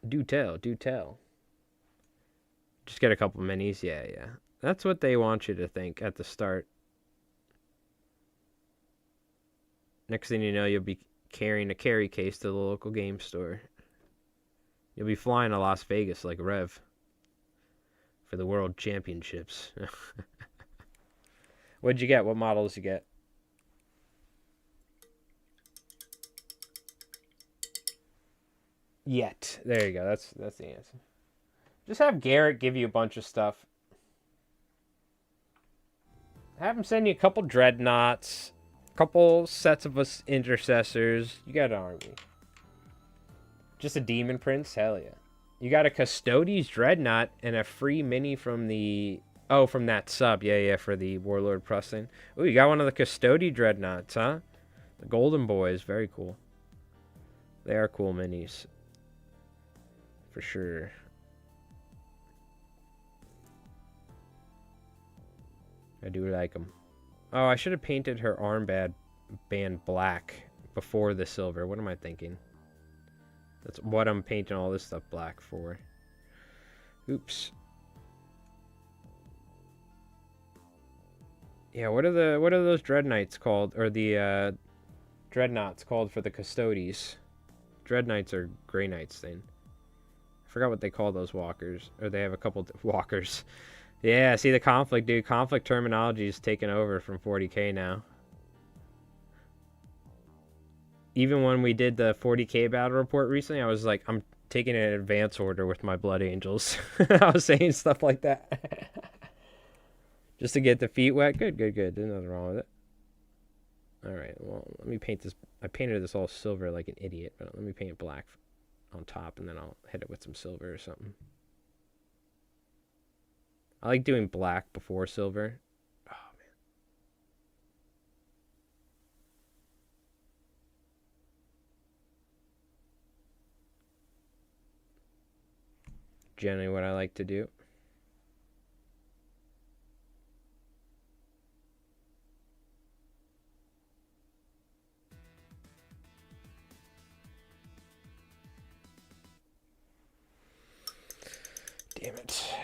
Do tell, do tell. Just get a couple minis, yeah. That's what they want you to think at the start. Next thing you know, you'll be carrying a carry case to the local game store. You'll be flying to Las Vegas like Rev for the World Championships. What'd you get? What models you get? Yet. There you go. That's the answer. Just have Garrett give you a bunch of stuff. Have him send you a couple dreadnoughts, Couple sets of us intercessors. You got an army. Just a demon prince? Hell yeah. You got a Custodes Dreadnought and a free mini from the... Oh, from that sub. Yeah, yeah, for the Warlord Prusting. Oh, you got one of the Custodes Dreadnoughts, huh? The Golden Boys. Very cool. They are cool minis. For sure. I do like them. Oh, I should have painted her armband black before the silver. What am I thinking? That's what I'm painting all this stuff black for. Oops. Yeah, what are those dreadnoughts called? Or the dreadnoughts called for the Custodes? Dreadnoughts are Grey Knights thing. I forgot what they call those walkers. Or they have a couple walkers. Yeah, see the Konflikt, dude. Konflikt terminology is taking over from 40k now. Even when we did the 40k battle report recently, I was like, I'm taking an advance order with my Blood Angels. I was saying stuff like that. Just to get the feet wet. Good, good, good. There's nothing wrong with it. Alright, well, let me paint this. I painted this all silver like an idiot, but let me paint it black on top, and then I'll hit it with some silver or something. I like doing black before silver. Oh, man. Generally what I like to do. Damn it.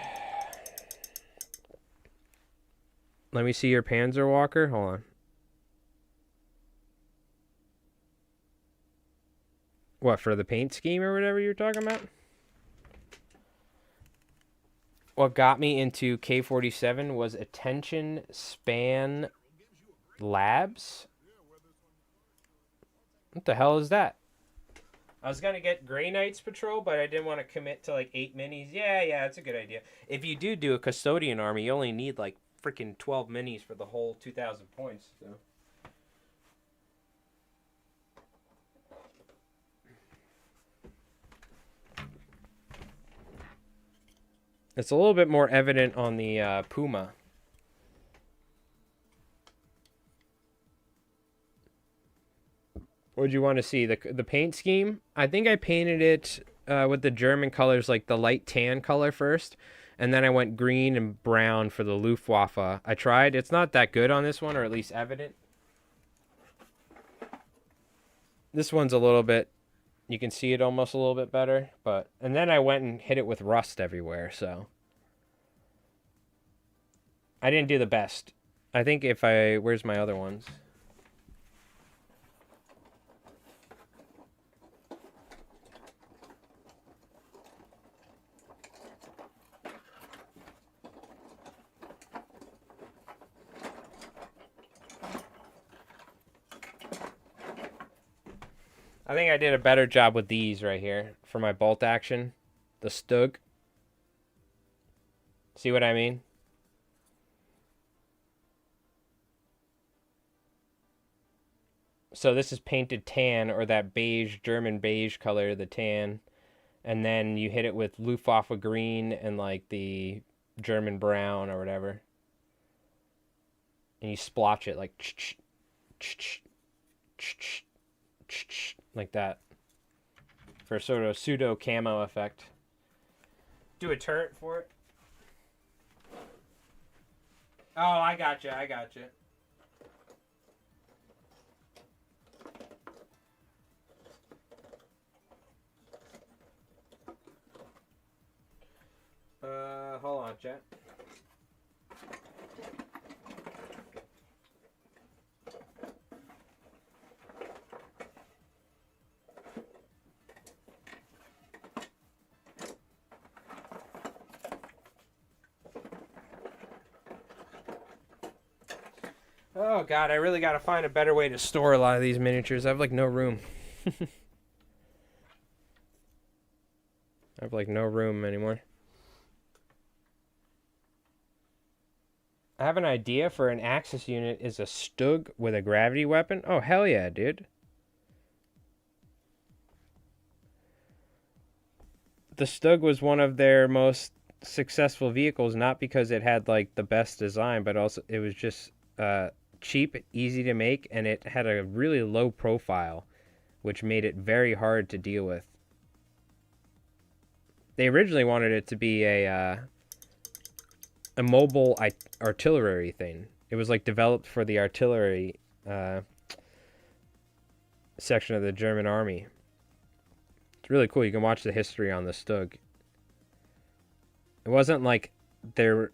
Let me see your Panzer Walker. Hold on. What, for the paint scheme or whatever you're talking about? What got me into K47 was Attention Span Labs. What the hell is that? I was going to get Grey Knights Patrol, but I didn't want to commit to like 8 minis. Yeah, that's a good idea. If you do a Custodian army, you only need like freaking 12 minis for the whole 2,000 points. So. It's a little bit more evident on the Puma. What would you want to see? The paint scheme? I think I painted it with the German colors, like the light tan color first. And then I went green and brown for the Luftwaffe. I tried. It's not that good on this one, or at least evident. This one's a little bit... You can see it almost a little bit better. And then I went and hit it with rust everywhere, so... I didn't do the best. I think if I... Where's my other ones? I think I did a better job with these right here for my bolt action. The Stug. See what I mean? So this is painted tan, or that beige, German beige color, the tan. And then you hit it with Luftwaffe green and like the German brown or whatever. And you splotch it like like that for a sort of pseudo camo effect. Do a turret for it. Oh, I gotcha. Hold on, chat. Oh god, I really gotta find a better way to store a lot of these miniatures. I have like no room. I have like no room anymore. I I have an idea for an Axis unit is a Stug with a gravity weapon. Oh, hell yeah, dude. The Stug was one of their most successful vehicles, not because it had like the best design, but also it was just cheap, easy to make, and it had a really low profile, which made it very hard to deal with. They originally wanted it to be a mobile artillery thing. It was like developed for the artillery section of the German army. It's really cool. You can watch the history on the Stug. It wasn't like their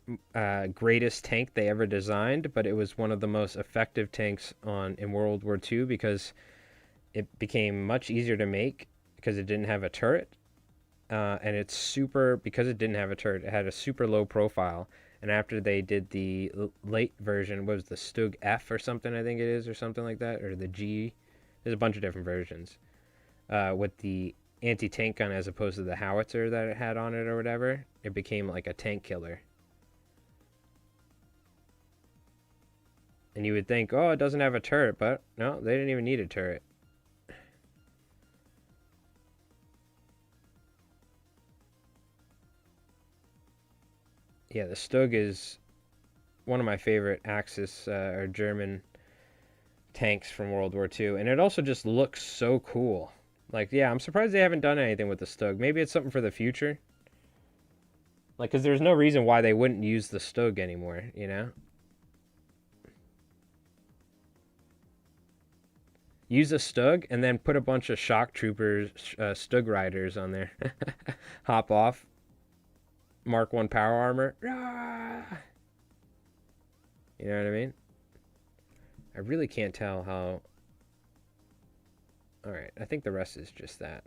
greatest tank they ever designed, but it was one of the most effective tanks in World War II because it became much easier to make because it didn't have a turret. And it's because it didn't have a turret, it had a super low profile. And after they did the late version, what was the Stug F or something, I think it is, or something like that, or the G. There's a bunch of different versions. With the anti-tank gun as opposed to the howitzer that it had on it or whatever, it became like a tank killer. And you would think, oh, it doesn't have a turret, but no, they didn't even need a turret. Yeah, the Stug is one of my favorite Axis or German tanks from World War II. And it also just looks so cool. Like, yeah, I'm surprised they haven't done anything with the Stug. Maybe it's something for the future. Like, because there's no reason why they wouldn't use the Stug anymore, you know? Use a Stug and then put a bunch of shock troopers, Stug riders on there. Hop off. Mark 1 power armor. Ah! You know what I mean? I really can't tell how... Alright, I think the rest is just that.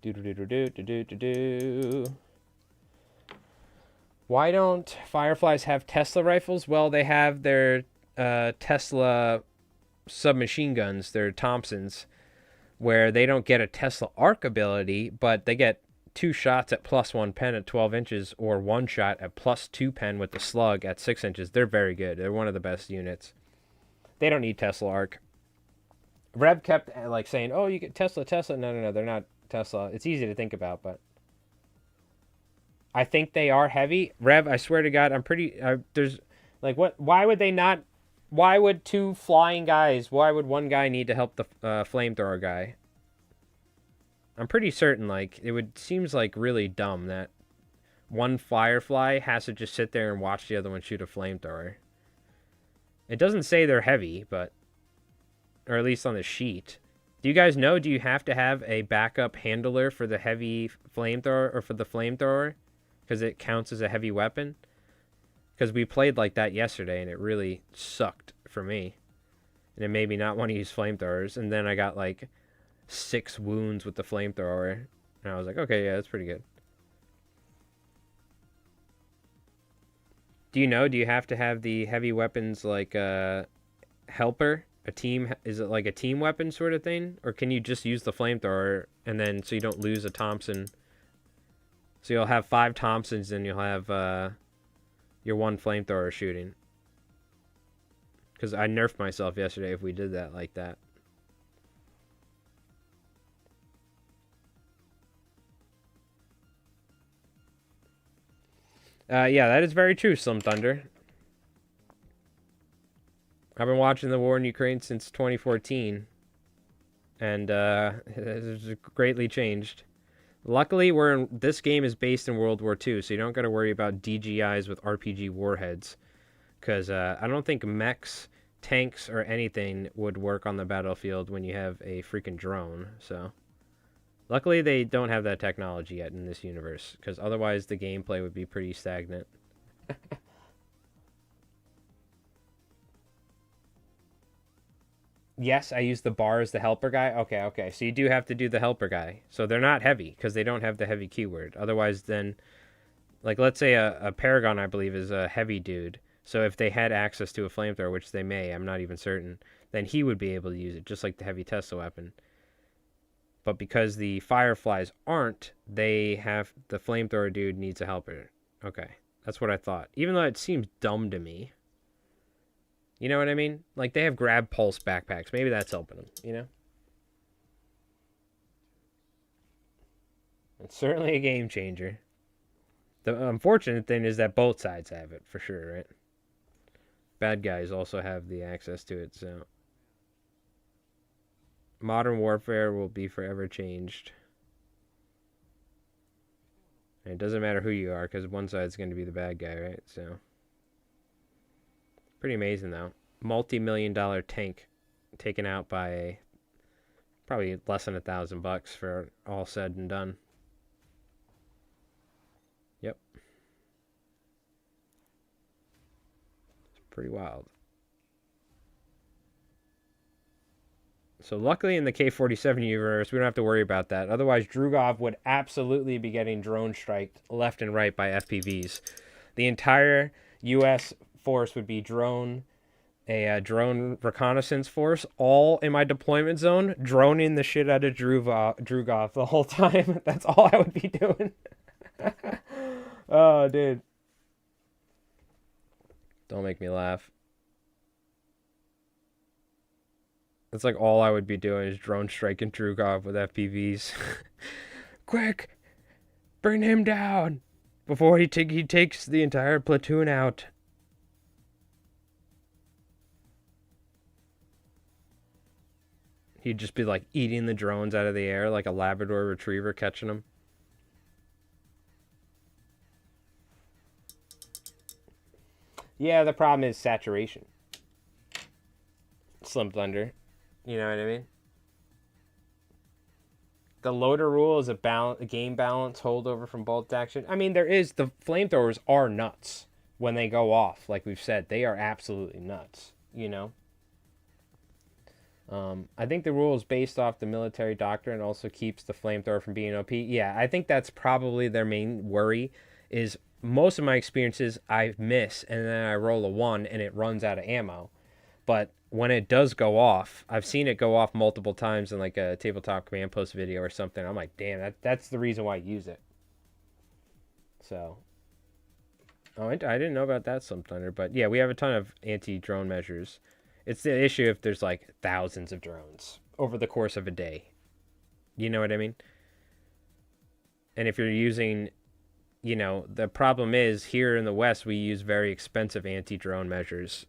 Do-do-do-do-do-do-do-do. Why don't Fireflies have Tesla rifles? Well, they have their Tesla submachine guns, their Thompsons, where they don't get a Tesla arc ability, but they get 2 shots at +1 pen at 12 inches or 1 shot at +2 pen with the slug at 6 inches. They're very good. They're one of the best units. They don't need Tesla arc. Rev kept like saying, oh, you get Tesla. No, they're not Tesla. It's easy to think about, but I think they are heavy. Rev, I swear to God, I'm pretty... there's like, what? Why would they not... Why would 2 flying guys... Why would 1 guy need to help the flamethrower guy? I'm pretty certain, like, seems like really dumb that 1 Firefly has to just sit there and watch the other one shoot a flamethrower. It doesn't say they're heavy, but... Or at least on the sheet. Do you guys know, do you have to have a backup handler for the heavy flamethrower or for the flamethrower? Because it counts as a heavy weapon? Because we played like that yesterday, and it really sucked for me. And it made me not want to use flamethrowers. And then I got like 6 wounds with the flamethrower. And I was like, okay, yeah, that's pretty good. Do you have to have the heavy weapons like helper? Is it like a team weapon sort of thing? Or can you just use the flamethrower and then so you don't lose a Thompson? So you'll have 5 Thompsons and you'll have your 1 flamethrower shooting. Because I nerfed myself yesterday if we did that like that. Yeah, that is very true, Slim Thunder. I've been watching the war in Ukraine since 2014. And it has greatly changed. Luckily, this game is based in World War II, so you don't got to worry about DGIs with RPG warheads. Because I don't think mechs, tanks, or anything would work on the battlefield when you have a freaking drone. So, luckily, they don't have that technology yet in this universe, because otherwise the gameplay would be pretty stagnant. Yes, I use the bar as the helper guy. Okay. So you do have to do the helper guy. So they're not heavy because they don't have the heavy keyword. Otherwise, then, like, let's say a Paragon, I believe, is a heavy dude. So if they had access to a flamethrower, which they may, I'm not even certain, then he would be able to use it, just like the heavy Tesla weapon. But because the Fireflies aren't, they have... The flamethrower dude needs a helper. Okay, that's what I thought. Even though it seems dumb to me. You know what I mean? Like, they have grab pulse backpacks. Maybe that's helping them, you know? It's certainly a game changer. The unfortunate thing is that both sides have it, for sure, right? Bad guys also have the access to it, so... Modern warfare will be forever changed. And it doesn't matter who you are, because one side's going to be the bad guy, right? So, pretty amazing, though. Multi-million-dollar tank taken out by probably less than $1,000 for all said and done. Yep. It's pretty wild. So luckily in the K47 universe, we don't have to worry about that. Otherwise, Drugov would absolutely be getting drone striked left and right by FPVs. The entire U.S. force would be drone reconnaissance force, all in my deployment zone, droning the shit out of Drugov the whole time. That's all I would be doing. Oh, dude. Don't make me laugh. That's like all I would be doing is drone striking Drugov with FPVs. Quick! Bring him down! Before he takes the entire platoon out. He'd just be like eating the drones out of the air like a Labrador retriever catching them. Yeah, the problem is saturation. Slim Thunder. You know what I mean? The loader rule is a game balance holdover from bolt action. I mean, there is... The flamethrowers are nuts when they go off. Like we've said, they are absolutely nuts. You know? I think the rule is based off the military doctrine and also keeps the flamethrower from being OP. Yeah, I think that's probably their main worry is most of my experiences I miss and then I roll a 1 and it runs out of ammo. But when it does go off, I've seen it go off multiple times in like a tabletop command post video or something. I'm like, damn, that's the reason why I use it. So, oh, I didn't know about that, Slim Thunder. But yeah, we have a ton of anti-drone measures. It's the issue if there's like thousands of drones over the course of a day. You know what I mean? And if you're using, you know, the problem is here in the West, we use very expensive anti-drone measures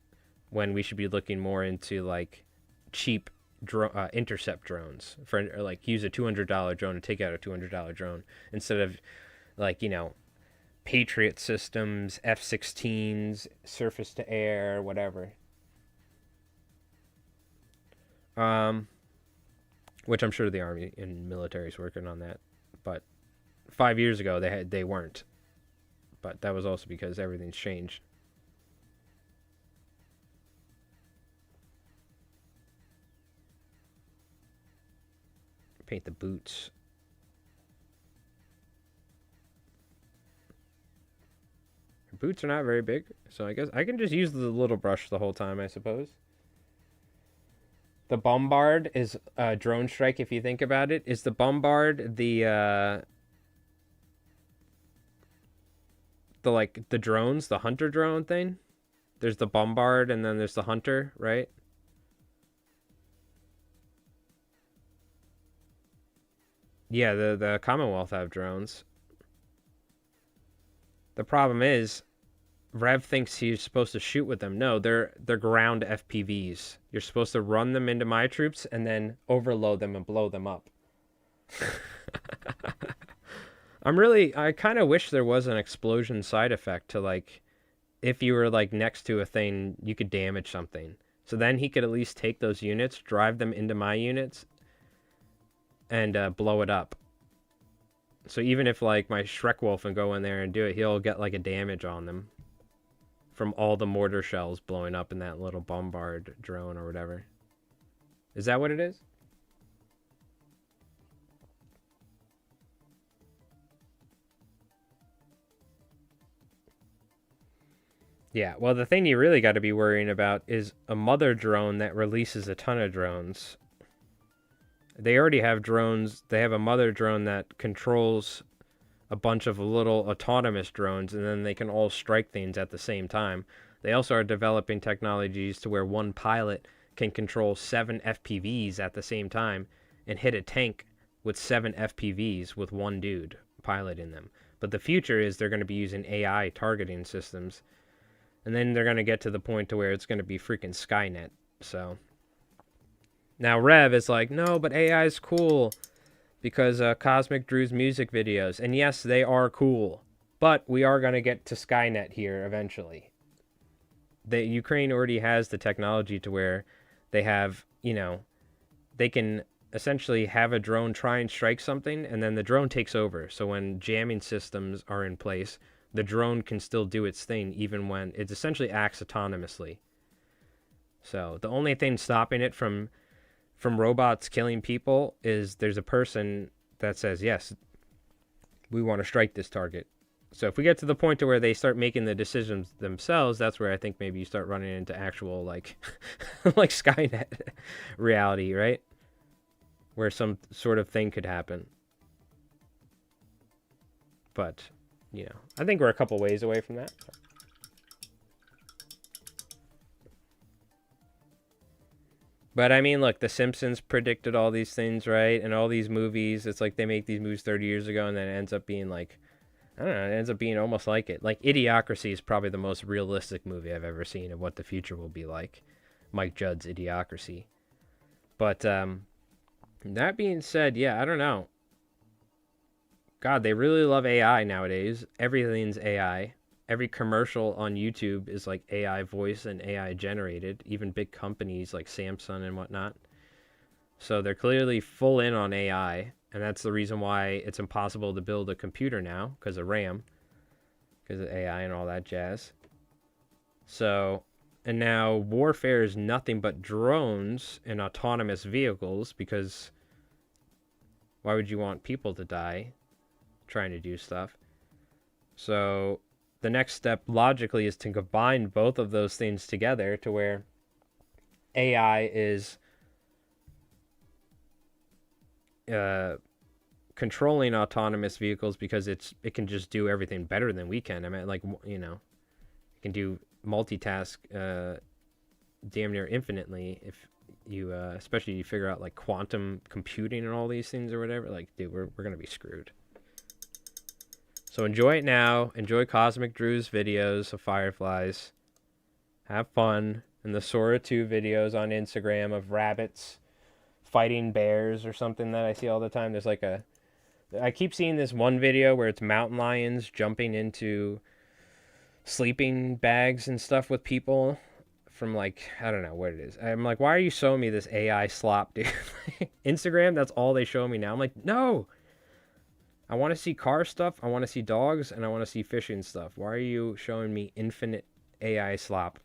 when we should be looking more into like cheap intercept drones for like use a $200 drone and take out a $200 drone instead of like, you know, Patriot systems, F-16s, surface to air, whatever. Which I'm sure the Army and military is working on that, but 5 years ago they weren't. But that was also because everything's changed. Paint the boots. Her boots are not very big, so I guess I can just use the little brush the whole time, I suppose. The Bombard is a drone strike, if you think about it. Is the Bombard the drones, the hunter drone thing? There's the Bombard and then there's the hunter, right? Yeah, the Commonwealth have drones. The problem is, Rev thinks he's supposed to shoot with them. No, they're ground FPVs. You're supposed to run them into my troops and then overload them and blow them up. I kind of wish there was an explosion side effect to like, if you were like next to a thing, you could damage something. So then he could at least take those units, drive them into my units, and blow it up. So even if like my Shrek Wolf and go in there and do it, he'll get like a damage on them from all the mortar shells blowing up in that little Bombard drone or whatever. Is that what it is? Yeah, well, the thing you really got to be worrying about is a mother drone that releases a ton of drones. They already have drones. They have a mother drone that controls a bunch of little autonomous drones, and then they can all strike things at the same time. They also are developing technologies to where one pilot can control 7 FPVs at the same time and hit a tank with 7 FPVs with one dude piloting them. But the future is they're going to be using AI targeting systems, and then they're going to get to the point to where it's going to be freaking Skynet. So now Rev is like, no, but AI is cool because Cosmic Drew's music videos, and yes, they are cool, but we are going to get to Skynet here eventually. The Ukraine already has the technology to where they have, they can essentially have a drone try and strike something, and then the drone takes over. So when jamming systems are in place, the drone can still do its thing even when it essentially acts autonomously. So the only thing stopping it from robots killing people is there's a person that says, yes, we want to strike this target. So if we get to the point to where they start making the decisions themselves, that's where I think maybe you start running into actual like like Skynet reality, right? Where some sort of thing could happen. But, I think we're a couple ways away from that. But I mean, look, The Simpsons predicted all these things, right? And all these movies, it's like they make these movies 30 years ago and then it ends up being like, I don't know, it ends up being almost like it. Like Idiocracy is probably the most realistic movie I've ever seen of what the future will be like. Mike Judd's Idiocracy. But that being said, yeah, I don't know. God, they really love AI nowadays. Everything's AI. Every commercial on YouTube is like AI voice and AI generated, even big companies like Samsung and whatnot. So they're clearly full in on AI, and that's the reason why it's impossible to build a computer now, because of RAM, because of AI and all that jazz. So, and now warfare is nothing but drones and autonomous vehicles, because why would you want people to die trying to do stuff? So the next step logically is to combine both of those things together to where AI is controlling autonomous vehicles because it can just do everything better than we can. I mean, like, it can do multitask damn near infinitely if you, especially you figure out like quantum computing and all these things or whatever. Like, dude, we're gonna be screwed. So enjoy it now. Enjoy Cosmic Drew's videos of fireflies. Have fun. And the Sora 2 videos on Instagram of rabbits fighting bears or something that I see all the time. There's like I keep seeing this one video where it's mountain lions jumping into sleeping bags and stuff with people from like, I don't know what it is. I'm like, why are you showing me this AI slop, dude? Instagram, that's all they show me now. I'm like, no! I want to see car stuff, I want to see dogs, and I want to see fishing stuff. Why are you showing me infinite AI slop?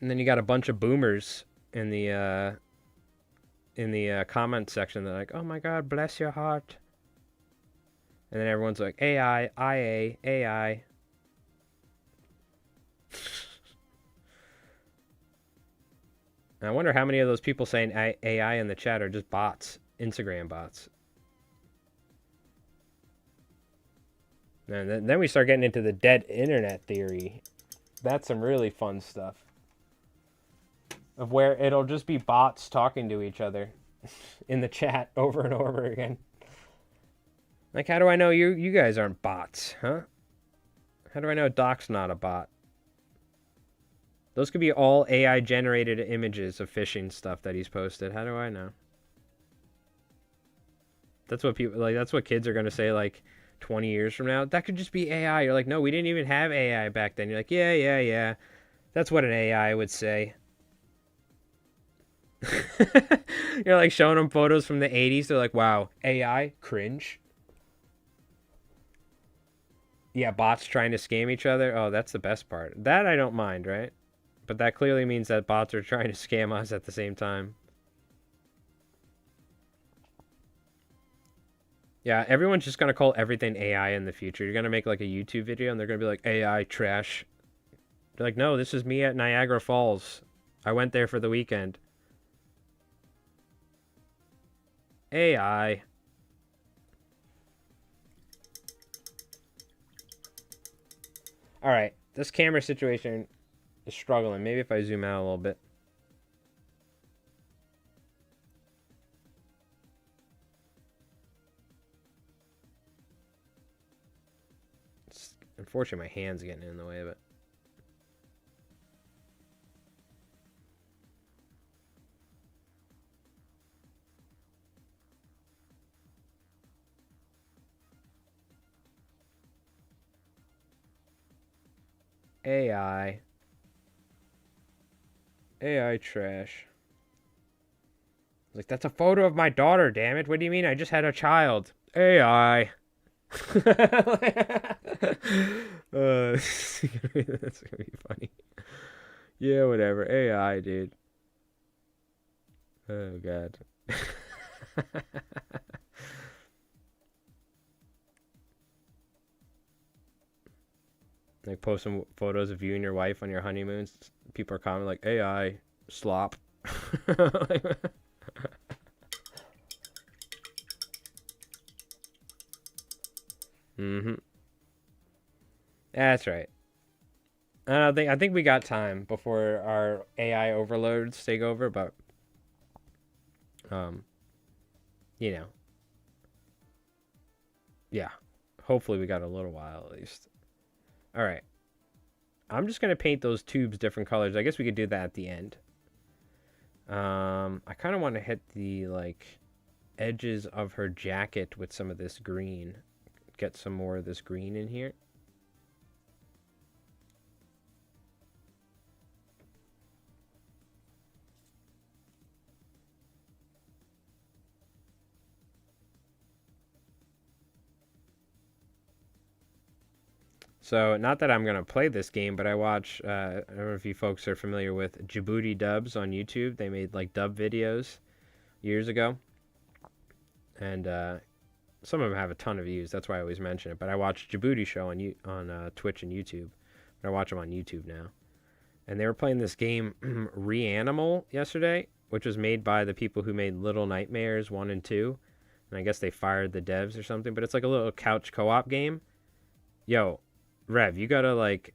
And then you got a bunch of boomers in the comment section. They're like, oh my god, bless your heart. And then everyone's like, AI, IA, AI. And I wonder how many of those people saying AI in the chat are just bots. Instagram bots. And then we start getting into the dead internet theory. That's some really fun stuff. Of where it'll just be bots talking to each other in the chat over and over again. Like, how do I know you guys aren't bots, huh? How do I know Doc's not a bot? Those could be all AI generated images of fishing stuff that he's posted. How do I know? That's what people like. That's what kids are gonna say like 20 years from now. That could just be AI. You're like, no, we didn't even have AI back then. You're like, yeah. That's what an AI would say. You're like showing them photos from the 80s. They're like, wow, AI, cringe. Yeah, bots trying to scam each other. Oh, that's the best part. That I don't mind, right? But that clearly means that bots are trying to scam us at the same time. Yeah, everyone's just going to call everything AI in the future. You're going to make like a YouTube video and they're going to be like, AI trash. They're like, no, this is me at Niagara Falls. I went there for the weekend. AI. All right, this camera situation is struggling. Maybe if I zoom out a little bit. Unfortunately, my hand's getting in the way of it. AI. AI trash. Like, that's a photo of my daughter, damn it. What do you mean? I just had a child. AI. That's gonna be funny. Yeah, whatever. AI, dude. Oh, God. Like, post some photos of you and your wife on your honeymoons. People are commenting like, AI, slop. Mm-hmm. That's right. I think we got time before our AI overloads take over, but um, you know, yeah. Hopefully we got a little while at least. All right. I'm just gonna paint those tubes different colors. I guess we could do that at the end. I kind of want to hit the like edges of her jacket with some of this green. Get some more of this green in here. So, not that I'm going to play this game, but I watch, I don't know if you folks are familiar with Djibouti dubs on YouTube. They made like dub videos years ago. And some of them have a ton of views. That's why I always mention it. But I watch Djibouti show on Twitch and YouTube. But I watch them on YouTube now. And they were playing this game, Reanimal, yesterday, which was made by the people who made Little Nightmares 1 and 2. And I guess they fired the devs or something. But it's like a little couch co-op game. Yo, Rev, you gotta like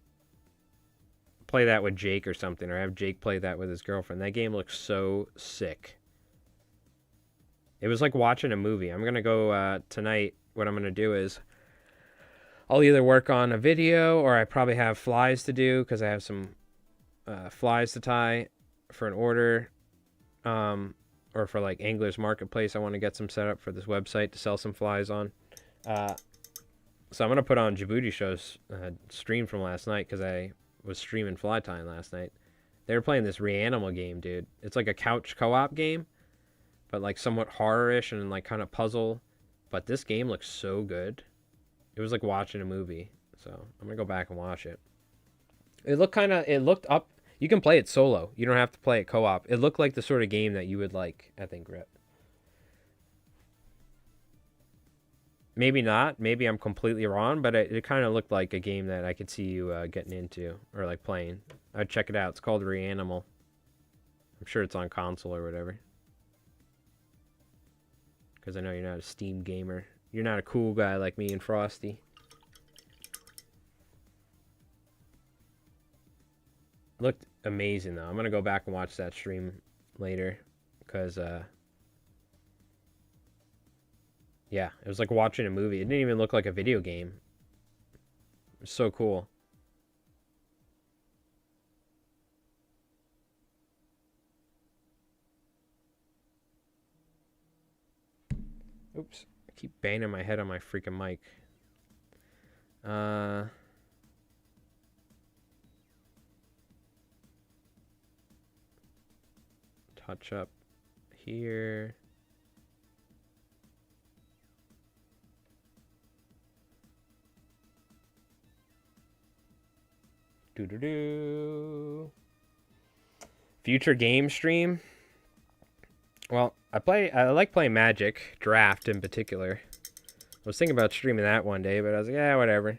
play that with Jake or something, or have Jake play that with his girlfriend. That game looks so sick. It was like watching a movie. I'm gonna go tonight. What I'm gonna do is I'll either work on a video, or I probably have flies to do because I have some flies to tie for an order, or for like Angler's Marketplace. I want to get some set up for this website to sell some flies on. So I'm going to put on Djibouti Show's stream from last night because I was streaming fly tying last night. They were playing this Reanimal game, dude. It's like a couch co-op game, but like somewhat horror-ish and like kind of puzzle. But this game looks so good. It was like watching a movie. So I'm going to go back and watch it. It looked up. You can play it solo. You don't have to play it co-op. It looked like the sort of game that you would like, I think, Rip. Maybe not. Maybe I'm completely wrong, but it kind of looked like a game that I could see you getting into or like playing. I'd check it out. It's called Reanimal. I'm sure it's on console or whatever. Because I know you're not a Steam gamer. You're not a cool guy like me and Frosty. Looked amazing though. I'm going to go back and watch that stream later. Because, yeah, it was like watching a movie. It didn't even look like a video game. It was so cool. Oops. I keep banging my head on my freaking mic. Touch up here. Future game stream. Well, I like playing Magic, Draft in particular. I was thinking about streaming that one day, but I was like, yeah, whatever.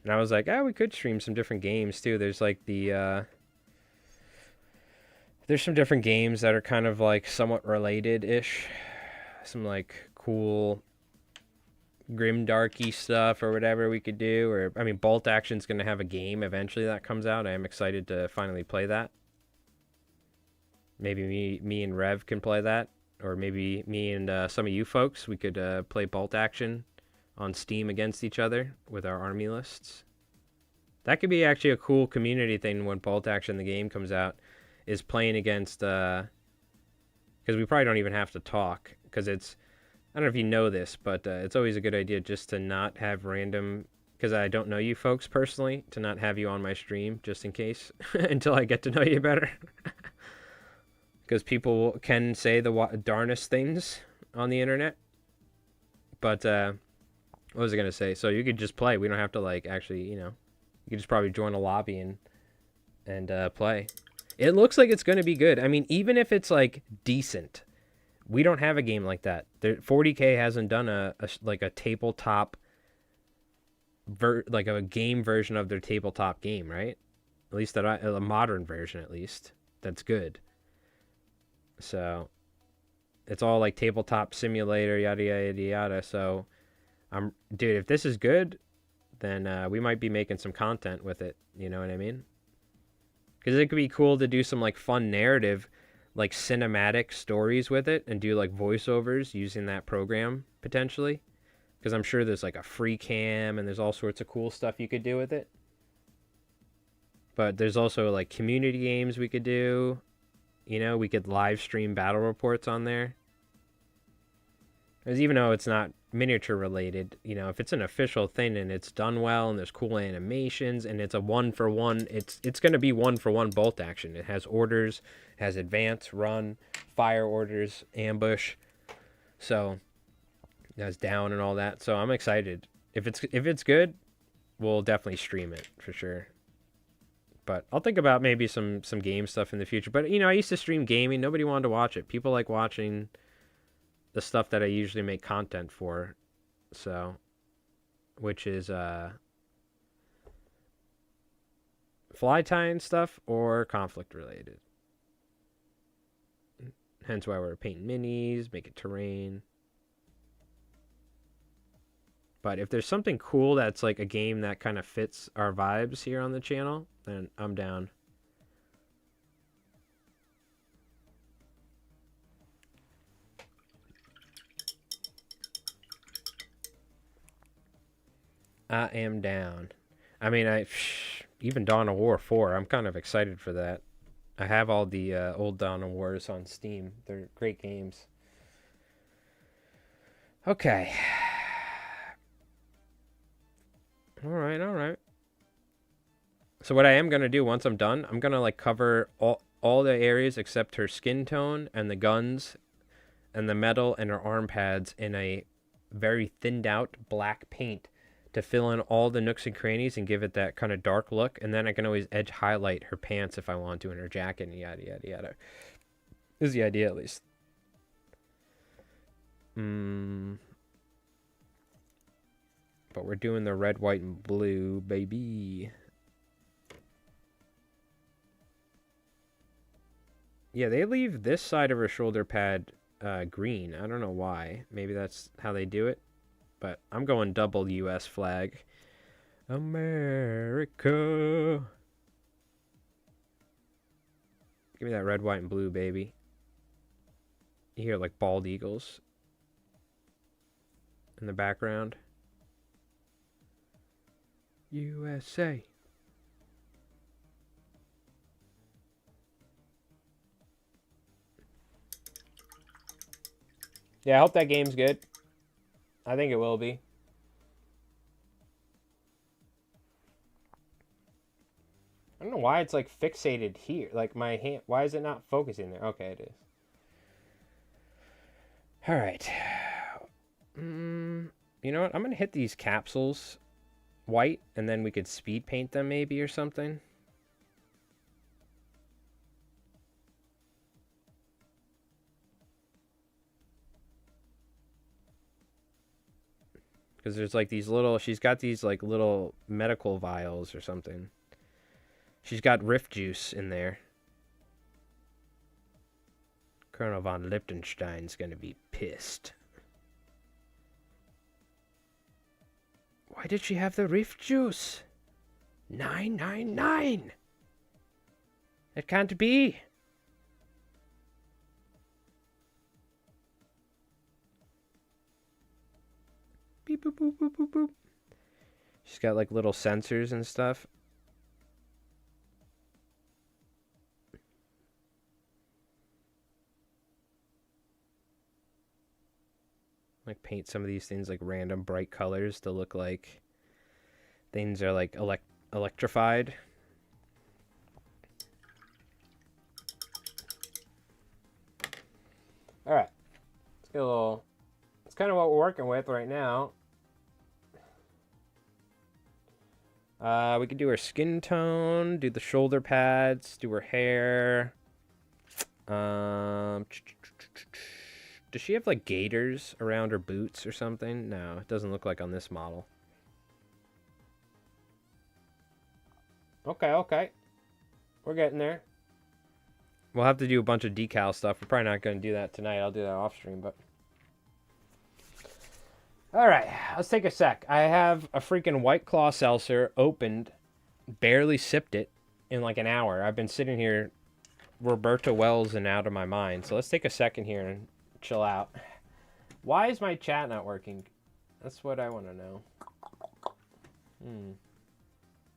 And I was like, we could stream some different games too. There's like there's some different games that are kind of like somewhat related-ish. some like cool grimdarky stuff or whatever we could do. Or I mean, Bolt Action's going to have a game eventually that comes out. I am excited to finally play that. Maybe me and Rev can play that, or maybe me and some of you folks, we could play Bolt Action on Steam against each other with our army lists. That could be actually a cool community thing when Bolt Action the game comes out, is playing against, because we probably don't even have to talk, because it's, I don't know if you know this, but it's always a good idea just to not have random, because I don't know you folks personally, to not have you on my stream, just in case, until I get to know you better. Because people can say the darnest things on the internet. But, what was I going to say? So you could just play. We don't have to, like, actually, you know, you could just probably join a lobby and play. It looks like it's going to be good. I mean, even if it's, like, decent, we don't have a game like that. 40K hasn't done a tabletop, like a game version of their tabletop game, right? At least a modern version, at least. That's good. So it's all like tabletop simulator, yada yada yada. So dude, if this is good, then we might be making some content with it. You know what I mean? Because it could be cool to do some like fun narrative, like cinematic stories with it, and do like voiceovers using that program potentially. Because I'm sure there's like a free cam and there's all sorts of cool stuff you could do with it. But there's also like community games we could do. You know, we could live stream battle reports on there. Because even though it's not miniature related, you know, if it's an official thing and it's done well and there's cool animations and it's a 1-for-1, it's going to be 1-for-1 Bolt Action. It has orders, has advance, run, fire orders, ambush. So it has down and all that. So I'm excited. If it's good, we'll definitely stream it for sure. But I'll think about maybe some game stuff in the future. But, you know, I used to stream gaming. Nobody wanted to watch it. People like watching the stuff that I usually make content for. So, which is fly tying stuff or conflict related. Hence why we're painting minis, making terrain. But if there's something cool that's like a game that kind of fits our vibes here on the channel, then I'm down. I am down. I mean, even Dawn of War 4, I'm kind of excited for that. I have all the old Dawn of Wars on Steam. They're great games. Okay. All right. So what I am going to do once I'm done, I'm going to like cover all the areas except her skin tone and the guns and the metal and her arm pads in a very thinned out black paint to fill in all the nooks and crannies and give it that kind of dark look. And then I can always edge highlight her pants if I want to and her jacket and yada, yada, yada. This is the idea at least. But we're doing the red, white, and blue, baby. Yeah, they leave this side of her shoulder pad green. I don't know why. Maybe that's how they do it. But I'm going double U.S. flag. America. Give me that red, white, and blue, baby. You hear like bald eagles in the background. USA. Yeah, I hope that game's good. I think it will be. I don't know why it's like fixated here. Like my hand, why is it not focusing there? Okay, it is. All right. You know what? I'm going to hit these capsules white, and then we could speed paint them maybe or something. Because there's like these little, she's got these like little medical vials or something. She's got rift juice in there. Colonel von Liechtenstein's gonna be pissed. Why did she have the rift juice? 999! It can't be! Beep boop boop boop boop boop. She's got like little sensors and stuff. Like paint some of these things like random bright colors to look like things are like electrified. All right, let's get a little. That's kind of what we're working with right now. We could do her skin tone, do the shoulder pads, do her hair. Does she have like gaiters around her boots or something? No, it doesn't look like on this model. Okay. We're getting there. We'll have to do a bunch of decal stuff. We're probably not going to do that tonight. I'll do that off stream, but... Alright, let's take a sec. I have a freaking White Claw seltzer opened, barely sipped it in like an hour. I've been sitting here Roberto Wells and out of my mind. So let's take a second here and chill out. Why is my chat not working? That's what I want to know.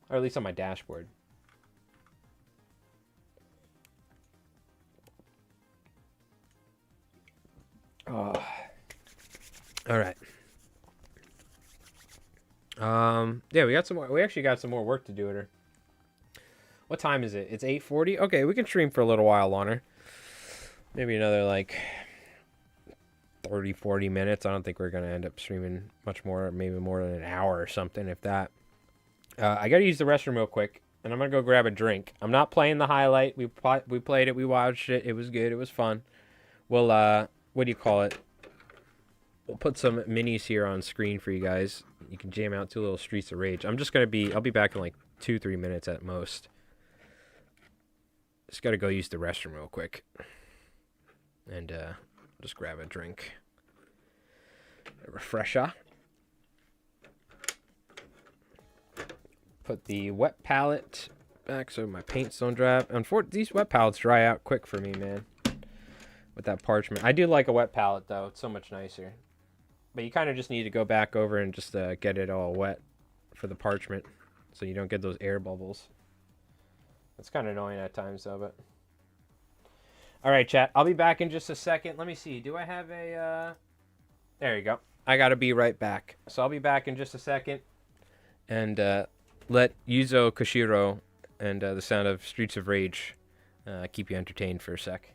Or at least on my dashboard. Oh. All right. Yeah, we got some more. We actually got some more work to do with her. What time is it? It's 8:40. Okay, we can stream for a little while on her. Maybe another like 30, 40 minutes. I don't think we're gonna end up streaming much more. Maybe more than an hour or something, if that. I gotta use the restroom real quick, and I'm gonna go grab a drink. I'm not playing the highlight. We played it. We watched it. It was good. It was fun. We'll what do you call it? We'll put some minis here on screen for you guys. You can jam out 2 little Streets of Rage. I'll be back in like 2-3 minutes at most. Just gotta go use the restroom real quick. And just grab a drink. A refresher. Put the wet palette back so my paints don't dry up. Unfortunately, these wet palettes dry out quick for me, man. With that parchment. I do like a wet palette, though. It's so much nicer. But you kind of just need to go back over and just get it all wet for the parchment so you don't get those air bubbles. It's kind of annoying at times, though, but... All right, chat. I'll be back in just a second. Let me see. Do I have a... There you go. I got to be right back. So I'll be back in just a second. And let Yuzo Koshiro and the sound of Streets of Rage keep you entertained for a sec.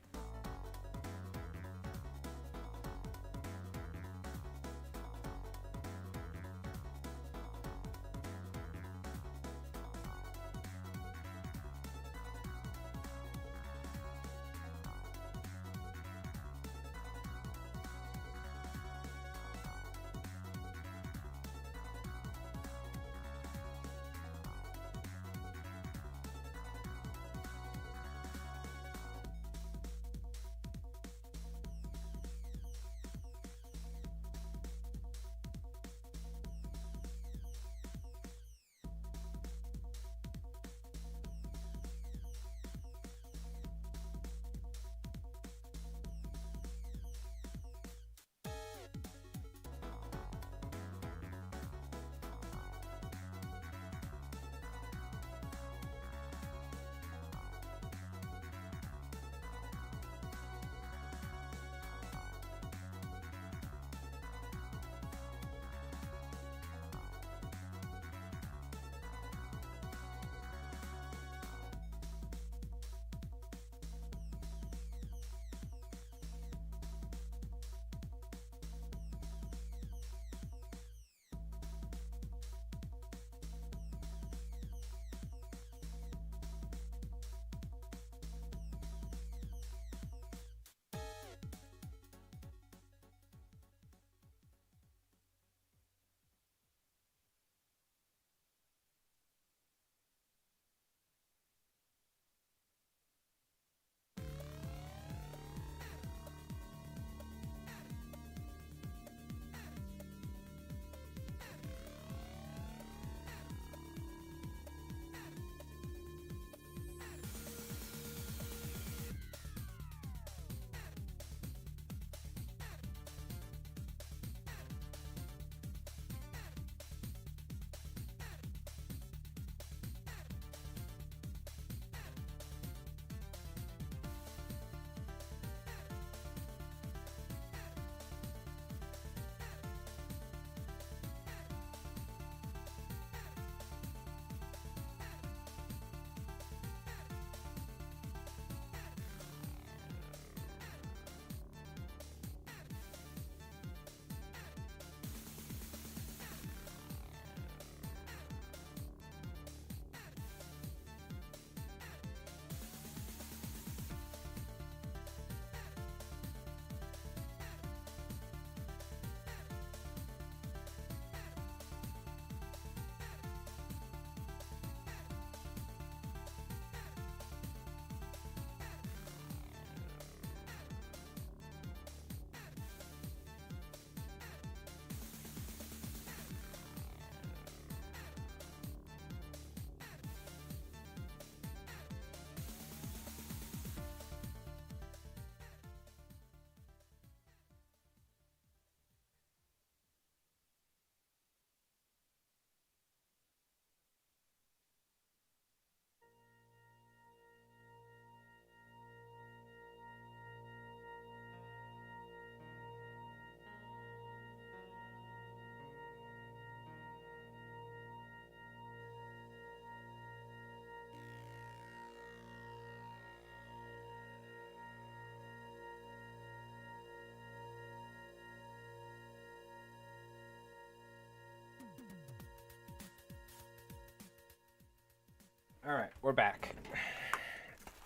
All right, we're back.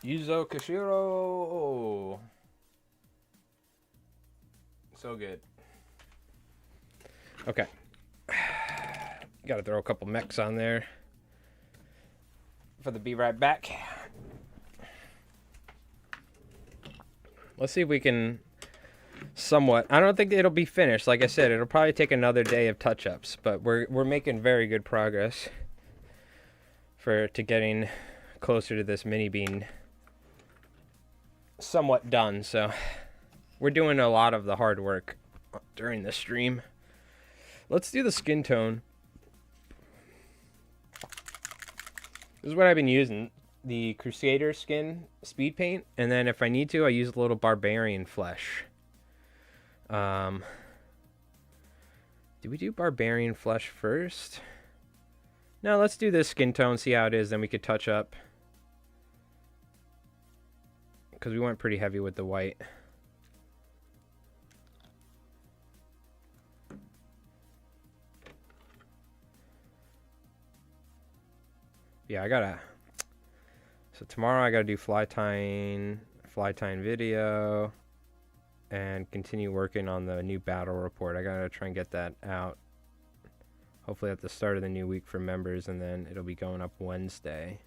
Yuzo Koshiro. So good. Okay. Got to throw a couple mechs on there for the be right back. Let's see if we can somewhat. I don't think it'll be finished. Like I said, it'll probably take another day of touch-ups, but we're making very good progress to getting closer to this mini bean somewhat done. So we're doing a lot of the hard work during the stream. Let's do the skin tone. This is what I've been using. The Crusader skin speed paint. And then if I need to, I use a little barbarian flesh. Did we do barbarian flesh first? No, let's do this skin tone, see how it is, then we could touch up. Because we went pretty heavy with the white. Yeah, so tomorrow I gotta do fly tying video and continue working on the new battle report. I gotta try and get that out hopefully at the start of the new week for members, and then it'll be going up Wednesday.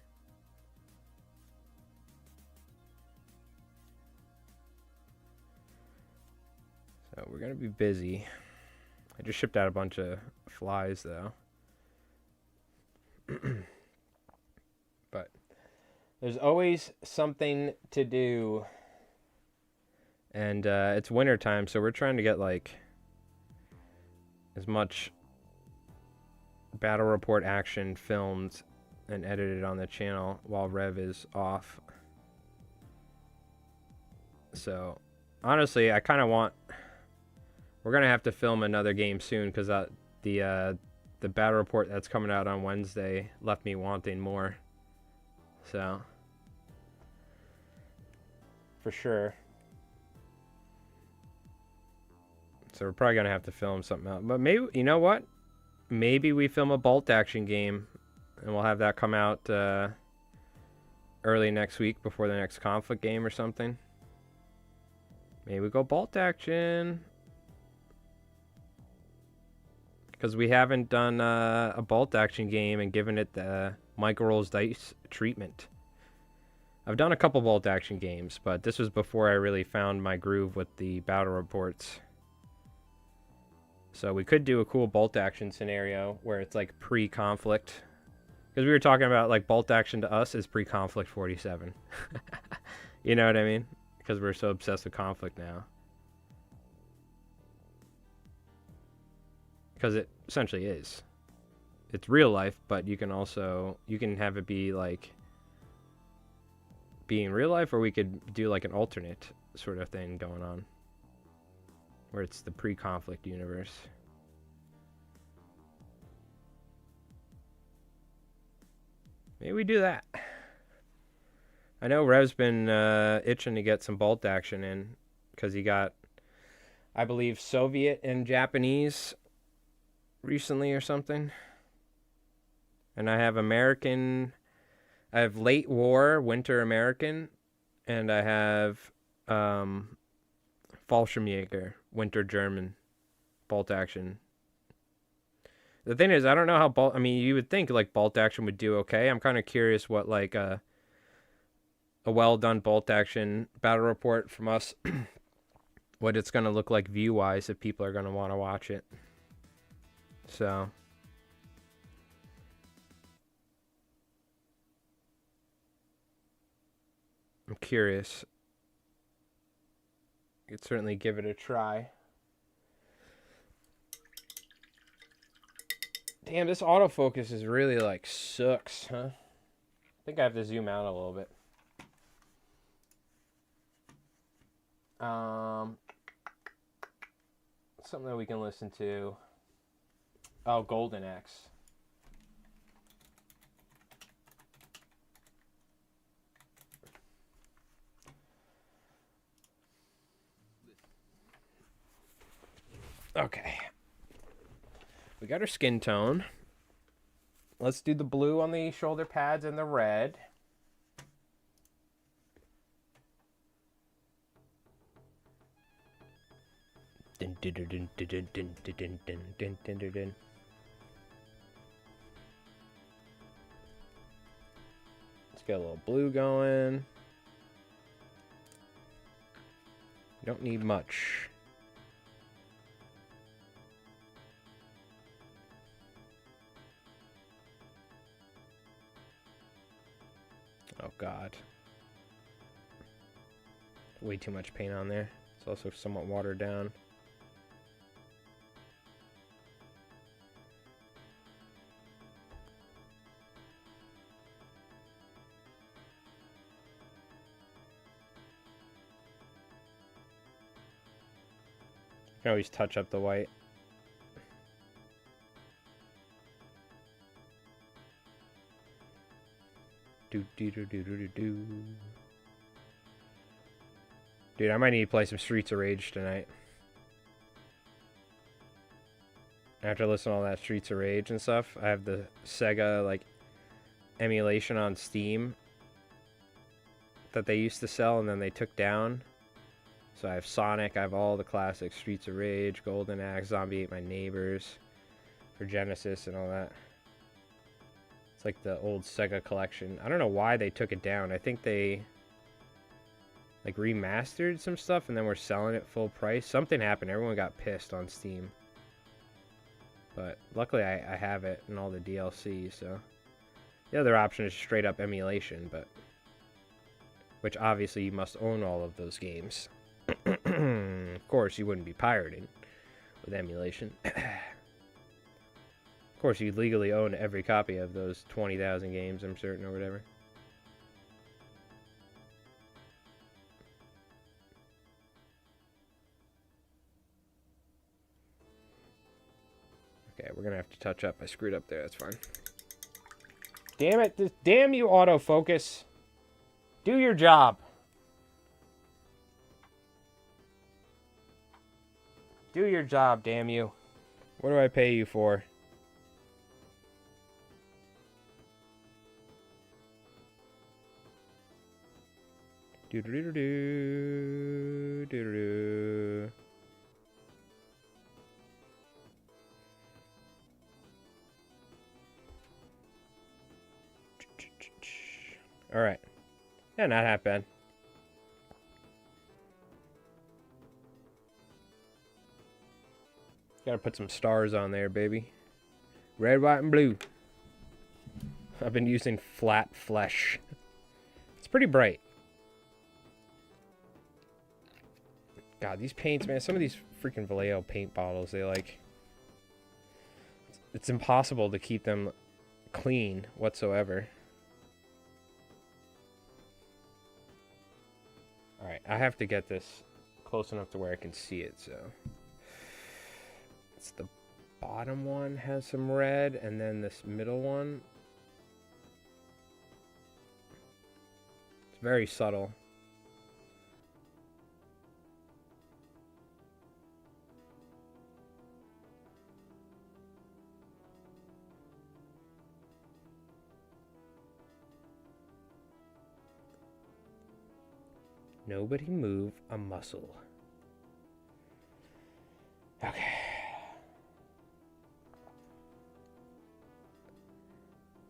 So we're gonna be busy. I just shipped out a bunch of flies though. But there's always something to do. And it's winter time, so we're trying to get like as much battle report action filmed and edited on the channel while Rev is off. So honestly, I kind of want, we're gonna have to film another game soon because the battle report that's coming out on Wednesday left me wanting more. So for sure. So we're probably gonna have to film something else. But maybe, you know what? Maybe we film a bolt action game, and we'll have that come out early next week before the next Konflikt game or something. Maybe we go bolt action. Because we haven't done a bolt action game and given it the MikeRollsDice treatment. I've done a couple bolt action games, but this was before I really found my groove with the battle reports. So we could do a cool bolt action scenario where it's like pre-Konflikt. Because we were talking about like bolt action to us is pre-Konflikt 47. You know what I mean? Because we're so obsessed with Konflikt now. Because it essentially is. It's real life, but you can also, you can have it be like being real life, or we could do like an alternate sort of thing going on where it's the pre-Konflikt universe. Maybe we do that. I know Rev's been itching to get some bolt action in because he got, I believe, Soviet and Japanese recently or something. And I have American, I have late war, winter American, and I have Fallschirmjäger, winter German, bolt action. The thing is, I don't know how bolt, I mean, you would think like bolt action would do okay. I'm kind of curious what like a well done bolt action battle report from us, what it's going to look like view wise if people are going to want to watch it. So I'm curious. You could certainly give it a try. Damn, this autofocus is really like sucks, huh? I think I have to zoom out a little bit. Something that we can listen to. Oh, Golden Axe. Okay. We got our skin tone. Let's do the blue on the shoulder pads and the red. Dun, dun, dun, dun, dun, dun, dun, dun, dun, dun, dun, dun. Let's get a little blue going. Don't need much. Oh God. Way too much paint on there. It's also somewhat watered down. You can always touch up the white. Do do do do do do do. Dude, I might need to play some Streets of Rage tonight. After listening to all that Streets of Rage and stuff, I have the Sega like emulation on Steam that they used to sell and then they took down. So I have Sonic, I have all the classics, Streets of Rage, Golden Axe, Zombie Ate My Neighbors for Genesis and all that. It's like the old Sega collection. I don't know why they took it down. I think they like remastered some stuff and then we're selling it full price. Something happened. Everyone got pissed on Steam. But luckily I have it and all the DLC, so the other option is straight up emulation, but which obviously you must own all of those games. Of course, you wouldn't be pirating with emulation. Of course, you legally own every copy of those 20,000 games, I'm certain, or whatever. Okay, we're gonna have to touch up. I screwed up there, that's fine. Damn it, this, damn you, autofocus. Do your job. Do your job, damn you. What do I pay you for? Do-do-do-do-do. Do-do-do. All right. Yeah, not half bad. Gotta put some stars on there, baby. Red, white, and blue. I've been using flat flesh. It's pretty bright. God, these paints, man. Some of these freaking Vallejo paint bottles, they like... It's impossible to keep them clean whatsoever. Alright, I have to get this close enough to where I can see it, so... It's the bottom one has some red, and then this middle one. It's very subtle. Nobody move a muscle. Okay.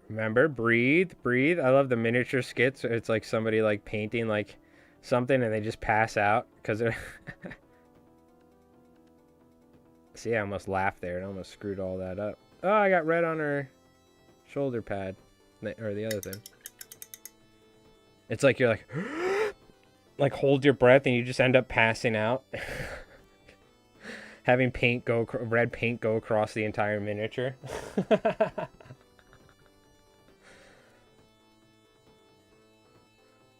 Remember, breathe, breathe. I love the miniature skits. It's like somebody like painting like something and they just pass out because they're... See, I almost laughed there and almost screwed all that up. Oh, I got red on her shoulder pad. Or the other thing. It's like you're like... like hold your breath and you just end up passing out. Having paint go... red paint go across the entire miniature.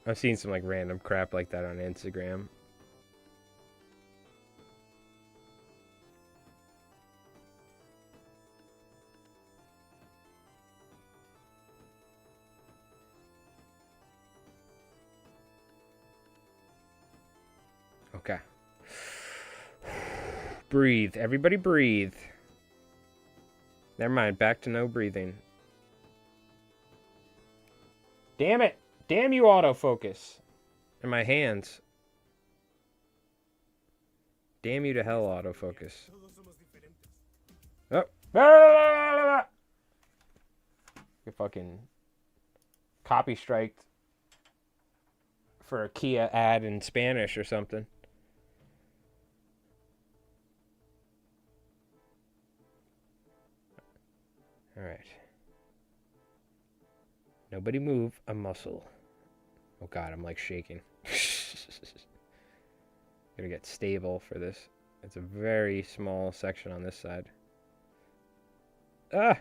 I've seen some like random crap like that on Instagram. Okay. Breathe. Everybody breathe. Never mind. Back to no breathing. Damn it! Damn you, autofocus! In my hands. Damn you to hell, autofocus. Oh. Get fucking copy striked for a Kia ad in Spanish or something. Alright. Nobody move a muscle. Oh god, I'm like shaking. Gotta get stable for this. It's a very small section on this side. Ah!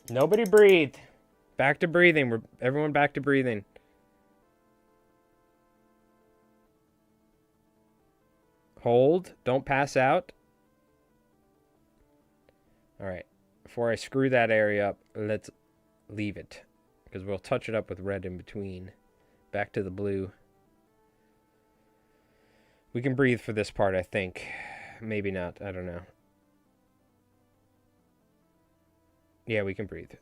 Nobody breathe. Back to breathing. Everyone back to breathing. Hold. Don't pass out. Alright. Before I screw that area up, let's leave it. Because we'll touch it up with red in between. Back to the blue. We can breathe for this part, I think. Maybe not. I don't know. Yeah, we can breathe.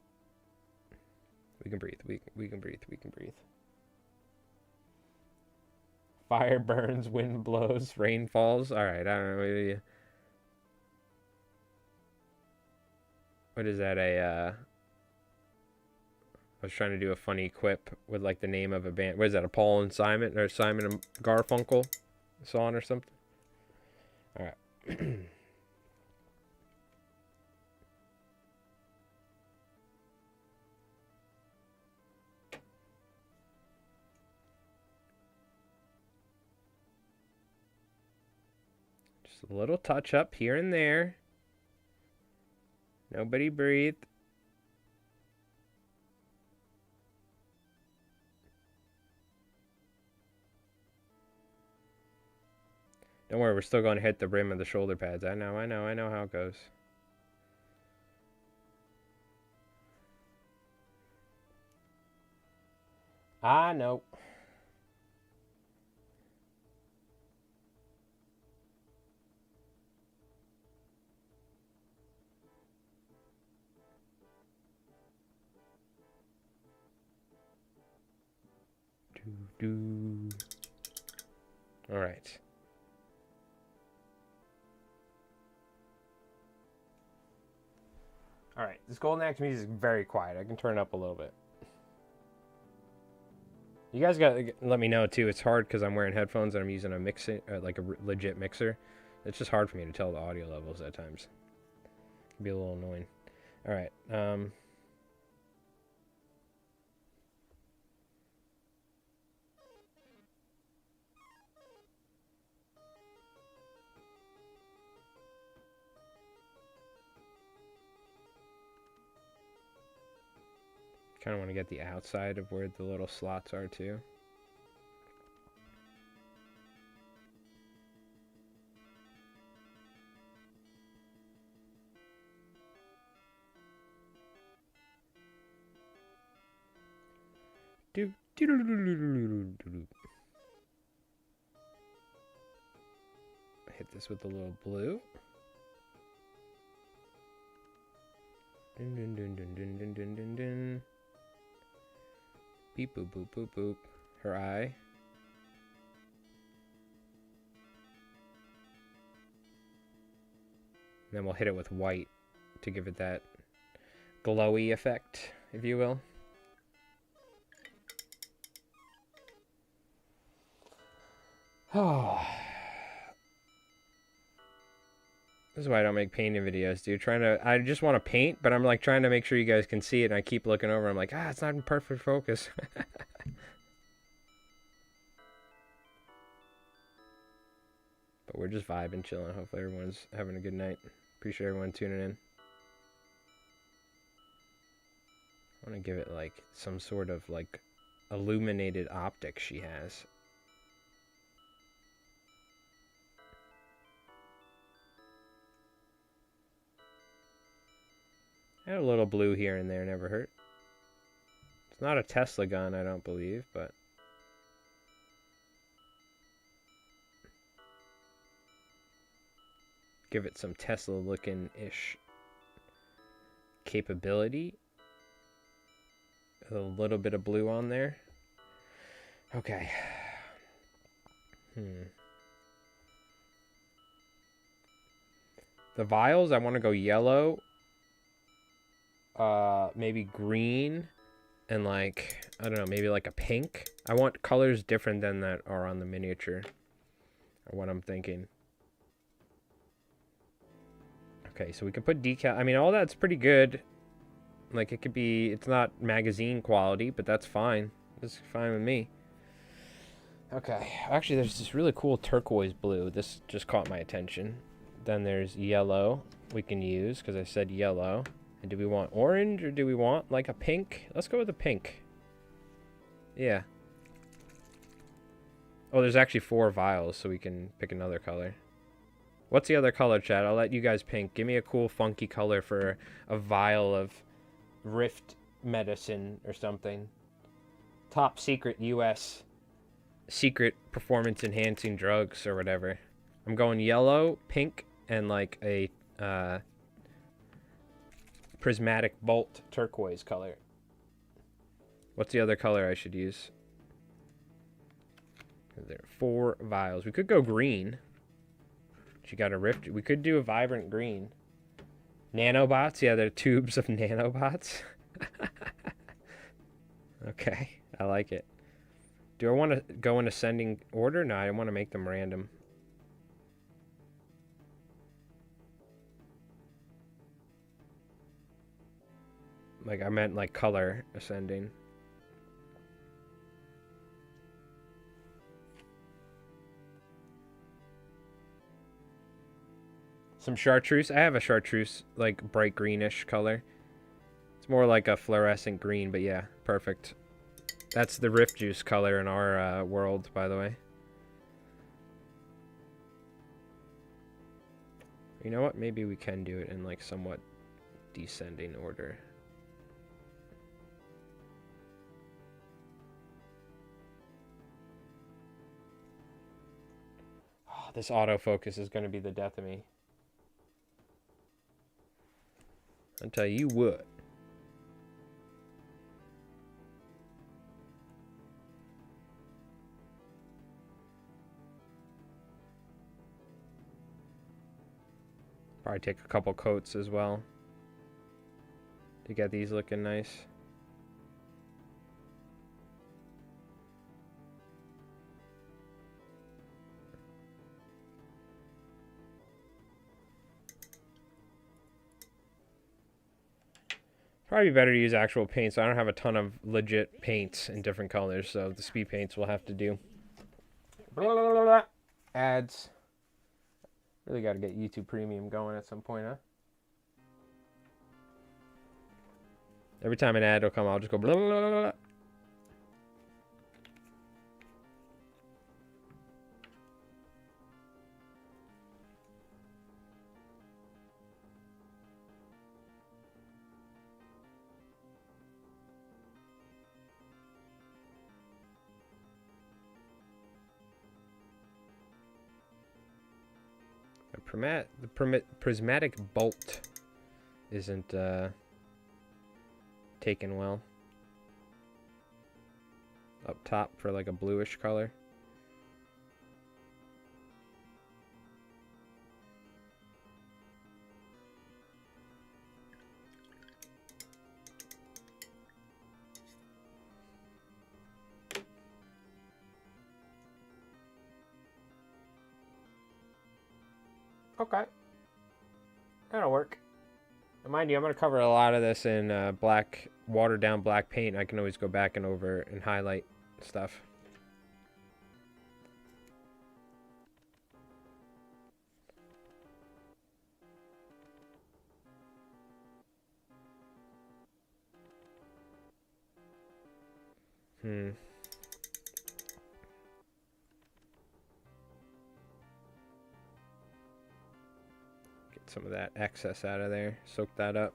We can breathe. We can breathe. We can breathe. Fire burns, wind blows, rain falls. Alright, I don't know. What is that? I was trying to do a funny quip with like the name of a band. What is that? A Paul and Simon or Simon and Garfunkel song or something? All right. Just a little touch up here and there. Nobody breathe. Don't worry, we're still going to hit the rim of the shoulder pads. I know how it goes. I know. All right. All right. This Golden Axe music is very quiet. I can turn it up a little bit. You guys got to let me know too. It's hard because I'm wearing headphones and I'm using a mixing, like a legit mixer. It's just hard for me to tell the audio levels at times. It can be a little annoying. All right. Kind of want to get the outside of where the little slots are too. Hit this with a little blue. Dun dun dun dun dun dun dun dun dun. Beep boop boop boop boop. Her eye. And then we'll hit it with white to give it that glowy effect, if you will. Oh. This is why I don't make painting videos, dude. I just want to paint, but I'm like trying to make sure you guys can see it, and I keep looking over. I'm like, it's not in perfect focus. But we're just vibing, chilling. Hopefully everyone's having a good night. Appreciate everyone tuning in. I want to give it like some sort of like illuminated optic she has. Add a little blue here and there, never hurt. It's not a Tesla gun, I don't believe, but... give it some Tesla-looking-ish capability. A little bit of blue on there. Okay. The vials, I want to go yellow. Maybe green. And like, I don't know, maybe like a pink. I want colors different than that are on the miniature. Or what I'm thinking. Okay, so we could put decal. I mean, all that's pretty good. Like, it could be, it's not magazine quality, but that's fine. This is fine with me. Okay, actually, there's this really cool turquoise blue. This just caught my attention. Then there's yellow we can use, because I said yellow. And do we want orange, or do we want, like, a pink? Let's go with a pink. Yeah. Oh, there's actually 4 vials, so we can pick another color. What's the other color, chat? I'll let you guys pick. Give me a cool, funky color for a vial of Rift medicine or something. Top secret U.S. secret performance enhancing drugs or whatever. I'm going yellow, pink, and like a prismatic bolt turquoise color. What's the other color I should use? There are 4 vials. We could go green. She got a rift. We could do a vibrant green. Nanobots? Yeah, they're tubes of nanobots. Okay, I like it. Do I want to go in ascending order? No, I want to make them random. Like, I meant like color ascending. Some chartreuse. I have a chartreuse, like, bright greenish color. It's more like a fluorescent green, but yeah, perfect. That's the Rift Juice color in our world, by the way. You know what? Maybe we can do it in, like, somewhat descending order. Oh, this autofocus is going to be the death of me. I'll tell you what. Probably take a couple coats as well to get these looking nice. Probably better to use actual paint, so I don't have a ton of legit paints in different colors, so the speed paints will have to do. Blah, blah, blah, blah. Ads. Really got to get YouTube Premium going at some point, huh? Every time an ad will come, I'll just go blah, blah, blah, blah. The prismatic bolt isn't taken well. Up top for like a bluish color. Okay. That'll work. And mind you, I'm going to cover a lot of this in black, watered down black paint. I can always go back and over and highlight stuff. Some of that excess out of there. Soak that up.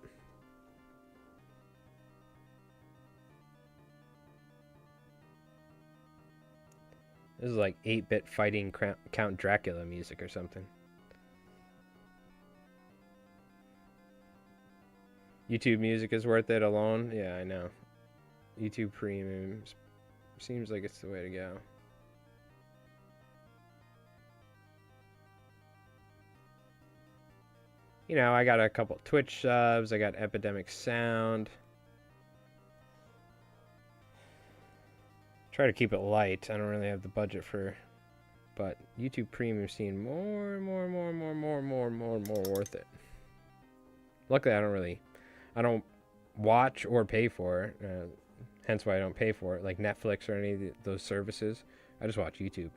This is like 8-bit fighting Count Dracula music or something. YouTube Music is worth it alone. Yeah, I know. YouTube Premium seems like it's the way to go. You know, I got a couple Twitch subs. I got Epidemic Sound. Try to keep it light. I don't really have the budget for, but YouTube Premium seems more worth it. Luckily, I don't watch or pay for it. Hence why I don't pay for it, like Netflix or any of those services. I just watch YouTube.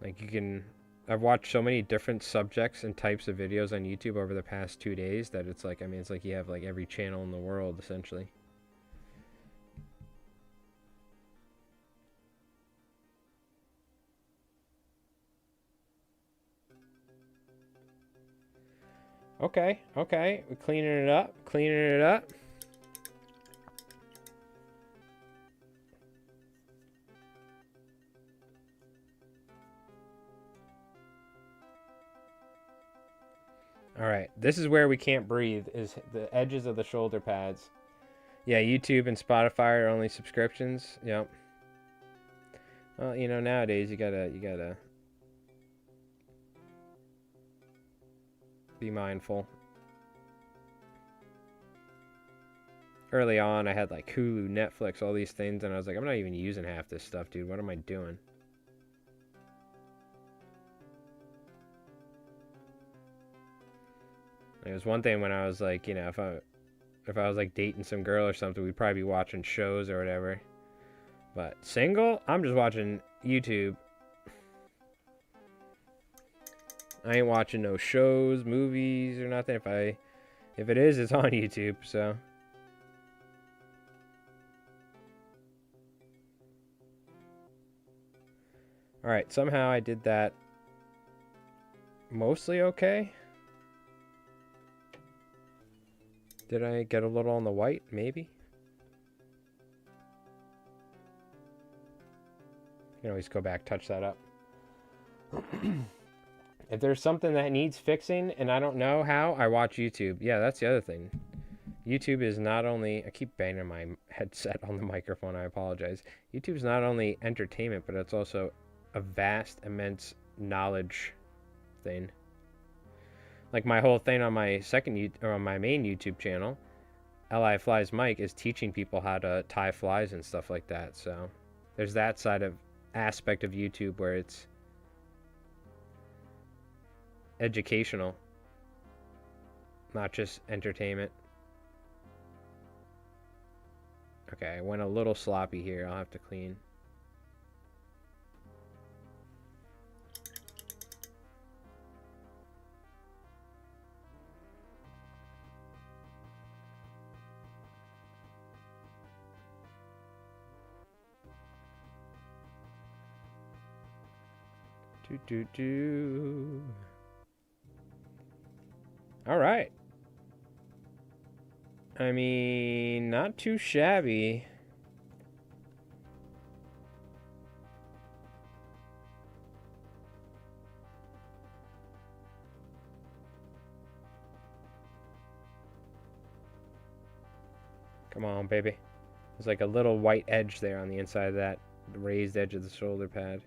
Like I've watched so many different subjects and types of videos on YouTube over the past 2 days that it's like, I mean, it's like you have like every channel in the world, essentially. Okay, we're cleaning it up, All right, this is where we can't breathe, is the edges of the shoulder pads. Yeah, YouTube and Spotify are only subscriptions. Yep. Well, you know, nowadays you gotta be mindful. Early on, I had like Hulu, Netflix, all these things, and I was like, I'm not even using half this stuff, dude. What am I doing? It was one thing when I was like, you know, if I was like dating some girl or something, we'd probably be watching shows or whatever. But single, I'm just watching YouTube. I ain't watching no shows, movies, or nothing. If it is, it's on YouTube, so. Alright, somehow I did that mostly okay. Did I get a little on the white? Maybe. You can always go back, touch that up. If there's something that needs fixing and I don't know how, I watch YouTube. Yeah, that's the other thing. YouTube is not only... I keep banging my headset on the microphone. I apologize. YouTube is not only entertainment, but it's also a vast, immense knowledge thing. Like my whole thing on my on my main YouTube channel, Li Flies Mike, is teaching people how to tie flies and stuff like that. So there's that aspect of YouTube where it's educational, not just entertainment. Okay, I went a little sloppy here. I'll have to clean. All right. I mean, not too shabby. Come on, baby. There's like a little white edge there on the inside of that raised edge of the shoulder pad.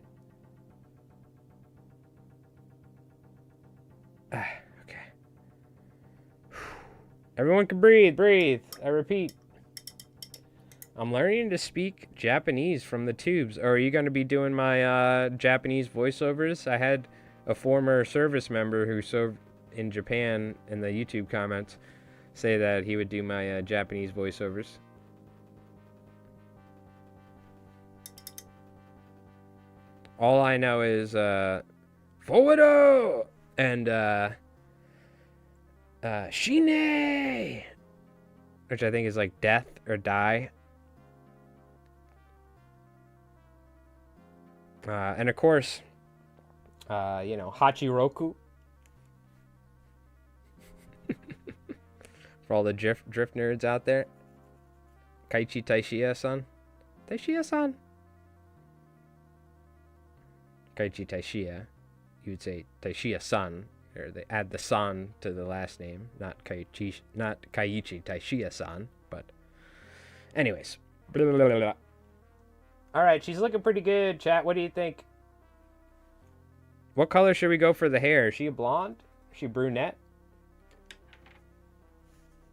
Okay. Everyone can breathe. I repeat. I'm learning to speak Japanese from the tubes. Or are you going to be doing my Japanese voiceovers? I had a former service member who served in Japan in the YouTube comments say that he would do my Japanese voiceovers. All I know is Forwardo and Shine, which I think is like death or die. And of course, you know, Hachiroku. For all the drift nerds out there. Kaichi Taishiya-san. Taishiya-san. Kaichi Taishiya. You would say Taishiya-san. Or they add the san to the last name, not Kaiichi Taishiya-san, but anyways. Blah, blah, blah, blah. All right, she's looking pretty good, chat. What do you think? What color should we go for the hair? Is she a blonde? Is she brunette?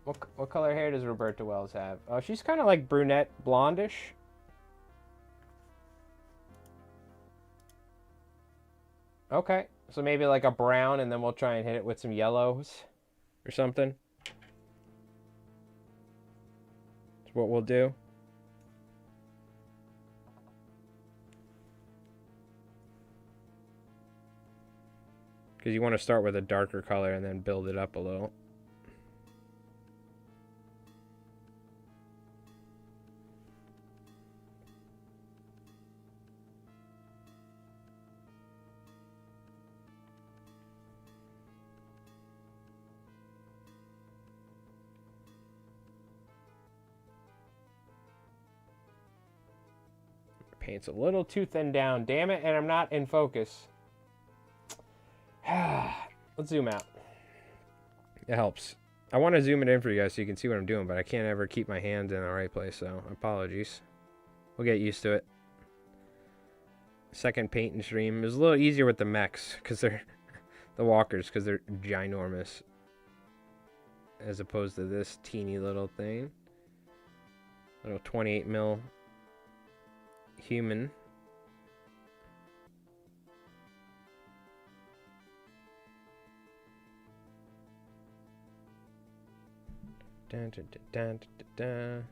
What color hair does Roberta Wells have? Oh, she's kind of like brunette, blondish. Okay, so maybe like a brown, and then we'll try and hit it with some yellows or something. That's what we'll do. Because you want to start with a darker color and then build it up a little. Paint's a little too thin down, damn it, and I'm not in focus. Let's zoom out. It helps. I want to zoom it in for you guys so you can see what I'm doing, but I can't ever keep my hands in the right place, so apologies. We'll get used to it. Second painting stream. It was a little easier with the mechs, because they're the walkers, because they're ginormous. As opposed to this teeny little thing. Little 28 mil human. Dun, dun, dun, dun, dun, dun.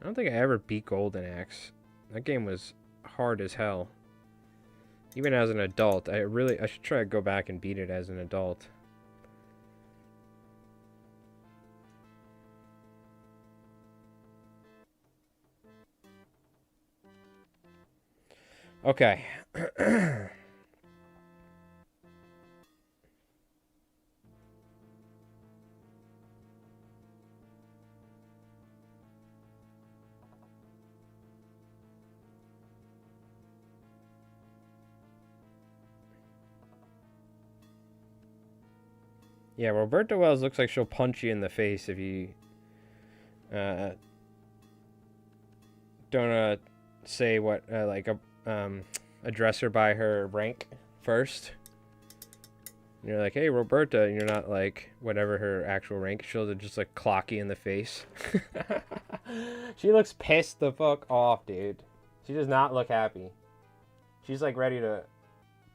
I don't think I ever beat Golden Axe. That game was hard as hell. Even as an adult, I should try to go back and beat it as an adult. Okay. Yeah, Roberta Wells looks like she'll punch you in the face if you don't say what address her by her rank first. And you're like, hey, Roberta, and you're not like whatever her actual rank. She'll just like clock you in the face. She looks pissed the fuck off, dude. She does not look happy. She's like ready to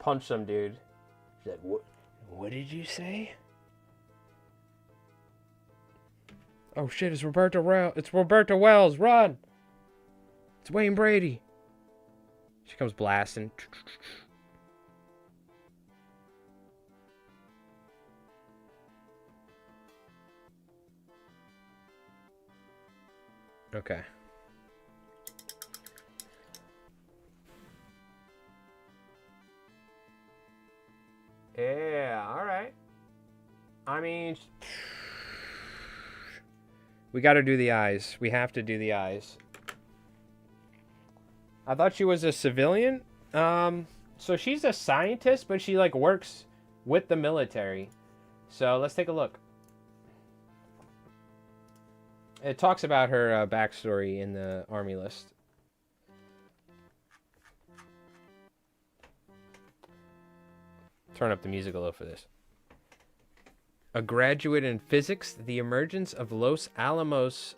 punch some dude. She's like, what did you say? Oh shit, it's Roberta Wells, run! It's Wayne Brady. She comes blasting. Okay. Yeah, alright. I mean... We gotta do the eyes. We have to do the eyes. I thought she was a civilian. So she's a scientist, but she like works with the military. So let's take a look. It talks about her backstory in the army list. Turn up the music a little for this. A graduate in physics, the emergence of the Los Alamos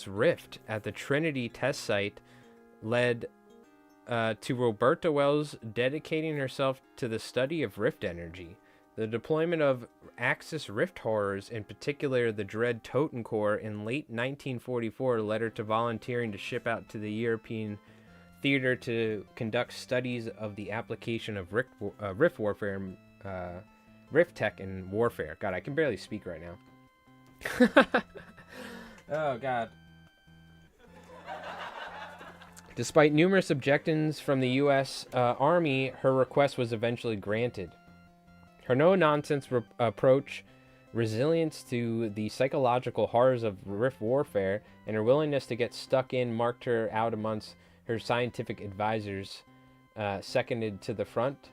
rift at the Trinity test site led to Roberta Wells dedicating herself to the study of rift energy. The deployment of Axis rift horrors, in particular the Dread Totencore, in late 1944 led her to volunteering to ship out to the European theater to conduct studies of the application of rift warfare, rift tech and warfare. God, I can barely speak right now. Oh, God. Despite numerous objections from the U.S. Army, her request was eventually granted. Her no-nonsense approach, resilience to the psychological horrors of rift warfare, and her willingness to get stuck in marked her out amongst her scientific advisors, seconded to the front.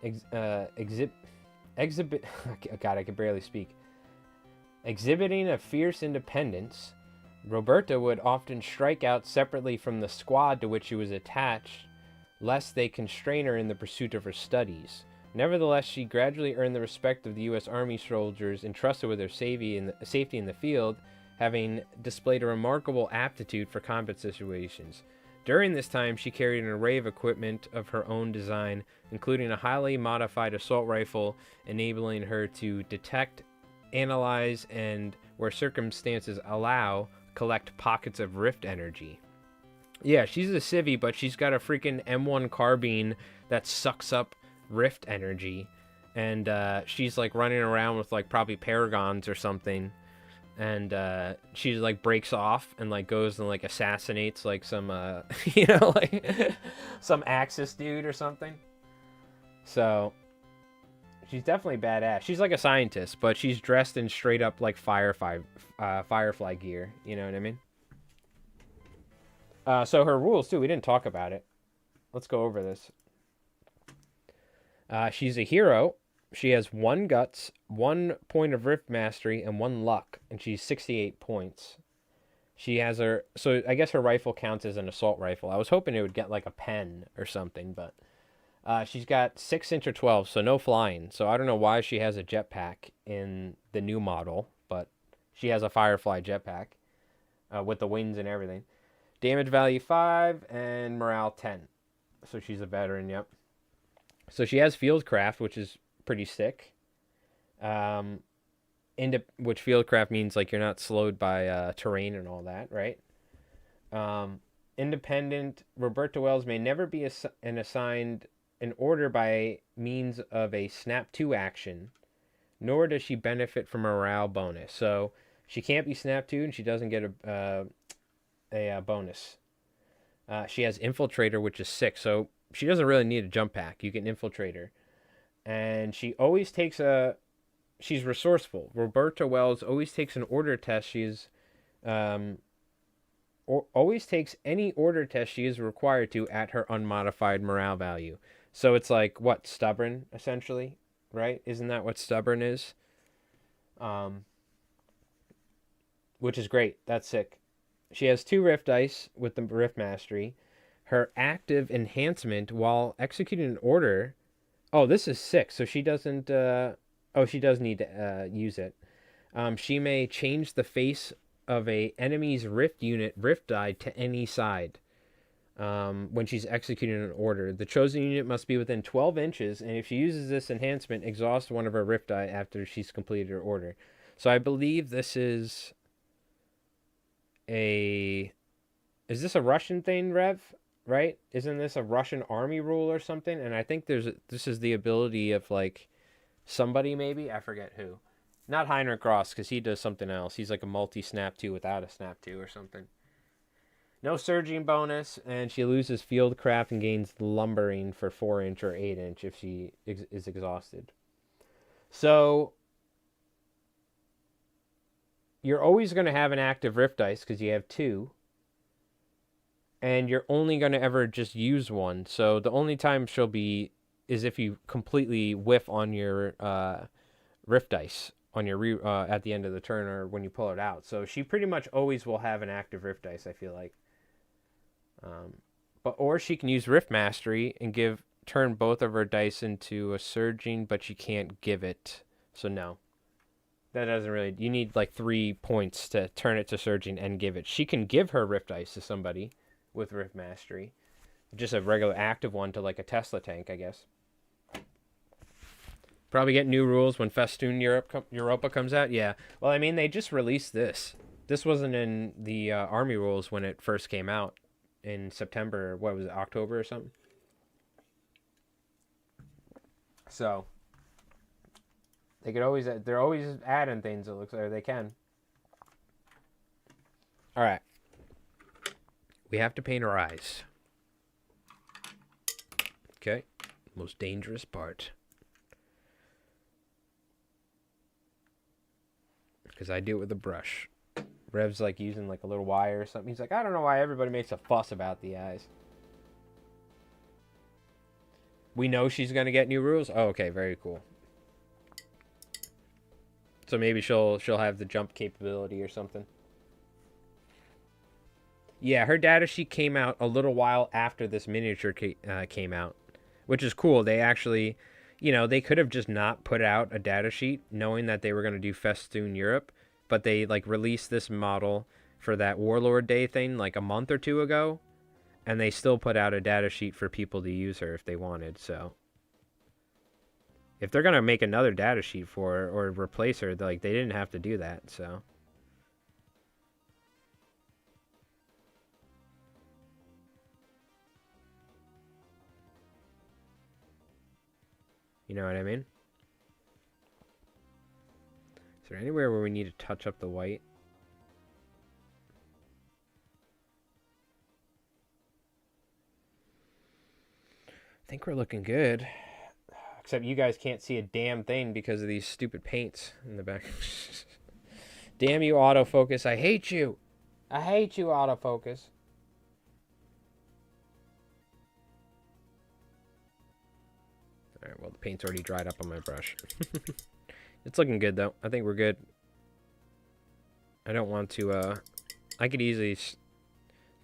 exhibit. God, I can barely speak. Exhibiting a fierce independence, Roberta would often strike out separately from the squad to which she was attached, lest they constrain her in the pursuit of her studies. Nevertheless, she gradually earned the respect of the U.S. Army soldiers entrusted with her safety in the field, having displayed a remarkable aptitude for combat situations. During this time, she carried an array of equipment of her own design, including a highly modified assault rifle, enabling her to detect, analyze, and, where circumstances allow, collect pockets of rift energy. Yeah, she's a civvy, but she's got a freaking M1 carbine that sucks up rift energy, and she's like running around with like probably paragons or something, and she like breaks off and like goes and like assassinates like some like some Axis dude or something. So she's definitely badass. She's like a scientist, but she's dressed in straight up like Firefly gear. You know what I mean? So her rules too. We didn't talk about it. Let's go over this. She's a hero. She has 1 guts, 1 point of rift mastery, and 1 luck, and she's 68 points. She has her, so I guess her rifle counts as an assault rifle. I was hoping it would get like a pen or something, but she's got 6 inch or 12, so no flying. So I don't know why she has a jetpack in the new model, but she has a Firefly jetpack with the wings and everything. Damage value 5 and morale 10. So she's a veteran, yep. So she has fieldcraft, which is pretty sick. Which fieldcraft means like you're not slowed by terrain and all that, right? Independent. Roberta Wells may never be assigned an order by means of a snap to action, nor does she benefit from a morale bonus. So she can't be snap to, and she doesn't get a bonus. She has infiltrator, which is 6, so she doesn't really need a jump pack. You can infiltrate her. And she always takes she's resourceful. Roberta Wells always takes an order test. She's always takes any order test she is required to at her unmodified morale value. So it's like, what, stubborn, essentially, right? Isn't that what stubborn is? Which is great. That's sick. She has 2 rift dice with the rift mastery. Her active enhancement while executing an order. Oh, this is 6, so she doesn't. She does need to use it. She may change the face of a enemy's rift unit rift die to any side when she's executing an order. The chosen unit must be within 12 inches, and if she uses this enhancement, exhaust one of her rift die after she's completed her order. So I believe this is a. Is this a Russian thing, Rev? Right? Isn't this a Russian army rule or something? And I think this is the ability of like somebody, maybe, I forget who. Not Heinrich Ross, because he does something else. He's like a multi-snap 2 without a snap 2 or something. No surging bonus, and she loses fieldcraft and gains lumbering for 4 inch or 8 inch if she is exhausted. So you're always going to have an active rift dice because you have 2. And you're only going to ever just use 1. So the only time she'll be is if you completely whiff on your rift dice on your at the end of the turn or when you pull it out. So she pretty much always will have an active rift dice, I feel like. Or she can use rift mastery and turn both of her dice into a surging, but she can't give it. So no. That doesn't really. You need like 3 points to turn it to surging and give it. She can give her rift dice to somebody with rift mastery, just a regular active one to like a Tesla tank, I guess. Probably get new rules when Festoon Europa comes out. Yeah, well, I mean, they just released this. This wasn't in the army rules when it first came out in September. What was it, October or something? So they're always adding things. It looks like they can. All right. We have to paint her eyes. Okay. Most dangerous part. Because I do it with a brush. Rev's like using like a little wire or something. He's like, I don't know why everybody makes a fuss about the eyes. We know she's gonna get new rules. Oh, okay, very cool. So maybe she'll have the jump capability or something. Yeah, her data sheet came out a little while after this miniature came out, which is cool. They actually, they could have just not put out a data sheet knowing that they were going to do Festoon Europe, but they like released this model for that Warlord Day thing like a month or two ago, and they still put out a data sheet for people to use her if they wanted. So if they're going to make another data sheet for her or replace her, like they didn't have to do that, so. You know what I mean? Is there anywhere where we need to touch up the white? I think we're looking good. Except you guys can't see a damn thing because of these stupid paints in the back. Damn you, autofocus. I hate you. I hate you, autofocus. Alright, well, the paint's already dried up on my brush. It's looking good, though. I think we're good. I don't want to, I could easily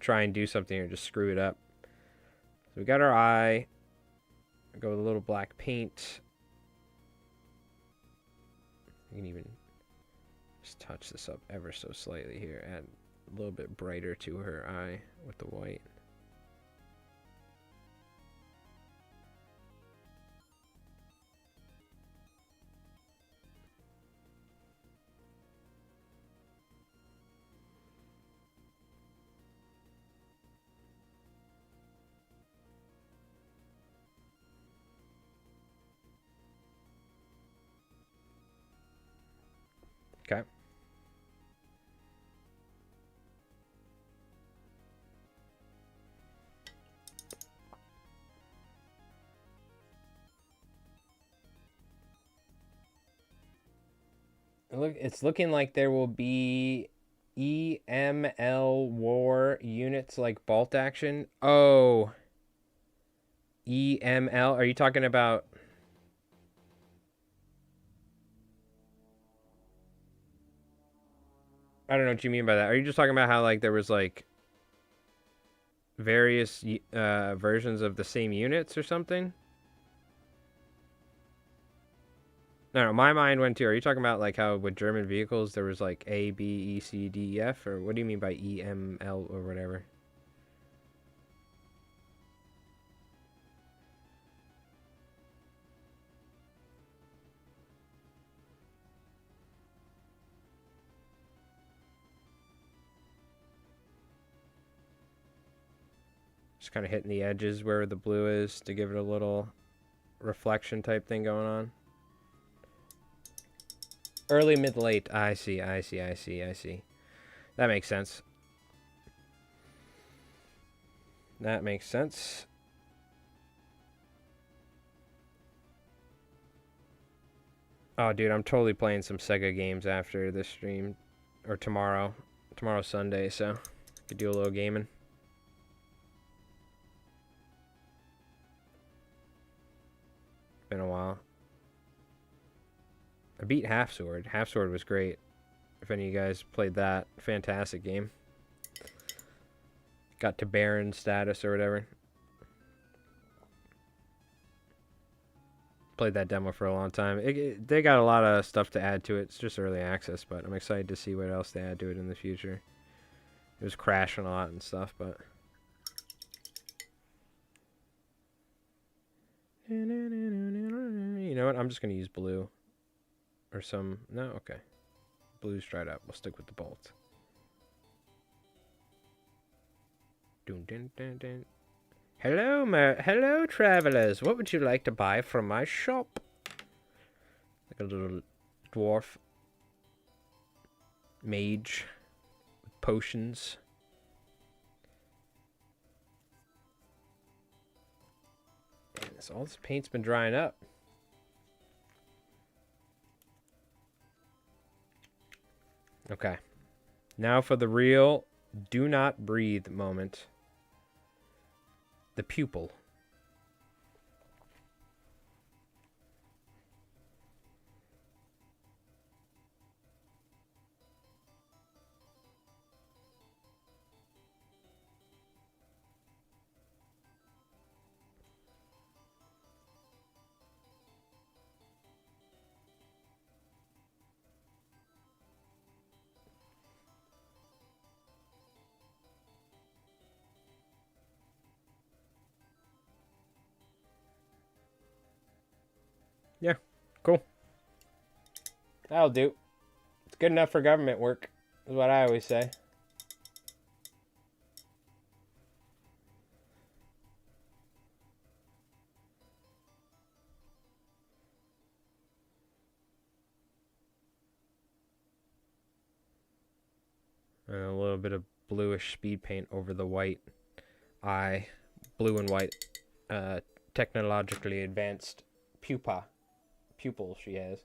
try and do something or just screw it up. So we got our eye. Go with a little black paint. You can even just touch this up ever so slightly here. Add a little bit brighter to her eye with the white. Okay. Look, it's looking like there will be EML war units like Bolt Action. Oh. EML. Are you talking about... I don't know what you mean by that. Are you just talking about how like there was like various versions of the same units or something? No, my mind went to, are you talking about like how with German vehicles there was like A, B, E, C, D, E, F? Or what do you mean by E, M, L or whatever? Just kind of hitting the edges where the blue is to give it a little reflection type thing going on. Early, mid, late. I see. That makes sense. That makes sense. Oh, dude, I'm totally playing some Sega games after this stream. Or tomorrow. Tomorrow's Sunday, so could do a little gaming. Been a while. I beat Half Sword. Half Sword was great. If any of you guys played that, fantastic game. Got to Baron status or whatever. Played that demo for a long time. They got a lot of stuff to add to it. It's just early access, but I'm excited to see what else they add to it in the future. It was crashing a lot and stuff, but... You know what? I'm just going to use blue. Or some... No? Okay. Blue's dried up. We'll stick with the bolt. Dun, dun, dun, dun. Hello, travelers. What would you like to buy from my shop? Like a little dwarf. Mage. With potions. Man, all this paint's been drying up. Okay. Now for the real do not breathe moment. The pupil. Yeah, cool. That'll do. It's good enough for government work, is what I always say. And a little bit of bluish speed paint over the white eye. Blue and white. Technologically advanced pupil she has.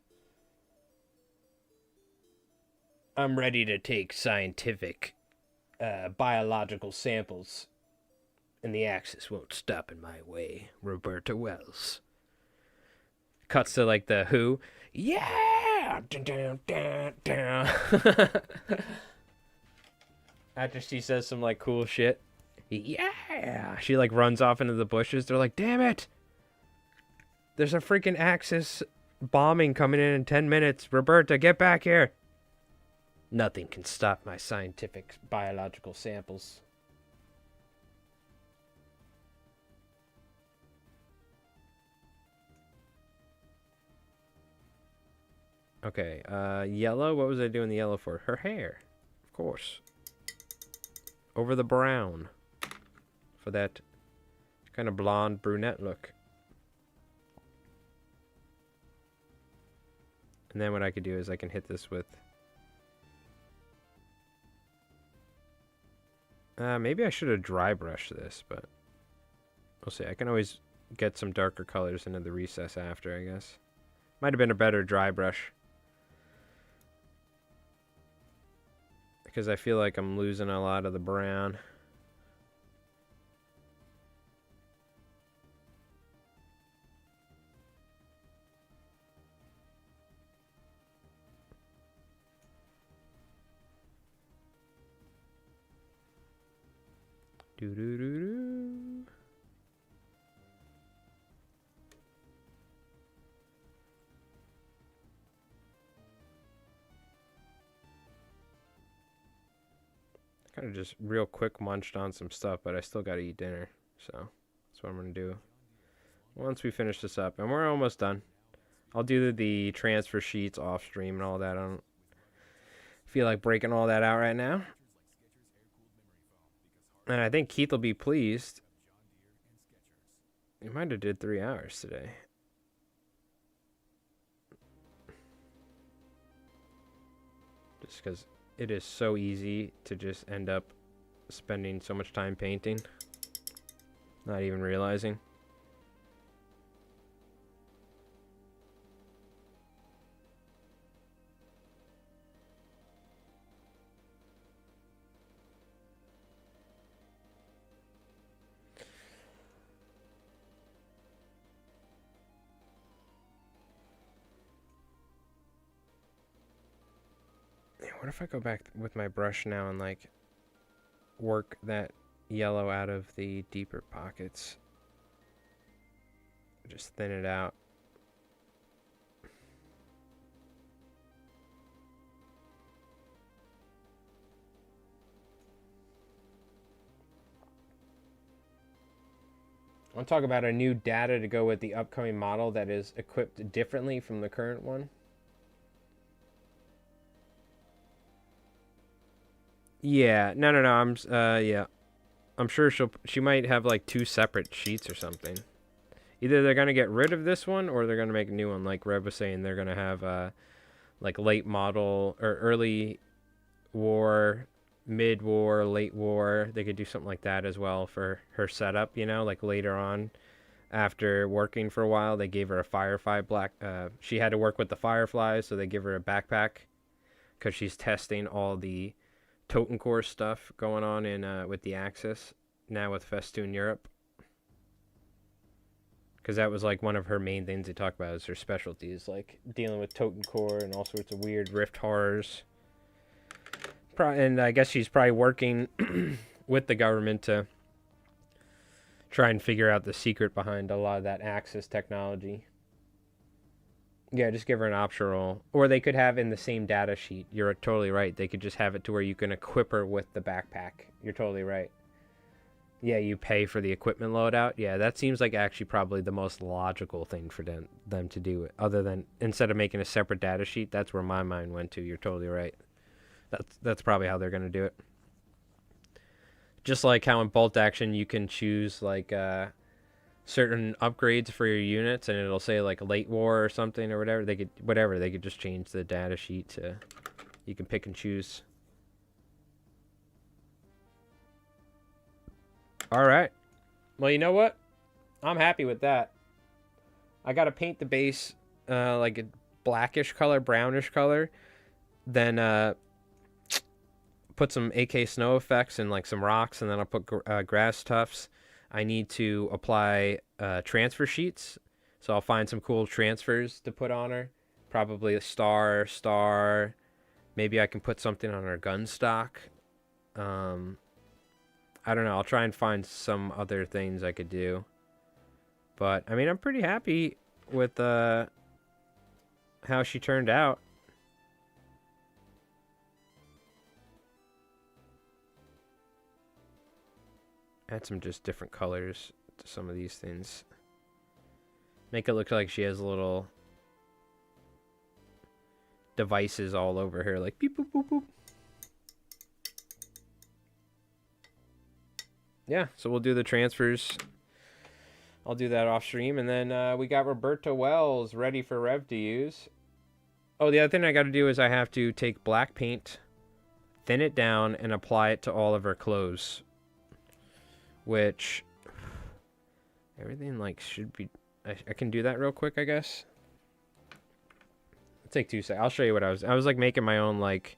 I'm ready to take scientific, biological samples, and the Axis won't stop in my way. Roberta Wells. Cuts to like the Who. Yeah! Dun, dun, dun, dun. After she says some like cool shit. Yeah! She like runs off into the bushes. They're like, damn it! There's a freaking Axis bombing coming in 10 minutes. Roberta, get back here! Nothing can stop my scientific biological samples. Okay, yellow? What was I doing the yellow for? Her hair. Of course. Over the brown. For that kind of blonde brunette look. And then what I could do is I can hit this with... maybe I should have dry brushed this, but... We'll see. I can always get some darker colors into the recess after, I guess. Might have been a better dry brush. Because I feel like I'm losing a lot of the brown. Do-do-do-do. Kind of just real quick munched on some stuff, but I still got to eat dinner. So that's what I'm going to do once we finish this up. And we're almost done. I'll do the transfer sheets off stream and all that. I don't feel like breaking all that out right now. And I think Keith will be pleased. He might have did 3 hours today. Just because it is so easy to just end up spending so much time painting. Not even realizing. What if I go back with my brush now and like work that yellow out of the deeper pockets? Just thin it out. I want to talk about a new data to go with the upcoming model that is equipped differently from the current one. Yeah, no. Yeah. I'm sure she might have like 2 separate sheets or something. Either they're gonna get rid of this one or they're gonna make a new one. Like Reb was saying, they're gonna have like late model or early war, mid war, late war. They could do something like that as well for her setup. You know, like later on, after working for a while, they gave her a Firefly black. She had to work with the Fireflies, so they give her a backpack because she's testing all the Totencore stuff going on in with the Axis now with Festoon Europe, because that was like one of her main things they talk about is her specialties, like dealing with Totencore and all sorts of weird Rift horrors. And I guess she's probably working with the government to try and figure out the secret behind a lot of that Axis technology. Yeah, just give her an optional. Or they could have in the same data sheet. You're totally right. They could just have it to where you can equip her with the backpack. You're totally right. Yeah, you pay for the equipment loadout. Yeah, that seems like actually probably the most logical thing for them to do. Other than instead of making a separate data sheet, that's where my mind went to. You're totally right. That's probably how they're gonna do it. Just like how in bolt action you can choose like certain upgrades for your units, and it'll say like late war or something or whatever. They could just change the data sheet to you can pick and choose. All right. Well, you know what? I'm happy with that. I got to paint the base like a blackish color, brownish color. Then put some AK snow effects and like some rocks, and then I'll put grass tufts. I need to apply transfer sheets. So I'll find some cool transfers to put on her. Probably a star. Maybe I can put something on her gun stock. I don't know. I'll try and find some other things I could do. But, I mean, I'm pretty happy with how she turned out. Add some just different colors to some of these things. Make it look like she has little devices all over her. Like, beep, boop, boop, boop. Yeah, so we'll do the transfers. I'll do that off stream. And then we got Roberta Wells ready for Rev to use. Oh, the other thing I got to do is I have to take black paint, thin it down, and apply it to all of her clothes. Which, everything like should be... I can do that real quick, I guess. It'll take 2 seconds. I'll show you what I was like making my own like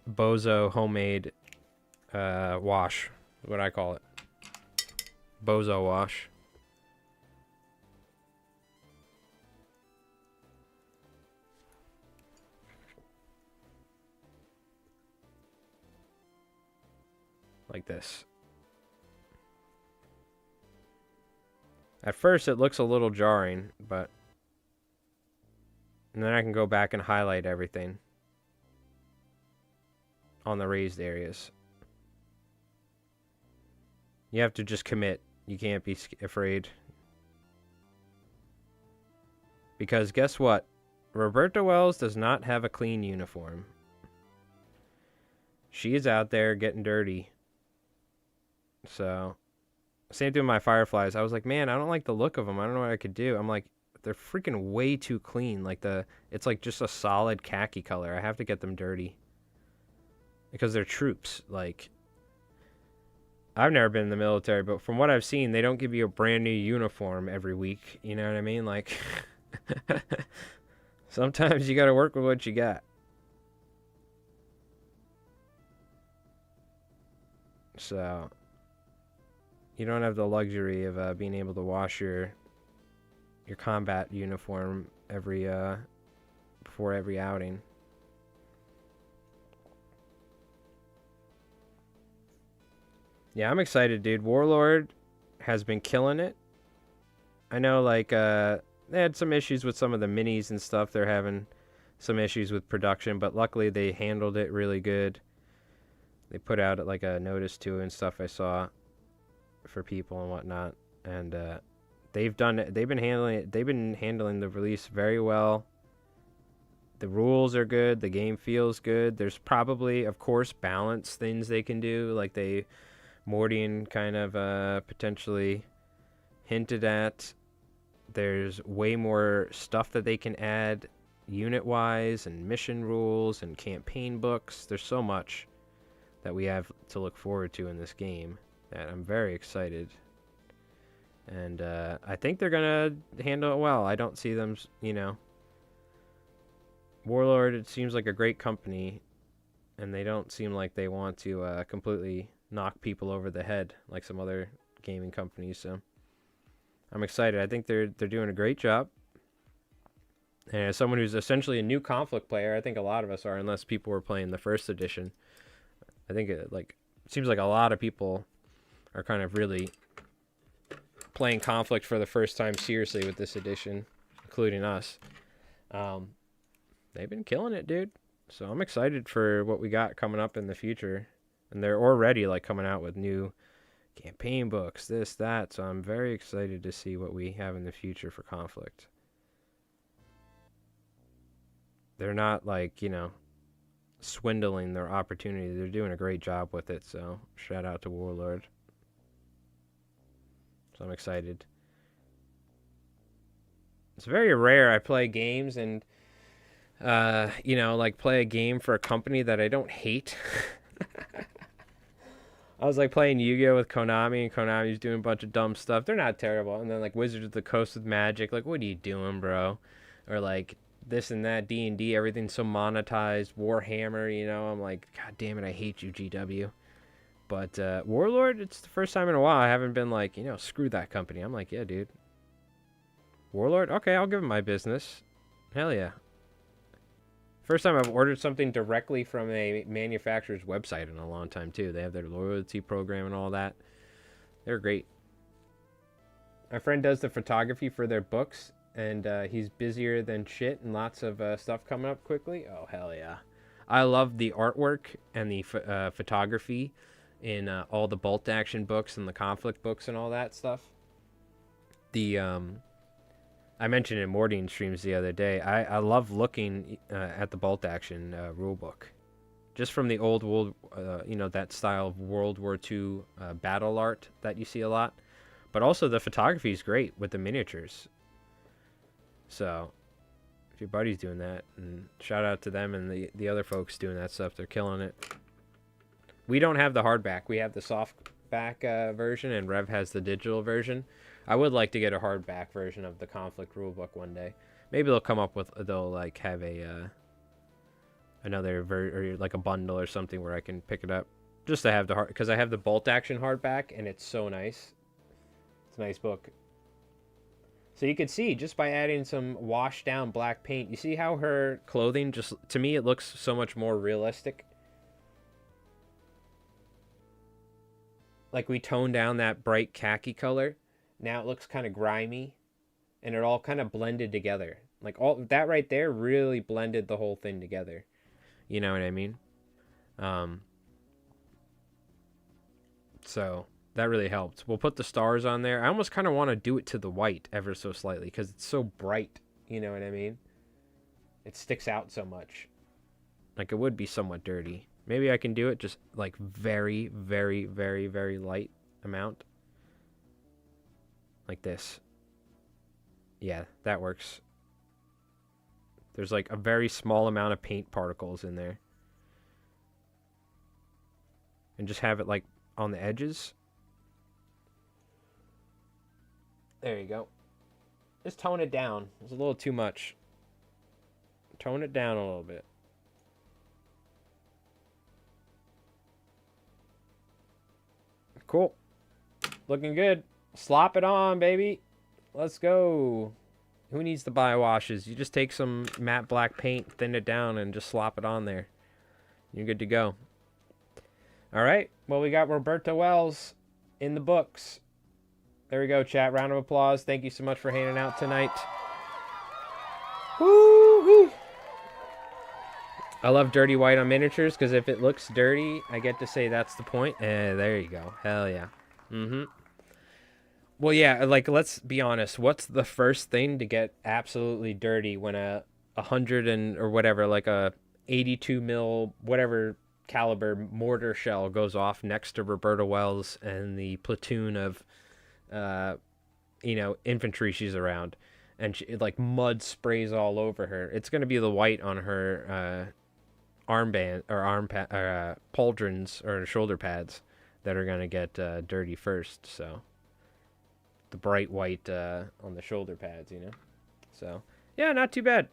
Bozo homemade wash. What I call it. Bozo wash. Like this. At first it looks a little jarring, but and then I can go back and highlight everything on the raised areas. You have to just commit. You can't be afraid. Because guess what? Roberta Wells does not have a clean uniform. She is out there getting dirty. So, same thing with my Fireflies. I was like, man, I don't like the look of them. I don't know what I could do. I'm like, they're freaking way too clean. Like it's like just a solid khaki color. I have to get them dirty. Because they're troops. Like, I've never been in the military, but from what I've seen, they don't give you a brand new uniform every week. You know what I mean? Like, sometimes you got to work with what you got. So, you don't have the luxury of being able to wash your combat uniform before every outing. Yeah, I'm excited, dude. Warlord has been killing it. I know, like, they had some issues with some of the minis and stuff. They're having some issues with production, but luckily they handled it really good. They put out, like, a notice to it and stuff I saw for people and whatnot. And they've done it. They've been handling the release very well. The rules are good. The game feels good. There's probably, of course, balance things they can do. Like, Mordian kind of potentially hinted at. There's way more stuff that they can add unit-wise and mission rules and campaign books. There's so much that we have to look forward to in this game that I'm very excited. And I think they're going to handle it well. I don't see them, Warlord, it seems like a great company, and they don't seem like they want to completely knock people over the head like some other gaming companies. So I'm excited. I think they're doing a great job. And as someone who's essentially a new Konflikt player, I think a lot of us are, unless people were playing the first edition. I think it seems like a lot of people are kind of really playing Konflikt for the first time seriously with this edition, including us. They've been killing it, dude. So I'm excited for what we got coming up in the future. And they're already like coming out with new campaign books, this, that. So I'm very excited to see what we have in the future for Konflikt. They're not like, swindling their opportunity. They're doing a great job with it. So shout out to Warlord. So I'm excited. It's very rare I play games and, like play a game for a company that I don't hate. I was like playing Yu-Gi-Oh with Konami, and Konami's doing a bunch of dumb stuff. They're not terrible. And then like Wizards of the Coast with Magic, like, what are you doing, bro? Or like this and that, D&D, everything's so monetized. Warhammer, I'm like, God damn it, I hate you, GW. But Warlord, it's the first time in a while I haven't been like, screw that company. I'm like, yeah, dude. Warlord? Okay, I'll give him my business. Hell yeah. First time I've ordered something directly from a manufacturer's website in a long time, too. They have their loyalty program and all that. They're great. My friend does the photography for their books, and he's busier than shit and lots of stuff coming up quickly. Oh, hell yeah. I love the artwork and the photography in all the bolt action books and the Konflikt books and all that stuff. I mentioned in Mordian streams the other day, I love looking at the bolt action rulebook. Just from the old world, that style of World War II battle art that you see a lot. But also the photography is great with the miniatures. So, if your buddy's doing that, and shout out to them and the other folks doing that stuff, they're killing it. We don't have the hardback. We have the softback version, and Rev has the digital version. I would like to get a hardback version of the Konflikt rulebook one day. Maybe they'll like have another or like a bundle or something where I can pick it up just to have because I have the bolt action hardback and it's so nice. It's a nice book. So you can see just by adding some washed down black paint, you see how her clothing to me it looks so much more realistic. Like we toned down that bright khaki color. Now it looks kind of grimy, and it all kind of blended together. Like all that right there really blended the whole thing together. You know what I mean? So that really helped. We'll put the stars on there. I almost kind of want to do it to the white ever so slightly because it's so bright. You know what I mean? It sticks out so much. Like it would be somewhat dirty. Maybe I can do it just like very, very, very, very light amount. Like this. Yeah, that works. There's like a very small amount of paint particles in there. And just have it like on the edges. There you go. Just tone it down. It's a little too much. Tone it down a little bit. Cool. Looking good. Slop it on, baby. Let's go. Who needs to buy washes? You just take some matte black paint, thin it down, and just slop it on there. You're good to go. All right. Well, we got Roberta Wells in the books. There we go, chat. Round of applause. Thank you so much for hanging out tonight. Woo-hoo. I love dirty white on miniatures because if it looks dirty, I get to say that's the point. There you go. Hell yeah. Mm-hmm. Well, yeah, like, let's be honest. What's the first thing to get absolutely dirty when a 100 or whatever, like a 82 mil, whatever caliber mortar shell goes off next to Roberta Wells and the platoon of, infantry she's around, and like mud sprays all over her. It's going to be the white on her armband or pauldrons or shoulder pads that are going to get dirty first, so... The bright white on the shoulder pads, So, yeah, not too bad.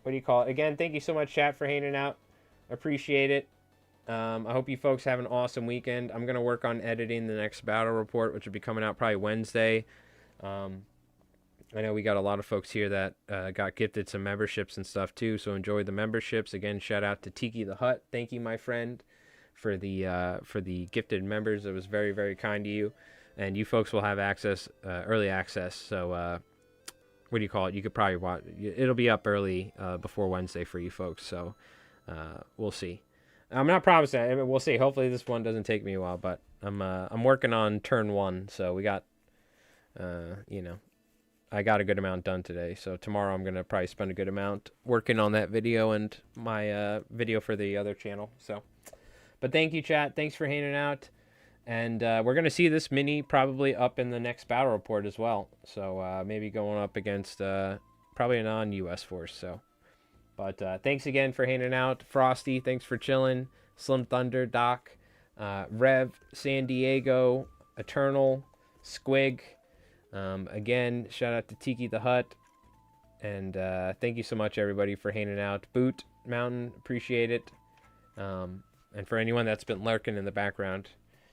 What do you call it? Again, thank you so much, chat, for hanging out. Appreciate it. I hope you folks have an awesome weekend. I'm going to work on editing the next battle report, which will be coming out probably Wednesday. I know we got a lot of folks here that got gifted some memberships and stuff, too, so enjoy the memberships. Again, shout out to Tiki the Hut. Thank you, my friend, for the gifted members. It was very, very kind to you. And you folks will have access, early access. So, what do you call it? You could probably watch. It'll be up early before Wednesday for you folks. So, we'll see. I'm not promising. I mean, we'll see. Hopefully, this one doesn't take me a while. But I'm working on turn 1, so we got, you know, I got a good amount done today. So tomorrow I'm gonna probably spend a good amount working on that video and my video for the other channel. So, but thank you, chat. Thanks for hanging out. And we're going to see this mini probably up in the next battle report as well. So maybe going up against probably a non-US force. So, but thanks again for hanging out. Frosty, thanks for chilling. Slim Thunder, Doc, Rev, San Diego, Eternal, Squig. Again, shout out to Tiki the Hut. And thank you so much, everybody, for hanging out. Boot, Mountain, appreciate it. And for anyone that's been lurking in the background,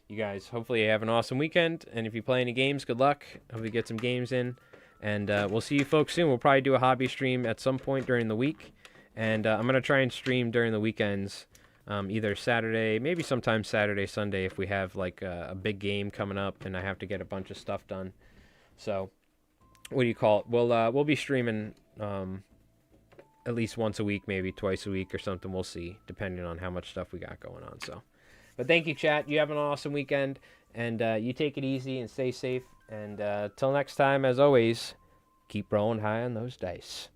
you guys, hopefully you have an awesome weekend. And if you play any games, good luck. Hope you get some games in. And we'll see you folks soon. We'll probably do a hobby stream at some point during the week. And I'm going to try and stream during the weekends, either Saturday, maybe sometime Saturday, Sunday, if we have like a big game coming up and I have to get a bunch of stuff done. So, what do you call it? We'll be streaming at least once a week, maybe twice a week or something. We'll see, depending on how much stuff we got going on. So. But thank you, chat. You have an awesome weekend, and you take it easy and stay safe. And till next time, as always, keep rolling high on those dice.